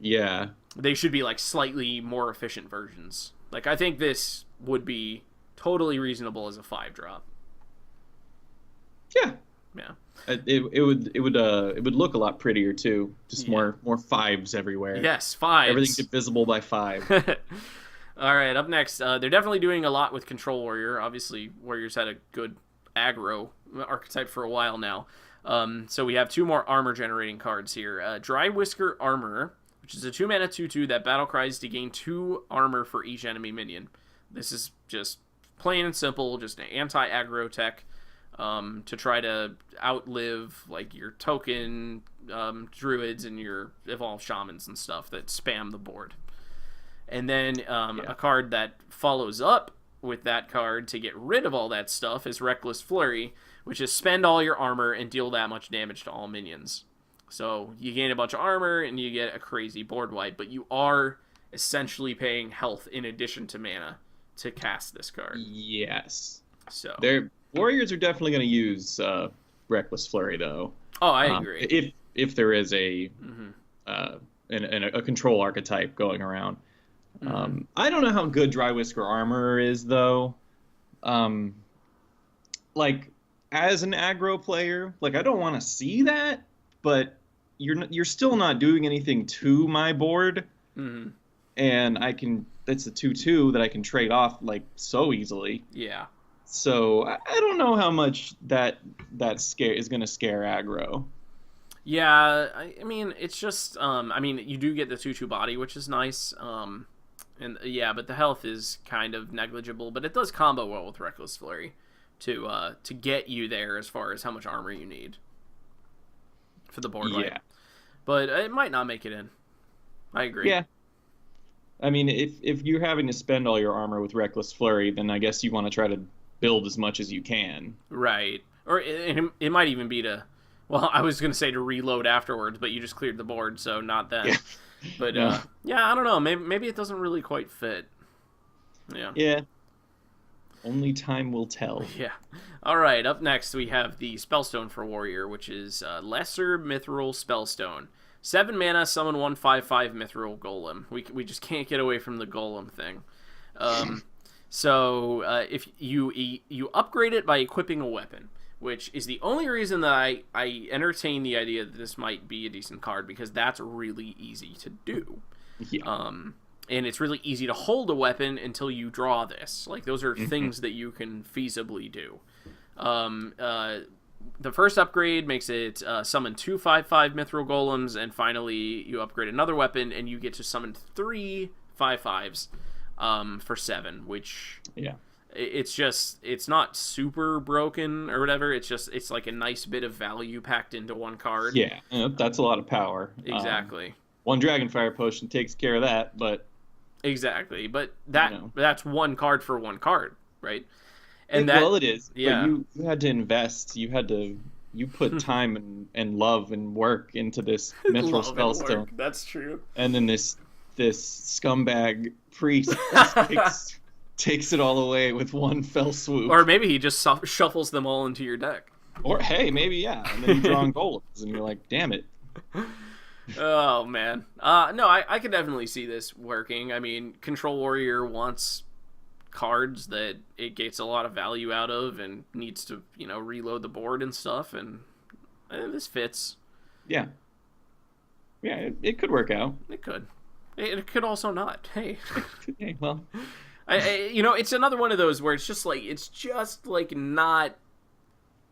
Yeah. They should be, slightly more efficient versions. I think this would be totally reasonable as a 5-drop. Yeah. Yeah. It would look a lot prettier too. Just more 5s everywhere. Yes, 5s. Everything's divisible by 5. All right, up next, they're definitely doing a lot with Control Warrior. Obviously, Warrior's had a good aggro archetype for a while now. So we have 2 more armor-generating cards here. Dry Whisker Armorer, which is a 2-mana 2/2 that battle cries to gain 2 armor for each enemy minion. This is just plain and simple, just an anti-aggro tech to try to outlive like your token druids and your evolved shamans and stuff that spam the board. And then a card that follows up with that card to get rid of all that stuff is Reckless Flurry, which is spend all your armor and deal that much damage to all minions. So you gain a bunch of armor and you get a crazy board wipe, but you are essentially paying health in addition to mana to cast this card. Yes. So Warriors are definitely going to use Reckless Flurry, though. Oh, I agree. If there is a control archetype going around. I don't know how good Dry Whisker Armorer is, though. Like, as an aggro player, like, I don't want to see that, but you're still not doing anything to my board. Mm-hmm. And it's a 2/2 that I can trade off, like, so easily. Yeah. So, I don't know how much that scare is going to scare aggro. Yeah, I mean, it's just, you do get the 2/2 body, which is nice. And yeah, but the health is kind of negligible, but it does combo well with Reckless Flurry to get you there as far as how much armor you need for the board wipe. But it might not make it in. I agree. Yeah. I mean, if you're having to spend all your armor with Reckless Flurry, then I guess you want to try to build as much as you can. Right. Or it might even be well, I was going to say to reload afterwards, but you just cleared the board, so not then. Yeah. But, yeah, I don't know. Maybe it doesn't really quite fit. Yeah. Yeah. Only time will tell. Yeah. All right, up next we have the Spellstone for Warrior, which is Lesser Mithril Spellstone. 7 mana, summon 1/5/5 Mithril Golem. We just can't get away from the Golem thing. So if you upgrade it by equipping a weapon, which is the only reason that I entertain the idea that this might be a decent card, because that's really easy to do. Yeah. And it's really easy to hold a weapon until you draw this. Like, those are things that you can feasibly do. The first upgrade makes it summon 2 5/5 Mithril Golems, and finally you upgrade another weapon and you get to summon 3 5/5s for 7, which... Yeah. It's not super broken or whatever. It's like a nice bit of value packed into one card. Yeah, that's a lot of power. Exactly. One Dragonfire Potion takes care of that, but... Exactly, but that's one card for one card, right? And it is. Yeah. But you had to invest. You put time and love and work into this Mithril Spellstone. That's true. And then this scumbag priest takes it all away with one fell swoop. Or maybe he just shuffles them all into your deck. Or, hey, maybe, yeah. And then you draw on golems, and you're like, damn it. Oh, man. No, I could definitely see this working. I mean, Control Warrior wants cards that it gets a lot of value out of and needs to, reload the board and stuff, and this fits. Yeah. Yeah, it could work out. It could. It could also not. Hey. Hey, well... it's another one of those where it's just like not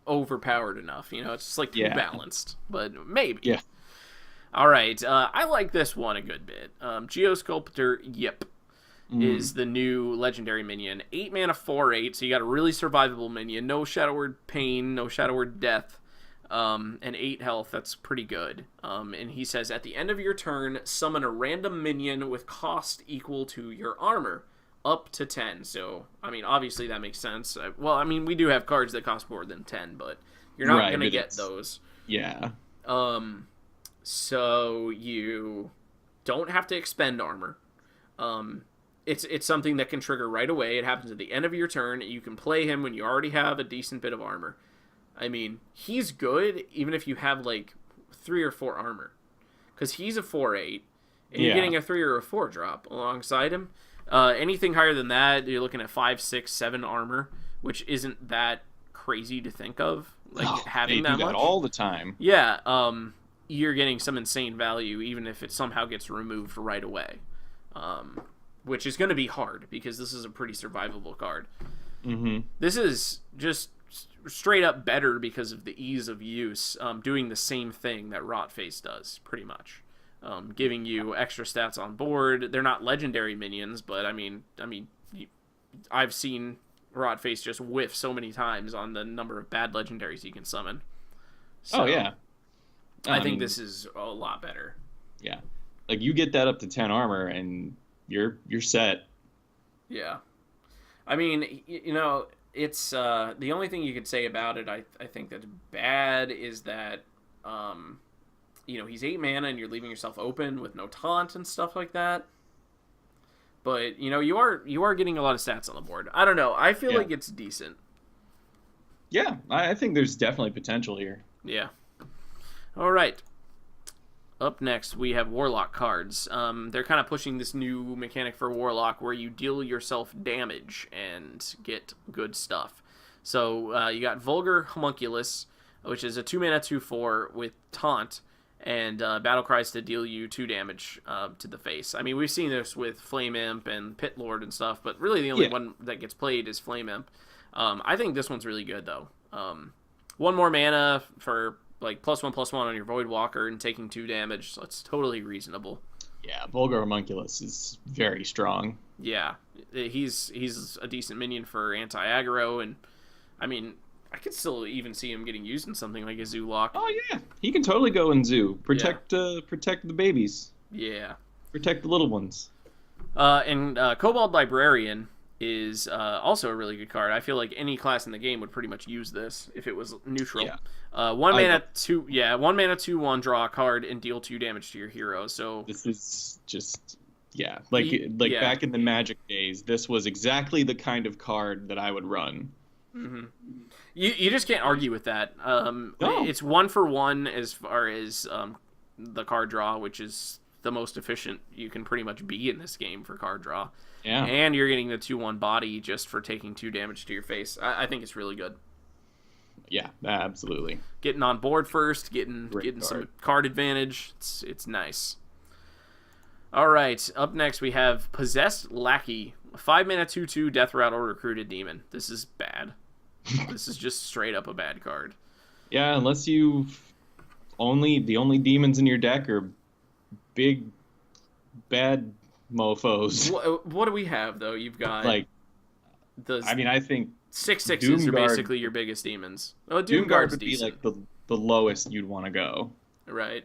overpowered enough. It's just like too balanced, but maybe. Yeah. All right. I like this one a good bit. Geosculptor Yip is the new legendary minion. 8 mana, 4/8. So you got a really survivable minion. No Shadow Word Pain, no Shadow Word Death, and 8 health. That's pretty good. And he says, at the end of your turn, summon a random minion with cost equal to your armor. Up to 10, so, obviously that makes sense. We do have cards that cost more than 10, but you're not going to get those. Yeah. So you don't have to expend armor. It's something that can trigger right away. It happens at the end of your turn. You can play him when you already have a decent bit of armor. He's good even if you have, 3 or 4 armor. Because he's a 4/8, and you're getting a 3 or a 4 drop alongside him. Anything higher than that, you're looking at 5, 6, 7 armor, which isn't that crazy to think of. Like having they do that much all the time. Yeah, you're getting some insane value, even if it somehow gets removed right away. Which is going to be hard, because this is a pretty survivable card. Mm-hmm. This is just straight up better because of the ease of use, doing the same thing that Rotface does, pretty much. Giving you extra stats on board. They're not legendary minions, but I mean, I've seen Rotface just whiff so many times on the number of bad legendaries you can summon. So, oh yeah, I think this is a lot better. Yeah, like you get that up to 10 armor and you're set. Yeah, I mean, it's the only thing you could say about it. I think that's bad is that he's 8 mana and you're leaving yourself open with no taunt and stuff like that. But you are getting a lot of stats on the board. I don't know. I feel like it's decent. Yeah, I think there's definitely potential here. Yeah. All right. Up next, we have Warlock cards. They're kind of pushing this new mechanic for Warlock where you deal yourself damage and get good stuff. So you got Vulgar Homunculus, which is a 2-mana 2/4 with Taunt, and Battle Cries to deal you 2 damage to the face. I mean, we've seen this with Flame Imp and Pit Lord and stuff, but really the only one that gets played is Flame Imp. I think this one's really good, though. 1 more mana for like +1/+1 on your Void Walker and taking 2 damage, so it's totally reasonable. Yeah, Vulgar Homunculus is very strong. Yeah, he's a decent minion for anti-aggro, and I mean, I could still even see him getting used in something like a Zoo Lock. Oh yeah, he can totally go in Zoo. Protect the babies. Yeah. Protect the little ones. And Kobold Librarian is also a really good card. I feel like any class in the game would pretty much use this if it was neutral. Yeah. 1 mana 2/1 draw a card and deal 2 damage to your hero. So this is just back in the Magic days, this was exactly the kind of card that I would run. Mm-hmm. You just can't argue with that. No. It's 1-for-1 as far as the card draw, which is the most efficient you can pretty much be in this game for card draw. Yeah. And you're getting the 2/1 body just for taking 2 damage to your face. I think it's really good. Yeah, absolutely. Getting on board first, getting card. some card advantage. It's nice. All right, up next we have Possessed Lackey, 5 mana 2/2 Death Rattle Recruited Demon. This is bad. This is just straight up a bad card. Yeah, unless the only demons in your deck are big bad mofos. What do we have though? You've got I think 6/6s are basically your biggest demons. Oh, Doomguard would decent. be like the lowest you'd want to go. Right.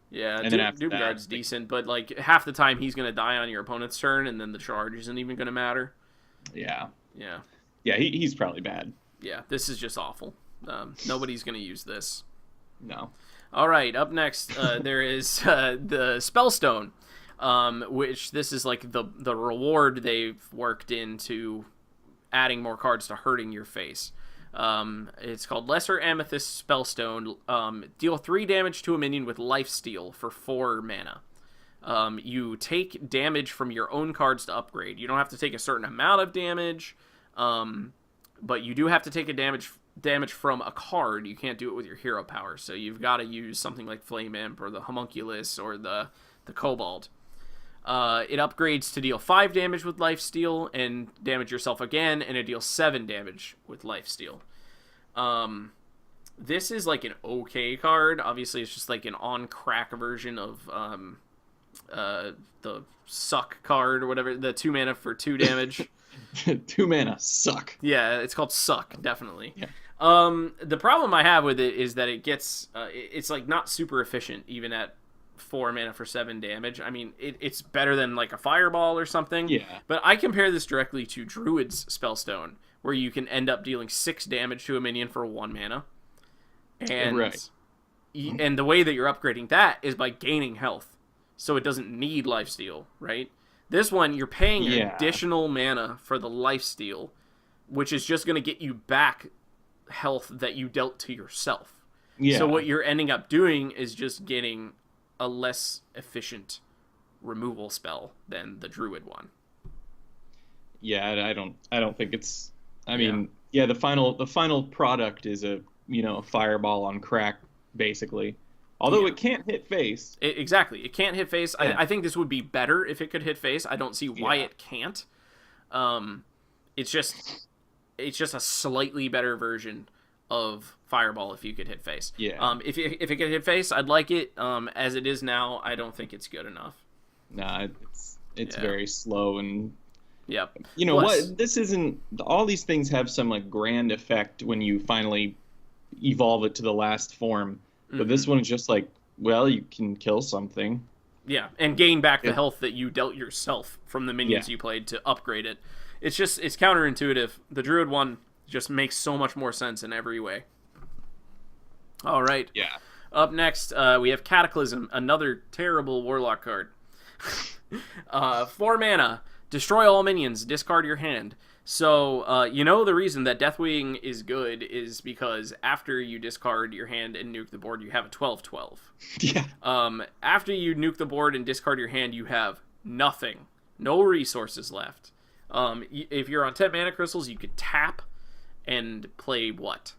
Yeah, and then after Doomguard's decent, but like half the time he's going to die on your opponent's turn, and then the charge isn't even going to matter. Yeah. Yeah. Yeah, he's probably bad. Yeah, this is just awful. Nobody's going to use this. No. All right, up next, there is the Spellstone, which this is like the reward they've worked into adding more cards to hurting your face. It's called Lesser Amethyst Spellstone. Deal 3 damage to a minion with Lifesteal for 4 mana. You take damage from your own cards to upgrade. You don't have to take a certain amount of damage, but you do have to take a damage from a card. You can't do it with your hero power, so you've got to use something like Flame Imp or the Homunculus or the Kobold. It upgrades to deal 5 damage with Lifesteal and damage yourself again, and it deals 7 damage with Lifesteal. This is like an okay card. Obviously, it's just like an on-crack version of the Suck card or whatever, the 2 mana for 2 damage. 2 mana, Suck. Yeah, it's called Suck, definitely. Yeah. The problem I have with it is that it gets, it's like not super efficient even at 4 mana for 7 damage. I mean, it's better than like a Fireball or something. Yeah. But I compare this directly to Druid's Spellstone, where you can end up dealing 6 damage to a minion for 1 mana. And, right. And the way that you're upgrading that is by gaining health. So it doesn't need Lifesteal, right? This one, you're paying additional mana for the Lifesteal, which is just going to get you back health that you dealt to yourself. Yeah. So what you're ending up doing is just getting a less efficient removal spell than the druid one. Yeah, I don't think it's. I mean, yeah, the final product is a fireball on crack, basically. Although it can't hit face. Exactly, it can't hit face. Yeah. I think this would be better if it could hit face. I don't see why it can't. It's just a slightly better version of fireball if you could hit face. Yeah. If it could hit face, I'd like it. As it is now, I don't think it's good enough. Nah, it's very slow and. Yep. You know what? This isn't. All these things have some like grand effect when you finally evolve it to the last form. But this one is just like, well, you can kill something. Yeah, and gain back the health that you dealt yourself from the minions you played to upgrade it. It's counterintuitive. The druid one just makes so much more sense in every way. All right. Yeah. Up next, we have Cataclysm, another terrible warlock card. 4 mana. Destroy all minions, discard your hand. So, the reason that Deathwing is good is because after you discard your hand and nuke the board, you have a 12/12. Yeah. After you nuke the board and discard your hand, you have nothing. No resources left. If you're on 10 mana crystals, you could tap and play what?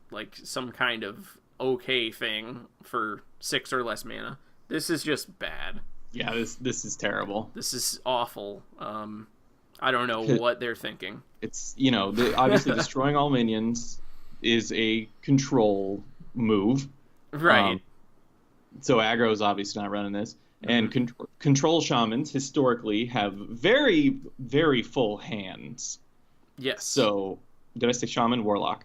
Like some kind of okay thing for 6 or less mana. This is just bad. Yeah, this is terrible. This is awful. I don't know what they're thinking. It's, obviously destroying all minions is a control move. Right. So aggro is obviously not running this. And control shamans historically have very, very full hands. Yes. So, did I say shaman? Warlock.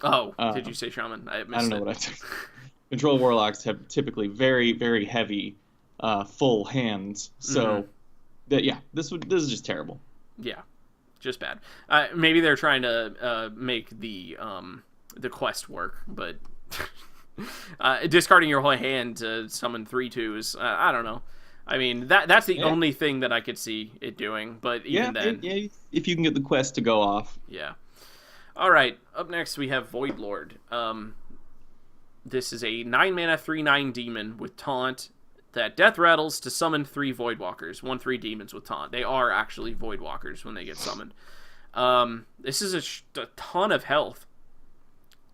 Oh, did you say shaman? I don't know what I said. Control warlocks have typically very, very heavy full hands. So, this is just terrible. Yeah, just bad. Maybe they're trying to make the quest work, but discarding your whole hand to summon 3/2s, I don't know. I mean, that's the only thing that I could see it doing, but even then... Yeah, if you can get the quest to go off. Yeah. All right, up next we have Void Lord. This is a 9-mana 3/9 demon with taunt that death rattles to summon 3 Void Walkers, 1/3 demons with taunt. They are actually Void Walkers when they get summoned. This is a ton of health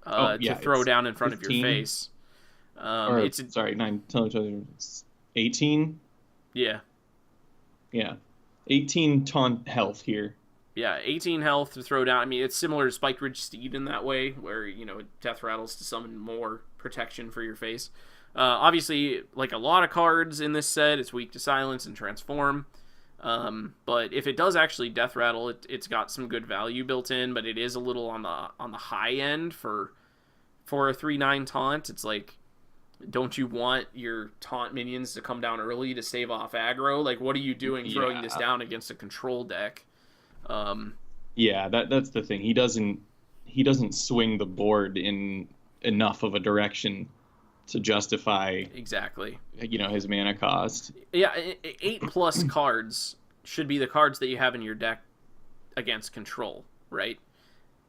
to throw down in front 15, of your face. Sorry, 18? Yeah. Yeah. 18 taunt health here. Yeah, 18 health to throw down. I mean, it's similar to Spiked Ridge Steed in that way, where, death rattles to summon more protection for your face. Obviously, like a lot of cards in this set, it's weak to silence and transform. But if it does actually death rattle, it's got some good value built in, but it is a little on the high end for a 3/9 taunt. It's like, don't you want your taunt minions to come down early to stave off aggro? Like, what are you doing throwing this down against a control deck? That's the thing. He doesn't swing the board in enough of a direction to justify exactly his mana cost. Yeah, 8+ cards should be the cards that you have in your deck against control, right?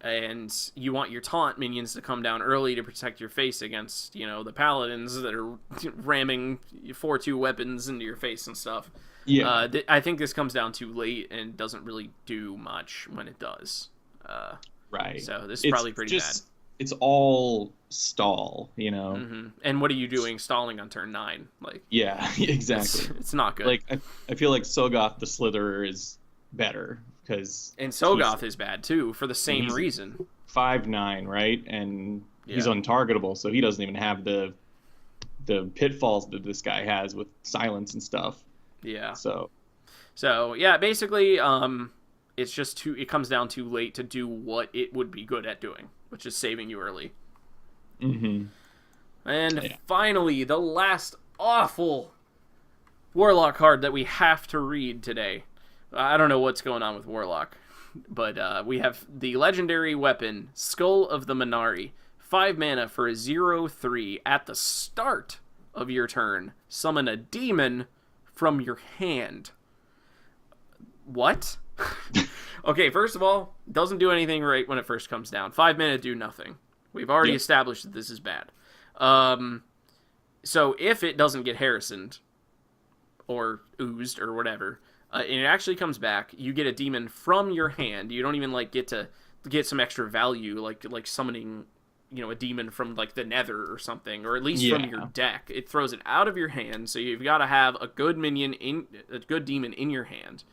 And you want your taunt minions to come down early to protect your face against the paladins that are ramming 4/2 weapons into your face and stuff. Yeah, I think this comes down too late and doesn't really do much when it does. Right. So this is probably pretty bad. It's all stall, And what are you doing stalling on turn 9? Like, yeah, exactly. It's not good. Like I feel like Sogoth the Slitherer is better because Sogoth is bad too for the same reason. 5/9, right? And he's untargetable, so he doesn't even have the pitfalls that this guy has with silence and stuff. Yeah. So yeah, basically, it comes down too late to do what it would be good at doing, which is saving you early. Mm-hmm. And finally, the last awful Warlock card that we have to read today. I don't know what's going on with Warlock, but we have the legendary weapon, Skull of the Minari. 5 mana for a 0/3 at the start of your turn. Summon a demon from your hand. What? Okay, first of all, doesn't do anything right when it first comes down. 5 mana do nothing. We've already established that this is bad. So if it doesn't get Harrisoned, or oozed or whatever, and it actually comes back, you get a demon from your hand. You don't even like get to get some extra value, like summoning, a demon from like the Nether or something, or at least from your deck. It throws it out of your hand, so you've got to have a good demon in your hand.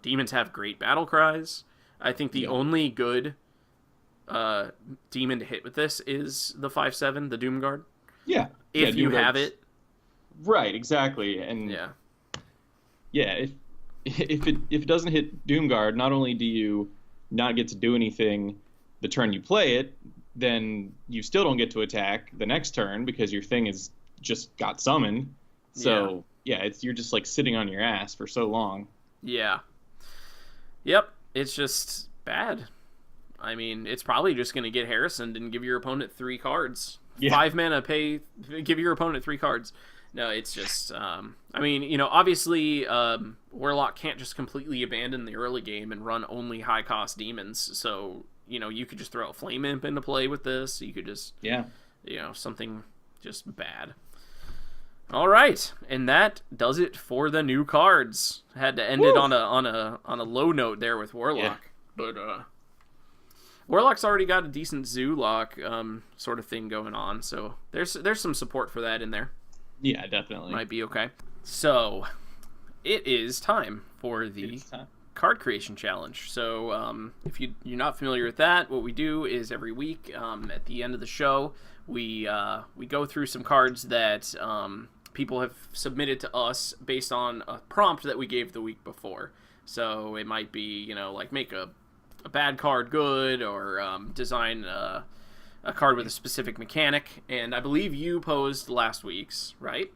Demons have great battle cries. I think the only good demon to hit with this is the 5/7, the Doomguard. Yeah. If you have it. Right, exactly. And if it doesn't hit Doomguard, not only do you not get to do anything the turn you play it, then you still don't get to attack the next turn because your thing is just got summoned. So you're just like sitting on your ass for so long. Yeah. Yep. It's just bad. I mean, it's probably just going to get Harrisoned and give your opponent 3 cards. 5 mana, give your opponent 3 cards. No, it's just, obviously, Warlock can't just completely abandon the early game and run only high-cost demons. So, you could just throw a Flame Imp into play with this. You could just, something just bad. All right, and that does it for the new cards. Had to end it on a low note there with Warlock, but Warlock's already got a decent Zoolock sort of thing going on, so there's some support for that in there. Yeah, definitely. Might be okay. So, it is time for the card creation challenge. So, if you're not familiar with that, what we do is every week at the end of the show, we go through some cards that people have submitted to us based on a prompt that we gave the week before. So it might be, like make a bad card good, or design a card with a specific mechanic. And I believe you posed last week's, right?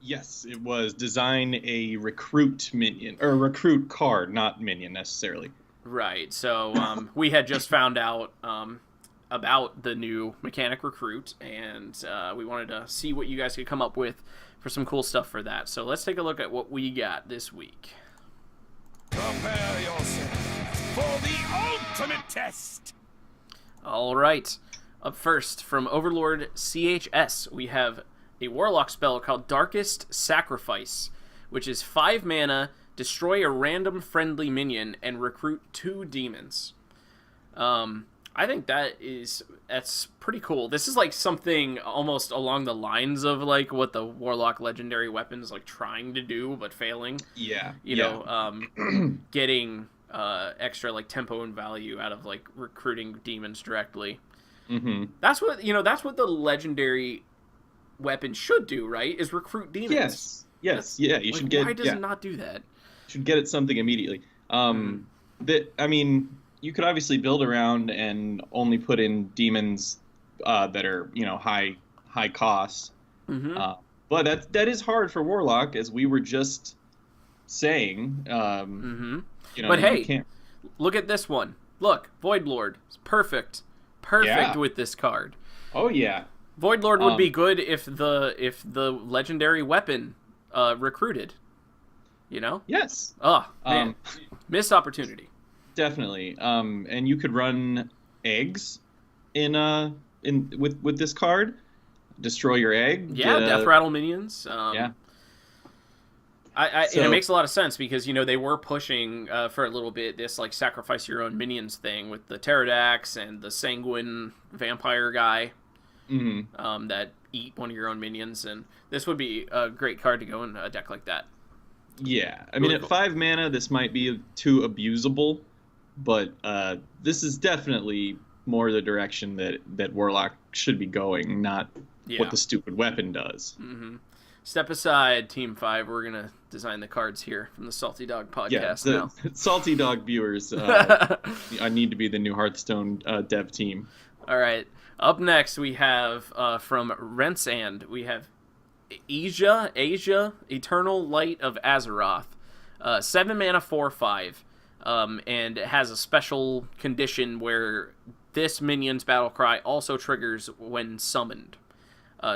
Yes, it was design a recruit minion, or recruit card, not minion necessarily. Right. So we had just found out about the new mechanic recruit, and we wanted to see what you guys could come up with for some cool stuff for that. So let's take a look at what we got this week. Prepare yourself for the ultimate test. All right. Up first, from Overlord CHS, we have a Warlock spell called Darkest Sacrifice, which is 5 mana, destroy a random friendly minion, and recruit 2 demons. I think that's pretty cool. This is like something almost along the lines of like what the Warlock legendary weapon is like trying to do but failing. Yeah. Getting extra like tempo and value out of like recruiting demons directly. Mm-hmm. That's what the legendary weapon should do, right? Is recruit demons. Yes. Yeah, you should get. Why does it not do that? Should get it something immediately. You could obviously build around and only put in demons that are high cost. Mm-hmm. But that is hard for Warlock, as we were just saying. But hey, look at this one. Look, Voidlord is perfect with this card. Oh yeah. Voidlord would be good if the legendary weapon recruited. Yes. Oh man, missed opportunity. Definitely. And you could run eggs with this card. Destroy your egg. Yeah, death rattle minions. And it makes a lot of sense because they were pushing for a little bit this like sacrifice your own minions thing with the Pterodax and the Sanguine vampire guy. Mm-hmm. That eat one of your own minions, and this would be a great card to go in a deck like that. Yeah, I mean, at 5 mana, this might be too abusable, but this is definitely more the direction that Warlock should be going, not what the stupid weapon does. Mm-hmm. Step aside, Team 5. We're going to design the cards here from the Salty Dog podcast now. Salty Dog viewers, I need to be the new Hearthstone dev team. All right. Up next, we have from Rensand, we have Asia, Eternal Light of Azeroth. 7 mana, 4/5. And it has a special condition where this minion's battle cry also triggers when summoned.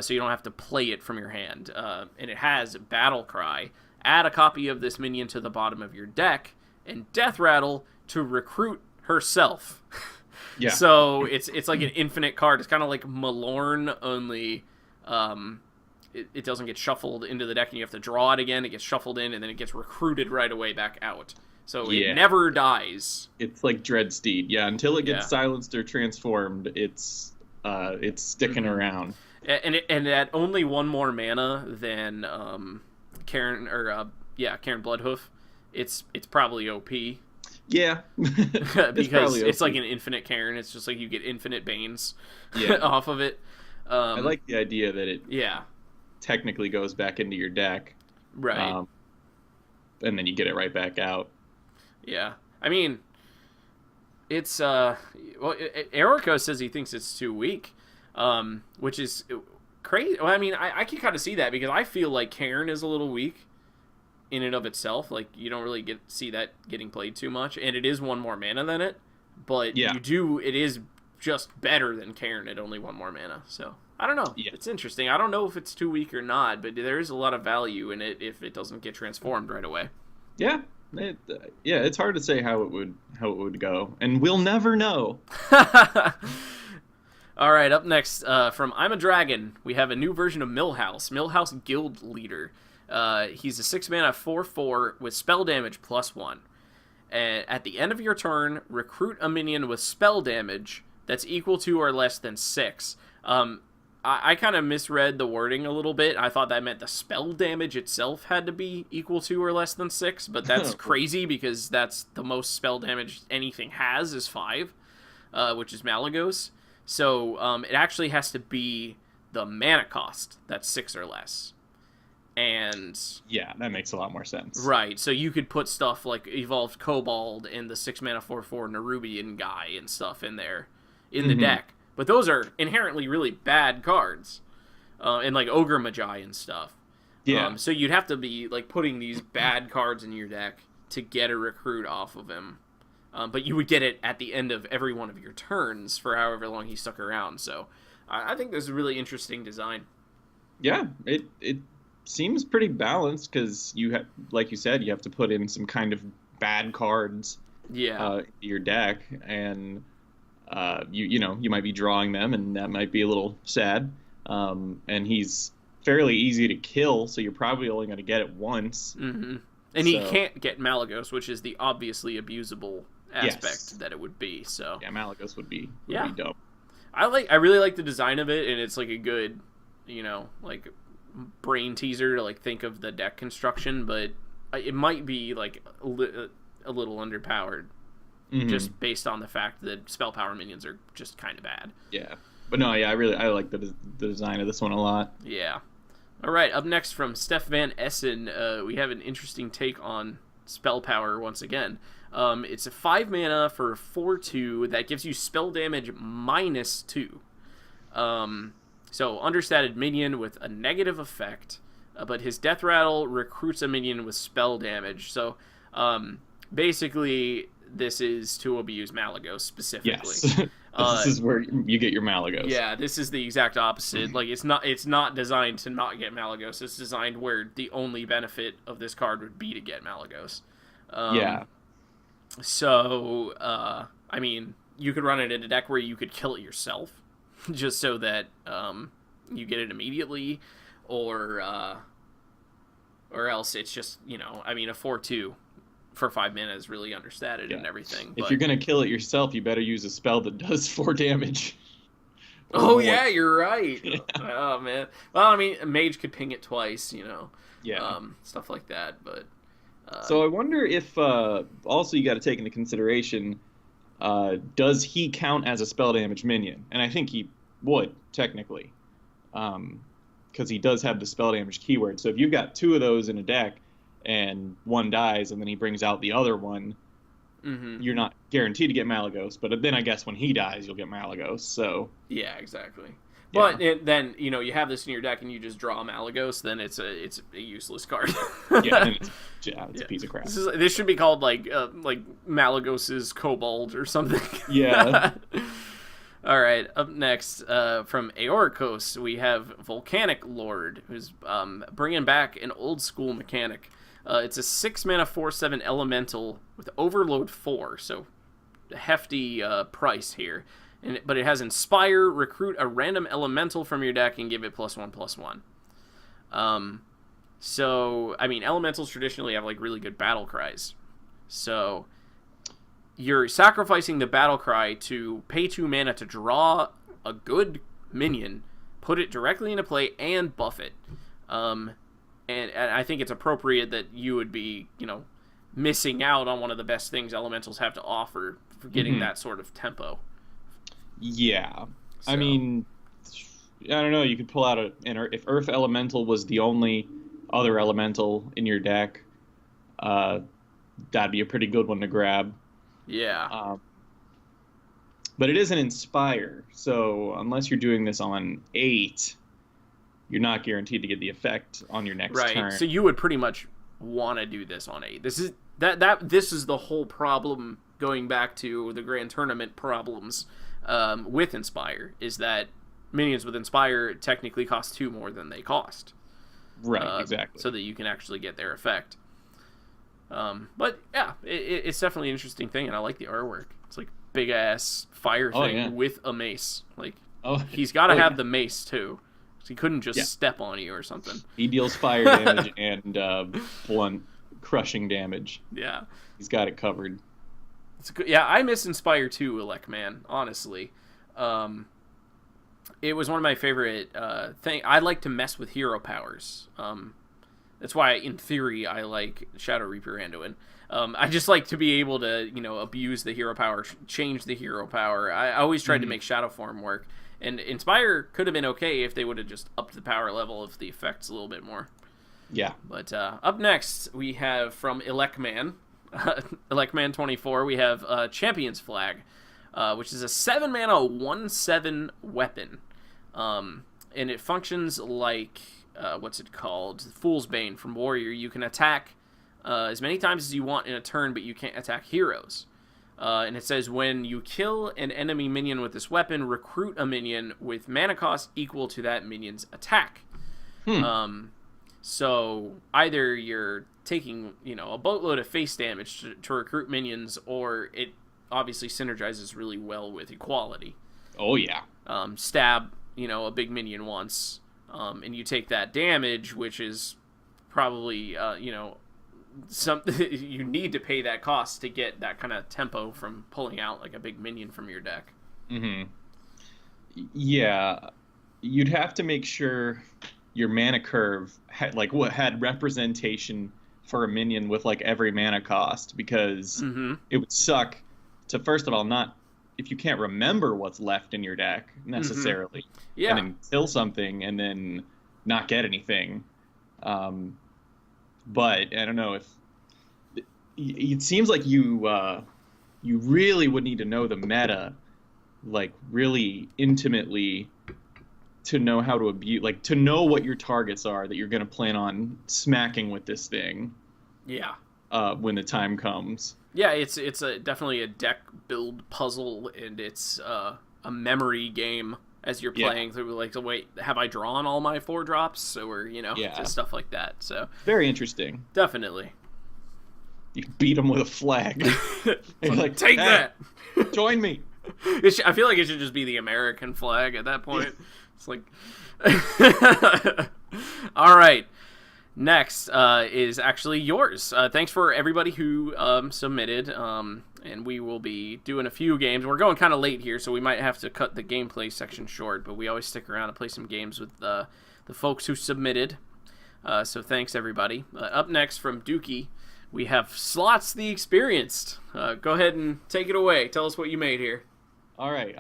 So you don't have to play it from your hand. And it has battle cry. Add a copy of this minion to the bottom of your deck, and death rattle to recruit herself. Yeah. So it's like an infinite card. It's kind of like Malorn, only it doesn't get shuffled into the deck, and you have to draw it again. It gets shuffled in, and then it gets recruited right away back out. So it never dies. It's like Dreadsteed. Yeah, until it gets silenced or transformed, it's sticking around. And at only one more mana than Karen Karen Bloodhoof, it's probably OP. Yeah, because it's like an infinite Karen. It's just like you get infinite Banes off of it. I like the idea that it technically goes back into your deck, right? And then you get it right back out. Yeah, I mean, it's Eriko says he thinks it's too weak, which is crazy. Well, I mean, I can kind of see that because I feel like Karen is a little weak in and of itself. Like, you don't really see that getting played too much, and it is one more mana than it, but it is just better than Karen at only one more mana. So I don't know. It's interesting. I don't know if it's too weak or not, but there is a lot of value in it if it doesn't get transformed right away. Yeah. It's hard to say how it would go, and we'll never know. All right, up next from I'm a Dragon, we have a new version of Millhouse Guild Leader. He's a 6-mana 4/4 with spell damage +1. And at the end of your turn, recruit a minion with spell damage that's equal to or less than 6. I kind of misread the wording a little bit. I thought that meant the spell damage itself had to be equal to or less than 6, but that's crazy because that's the most spell damage anything has is 5, which is Malygos. So it actually has to be the mana cost that's 6 or less. And yeah, that makes a lot more sense. Right, so you could put stuff like Evolved Kobold and the 6-mana 4/4 Nerubian guy and stuff in there in the deck. But those are inherently really bad cards, and like Ogre Magi and stuff. Yeah. So you'd have to be like putting these bad cards in your deck to get a recruit off of him. But you would get it at the end of every one of your turns for however long he stuck around. So I think this is a really interesting design. Yeah, it seems pretty balanced because you have, like you said, you have to put in some kind of bad cards. Your deck, and you might be drawing them, and that might be a little sad. And he's fairly easy to kill, so you're probably only going to get it once. Mm-hmm. And he can't get Malygos, which is the obviously abusable aspect that it would be. So yeah, Malygos would be dope. I really like the design of it, and it's like a good, like brain teaser to like think of the deck construction, but it might be like a little underpowered. Just based on the fact that spell power minions are just kind of bad. Yeah. But no, I like the design of this one a lot. Yeah. All right, up next from Steph Van Essen, we have an interesting take on spell power once again. It's a 5 mana for 4/2 that gives you spell damage -2. So understated minion with a negative effect, but his death rattle recruits a minion with spell damage. So basically, this is to abuse Malygos specifically. Yes. This is where you get your Malygos. Yeah, this is the exact opposite. Like it's not designed to not get Malygos. It's designed where the only benefit of this card would be to get Malygos. So, I mean, you could run it in a deck where you could kill it yourself, just so that you get it immediately, or else it's just a 4/2 for 5 mana is really understated and everything. If you're gonna kill it yourself, you better use a spell that does 4 damage. Oh yeah, you're right. Yeah. Oh man. Well, I mean, a mage could ping it twice, stuff like that. But so I wonder if also you got to take into consideration, does he count as a spell damage minion? And I think he would technically, because he does have the spell damage keyword. So if you've got 2 of those in a deck, and one dies, and then he brings out the other one, you're not guaranteed to get Malygos, but then I guess when he dies, you'll get Malygos, so... Yeah, exactly. Yeah. But then, you have this in your deck, and you just draw Malygos, then it's a useless card. It's a piece of crap. This should be called, like Malygos' Kobold or something. Yeah. All right, up next, from Aorikos, we have Volcanic Lord, who's bringing back an old-school mechanic. It's a 6-mana 4/7 elemental with Overload 4, so a hefty price here. But it has Inspire, recruit a random elemental from your deck, and give it +1/+1. So, I mean, elementals traditionally have, like, really good battle cries. So, you're sacrificing the battle cry to pay 2 mana to draw a good minion, put it directly into play, and buff it. And I think it's appropriate that you would be, missing out on one of the best things elementals have to offer for getting that sort of tempo. Yeah. So. I mean, I don't know, you could pull out if Earth Elemental was the only other elemental in your deck, that'd be a pretty good one to grab. Yeah. But it is an Inspire, so unless you're doing this on 8, you're not guaranteed to get the effect on your next turn. Right, so you would pretty much want to do this on 8. This is the whole problem, going back to the Grand Tournament problems with Inspire, is that minions with Inspire technically cost 2 more than they cost. Right, exactly. So that you can actually get their effect. But yeah, it's definitely an interesting thing, and I like the artwork. It's like big ass fire thing with a mace. Like, he's got to have the mace too. So he couldn't just step on you or something. He deals fire damage and blunt crushing damage. Yeah, he's got it covered. It's good. Yeah, I miss Inspire too, Elec, man. Honestly, it was one of my favorite thing. I like to mess with hero powers. That's why, in theory, I like Shadow Reaper Anduin. I just like to be able to, abuse the hero power, change the hero power. I always tried to make Shadow Form work. And Inspire could have been okay if they would have just upped the power level of the effects a little bit more. Yeah. But up next, we have from Elecman, Elecman 24, we have Champion's Flag, which is a 7-mana 1/7 weapon. And it functions like... what's it called? Fool's Bane from Warrior. You can attack as many times as you want in a turn, but you can't attack heroes. And it says, when you kill an enemy minion with this weapon, recruit a minion with mana cost equal to that minion's attack. So either you're taking, a boatload of face damage to recruit minions, or it obviously synergizes really well with equality. Oh, yeah. Stab, a big minion once. And you take that damage, which is probably, you need to pay that cost to get that kind of tempo from pulling out like a big minion from your deck. Yeah, you'd have to make sure your mana curve had representation for a minion with like every mana cost, because it would suck to, first of all, not if you can't remember what's left in your deck necessarily, and then kill something and then not get anything. But I don't know, if it seems like you really would need to know the meta, like really intimately, to know how to abuse, like to know what your targets are that you're going to plan on smacking with this thing. Yeah. When the time comes. Yeah, it's definitely a deck build puzzle, and it's a memory game as you're playing through. Like, so wait, have I drawn all my 4-drops, or just stuff like that? So very interesting. Definitely. You can beat them with a flag. Like, take that. Join me. I feel like it should just be the American flag at that point. It's like, all right. Next is actually yours. Thanks for everybody who submitted, and we will be doing a few games. We're going kind of late here, so we might have to cut the gameplay section short, but we always stick around and play some games with the folks who submitted. So thanks, everybody. Up next from Dookie, we have Slots the Experienced. Go ahead and take it away. Tell us what you made here. All right.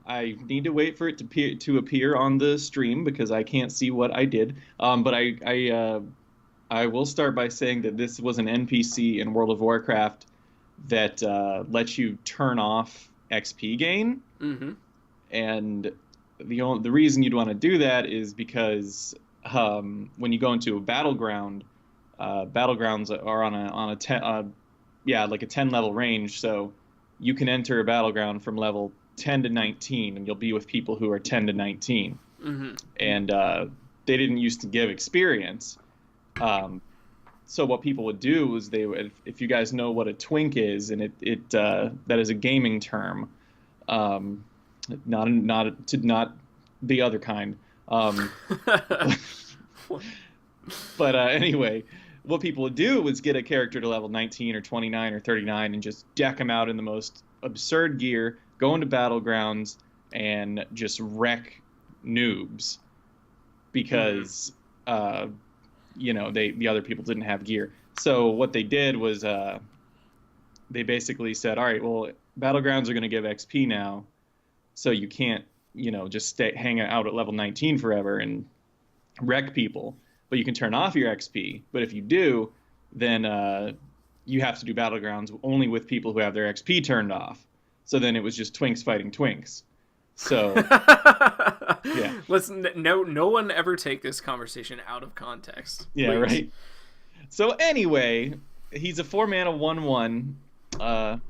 I need to wait for it to appear on the stream because I can't see what I did. But I will start by saying that this was an NPC in World of Warcraft that lets you turn off XP gain. And the reason you'd want to do that is because when you go into a battleground, battlegrounds are on a 10 level range, so you can enter a battleground from level 10 to 19, and you'll be with people who are 10 to 19. And they didn't used to give experience. So what people would do is they would, if you guys know what a twink is, and it that is a gaming term, not the other kind. But anyway, what people would do was get a character to level 19 or 29 or 39 and just deck them out in the most absurd gear, go into battlegrounds, and just wreck noobs because, the other people didn't have gear. So what they did was they basically said, all right, well, battlegrounds are going to give XP now, so you can't, just hang out at level 19 forever and wreck people. But you can turn off your XP. But if you do, then you have to do battlegrounds only with people who have their XP turned off. So then it was just twinks fighting twinks. So yeah. Listen, no one ever take this conversation out of context. Yeah, please. right. So anyway, he's a 4-mana 1/1,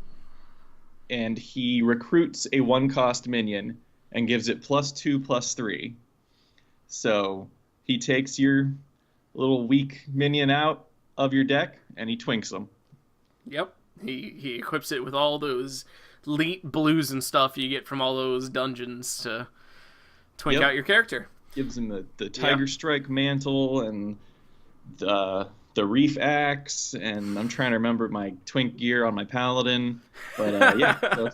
and he recruits a 1-cost minion and gives it +2/+3. So he takes your little weak minion out of your deck, and he twinks them. Yep. He equips it with all those elite blues and stuff you get from all those dungeons to twink out your character. Gives him the Tiger Strike mantle and the Reef Axe, and I'm trying to remember my twink gear on my paladin. But yeah.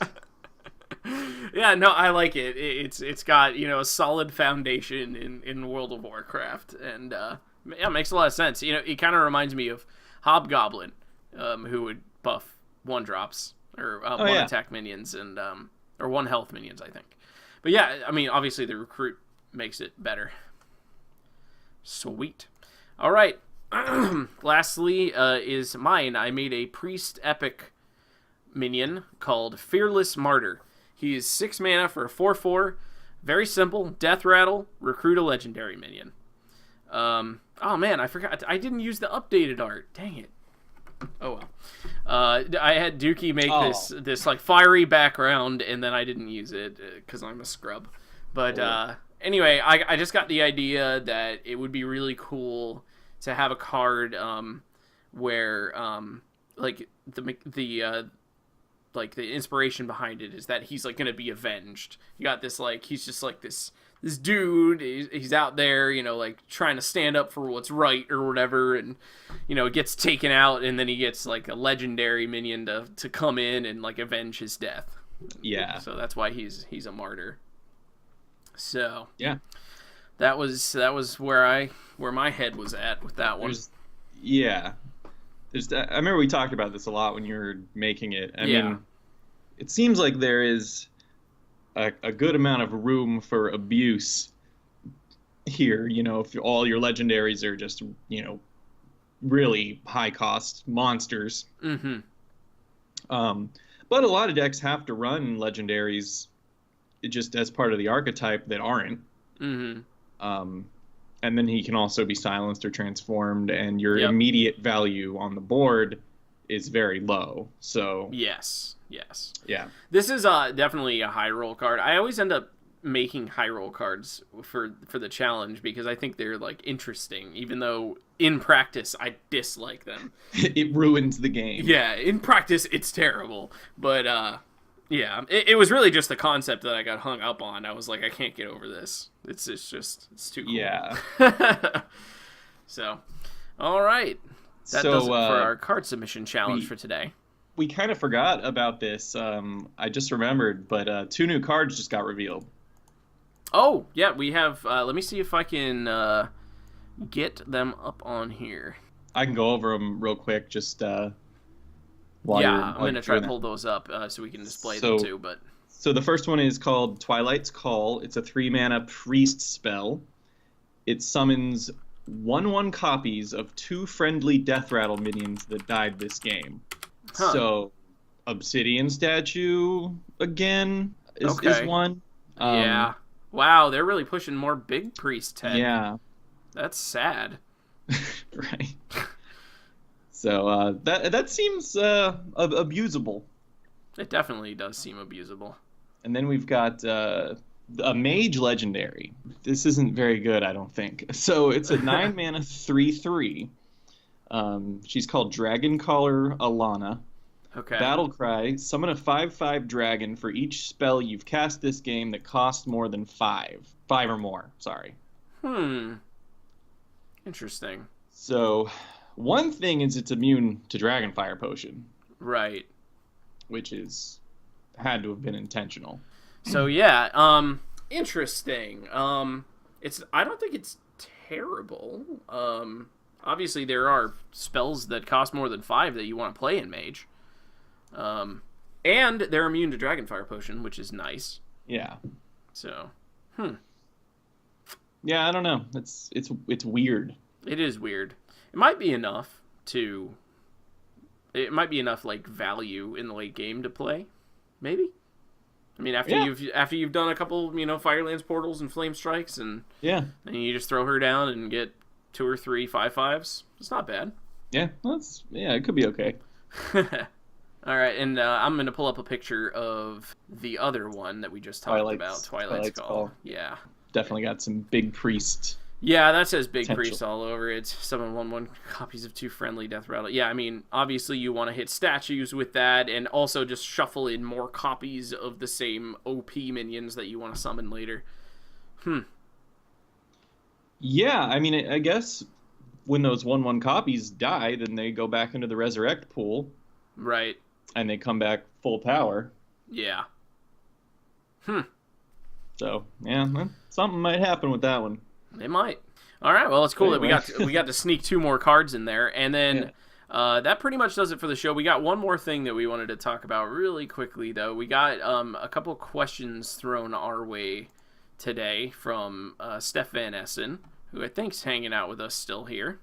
Yeah, no, I like it. It's got, a solid foundation in World of Warcraft, and it makes a lot of sense. It kind of reminds me of Hobgoblin, who would buff 1-drops or 1-attack minions and or 1-health minions, I think. But yeah, I mean, obviously the recruit makes it better. Sweet. All right. Lastly, is mine. I made a priest epic minion called Fearless Martyr. He is 6 mana for a 4/4. Very simple. Death Rattle. Recruit a legendary minion. Oh man, I forgot. I didn't use the updated art. Dang it. Oh well. I had Dookie make this like fiery background, and then I didn't use it because I'm a scrub. But anyway, I just got the idea that it would be really cool to have a card where like the inspiration behind it is that he's like gonna be avenged. You got this like he's just like this dude. He's out there, like trying to stand up for what's right or whatever, and it gets taken out, and then he gets like a legendary minion to come in and like avenge his death. Yeah. So that's why he's a martyr. So yeah, that was where my head was at with that one. I remember we talked about this a lot when you were making it. I mean, it seems like there is a good amount of room for abuse here. If all your legendaries are just, really high-cost monsters. Mm-hmm. But a lot of decks have to run legendaries just as part of the archetype that aren't. Mm-hmm. And then he can also be silenced or transformed, and your immediate value on the board is very low. So yes. Yeah. This is definitely a high roll card. I always end up making high roll cards for the challenge because I think they're like interesting, even though in practice I dislike them. It ruins the game. Yeah, in practice it's terrible. But yeah, it was really just the concept that I got hung up on. I was like, I can't get over this. It's too cool. Yeah. So, all right. That does it for our card submission challenge for today. We kind of forgot about this. I just remembered, but 2 new cards just got revealed. Oh, yeah, we have... let me see if I can get them up on here. I can go over them real quick, just while I'm going to try to pull those up so we can display them too. So the first one is called Twilight's Call. It's a 3-mana priest spell. It summons 1/1 copies of 2 friendly Death Rattle minions that died this game. Huh. So Obsidian Statue again is one. Yeah. Wow, they're really pushing more big priest tech. Yeah. That's sad. Right. So that seems abusable. It definitely does seem abusable. And then we've got a mage legendary. This isn't very good, I don't think. So it's a 9-mana 3/3. She's called Dragon Caller Alana. Okay. Battle Cry. Summon a 5/5 dragon for each spell you've cast this game that costs more than 5. 5 or more, sorry. Interesting. So, one thing is it's immune to Dragonfire Potion. Right. Which had to have been intentional. So yeah, interesting. I don't think it's terrible. Obviously there are spells that cost more than 5 that you want to play in Mage. And they're immune to Dragonfire Potion, which is nice. Yeah. So, Yeah, I don't know. It's weird. It is weird. It might be enough like value in the late game to play. Maybe. I mean, after you've done a couple, Firelands portals and Flame Strikes and you just throw her down and get 2 or 3 5/5s. It's not bad. Yeah, it could be okay. All right, and I'm going to pull up a picture of the other one that we just talked about, Twilight's Call. Yeah. Definitely got some big priest. Yeah, that says big potential. priest all over it. Summon 1/1 copies of 2 friendly death rattle. Yeah, I mean, obviously you want to hit statues with that, and also just shuffle in more copies of the same OP minions that you want to summon later. Yeah, I mean, I guess when those 1/1 copies die, then they go back into the resurrect pool. Right. And they come back full power. Yeah. So, yeah, something might happen with that one. It might. All right, well, it's cool that we got to sneak 2 more cards in there, and then that pretty much does it for the show. We got one more thing that we wanted to talk about really quickly, though. We got a couple questions thrown our way today from Steph Van Essen, who I think's hanging out with us still here,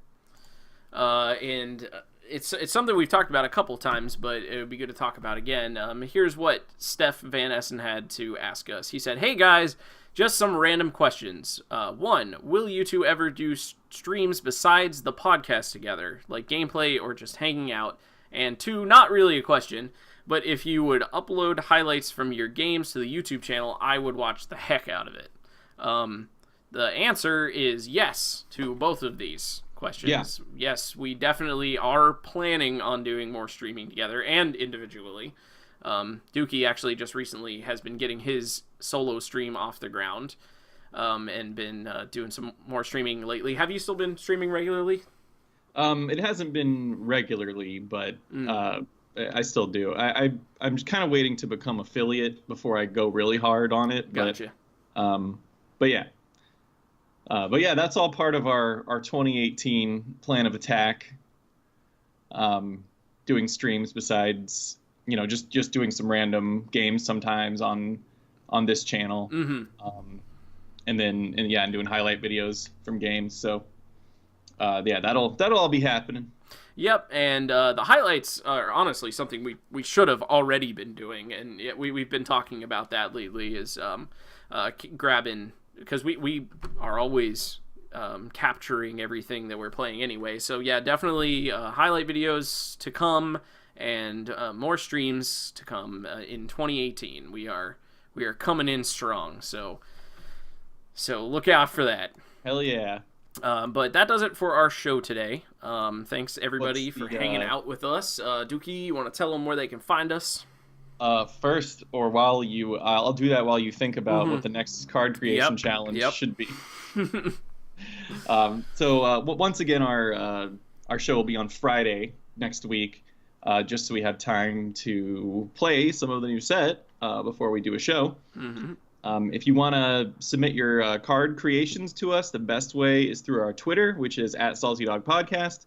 and it's something we've talked about a couple times, but it would be good to talk about again. Here's what Steph Van Essen had to ask us. He said, "Hey guys, just some random questions. 1, will you 2 ever do streams besides the podcast together, like gameplay or just hanging out? And 2, not really a question, but if you would upload highlights from your games to the YouTube channel, I would watch the heck out of it." The answer is yes to both of these questions. Yeah. Yes, we definitely are planning on doing more streaming together and individually. Dookie actually just recently has been getting his solo stream off the ground and been doing some more streaming lately. Have you still been streaming regularly? It hasn't been regularly, but I still do. I'm kind of waiting to become affiliate before I go really hard on it. Gotcha. But yeah, that's all part of our 2018 plan of attack. Doing streams besides, just doing some random games sometimes on this channel. And doing highlight videos from games. So, that'll all be happening. Yep, and the highlights are honestly something we should have already been doing, and we've been talking about that lately, is grabbing, because we are always capturing everything that we're playing anyway. So yeah, definitely highlight videos to come, and more streams to come in 2018. We are coming in strong, so look out for that. Hell yeah. But that does it for our show today. Thanks everybody for hanging out with us. Dookie, you want to tell them where they can find us? First, or while I'll do that while you think about what the next card creation challenge should be. Once again, our show will be on Friday next week, just so we have time to play some of the new set before we do a show. If you want to submit your card creations to us, the best way is through our Twitter, which is @SaltyDogPodcast.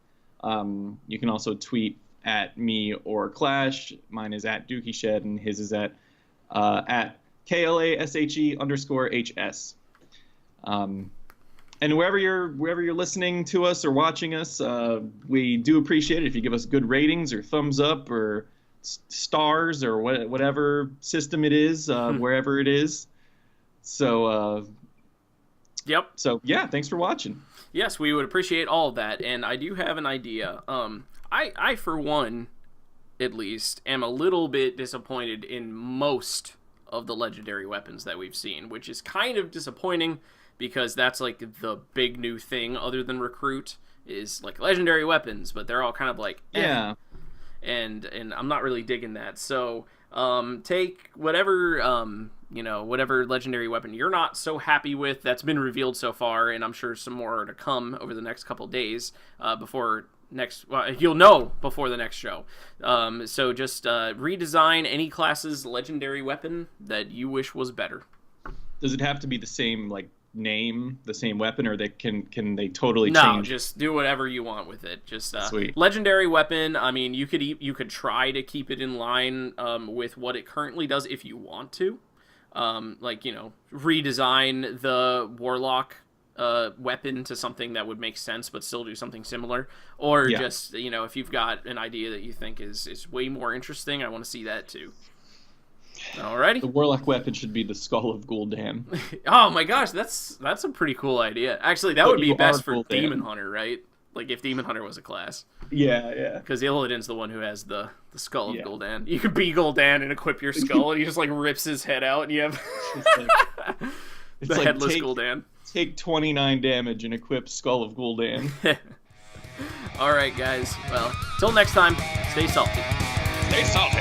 You can also tweet at me or Clash. Mine is @DookieShed, and his is at KLASHE_HS. And wherever you're listening to us or watching us, we do appreciate it if you give us good ratings or thumbs up or stars or whatever system it is, wherever it is. So, yep. So, yeah, thanks for watching. Yes, we would appreciate all of that, and I do have an idea. I, for one, at least, am a little bit disappointed in most of the legendary weapons that we've seen, which is kind of disappointing, because that's, like, the big new thing, other than Recruit, is, like, legendary weapons, but they're all kind of like, Yeah. and I'm not really digging that. So take whatever whatever legendary weapon you're not so happy with that's been revealed so far, and I'm sure some more are to come over the next couple days you'll know before the next show. So just redesign any class's legendary weapon that you wish was better. Does it have to be the same like name, the same weapon, or can they totally change? No, just do whatever you want with it. Just Sweet. Legendary weapon. I mean, you could try to keep it in line with what it currently does if you want to. Redesign the warlock weapon to something that would make sense but still do something similar, or just if you've got an idea that you think is way more interesting, I want to see that too. Alrighty. The warlock weapon should be the skull of Gul'dan. Oh my gosh, that's a pretty cool idea. Actually, that would be best for Demon Hunter, right? Like if Demon Hunter was a class. Yeah. Because Illidan's the one who has the skull of Gul'dan. You could be Gul'dan and equip your skull, and he just like rips his head out, and you have the headless Gul'dan. Take 29 damage and equip Skull of Gul'dan. All right, guys. Well, till next time, stay salty. Stay salty.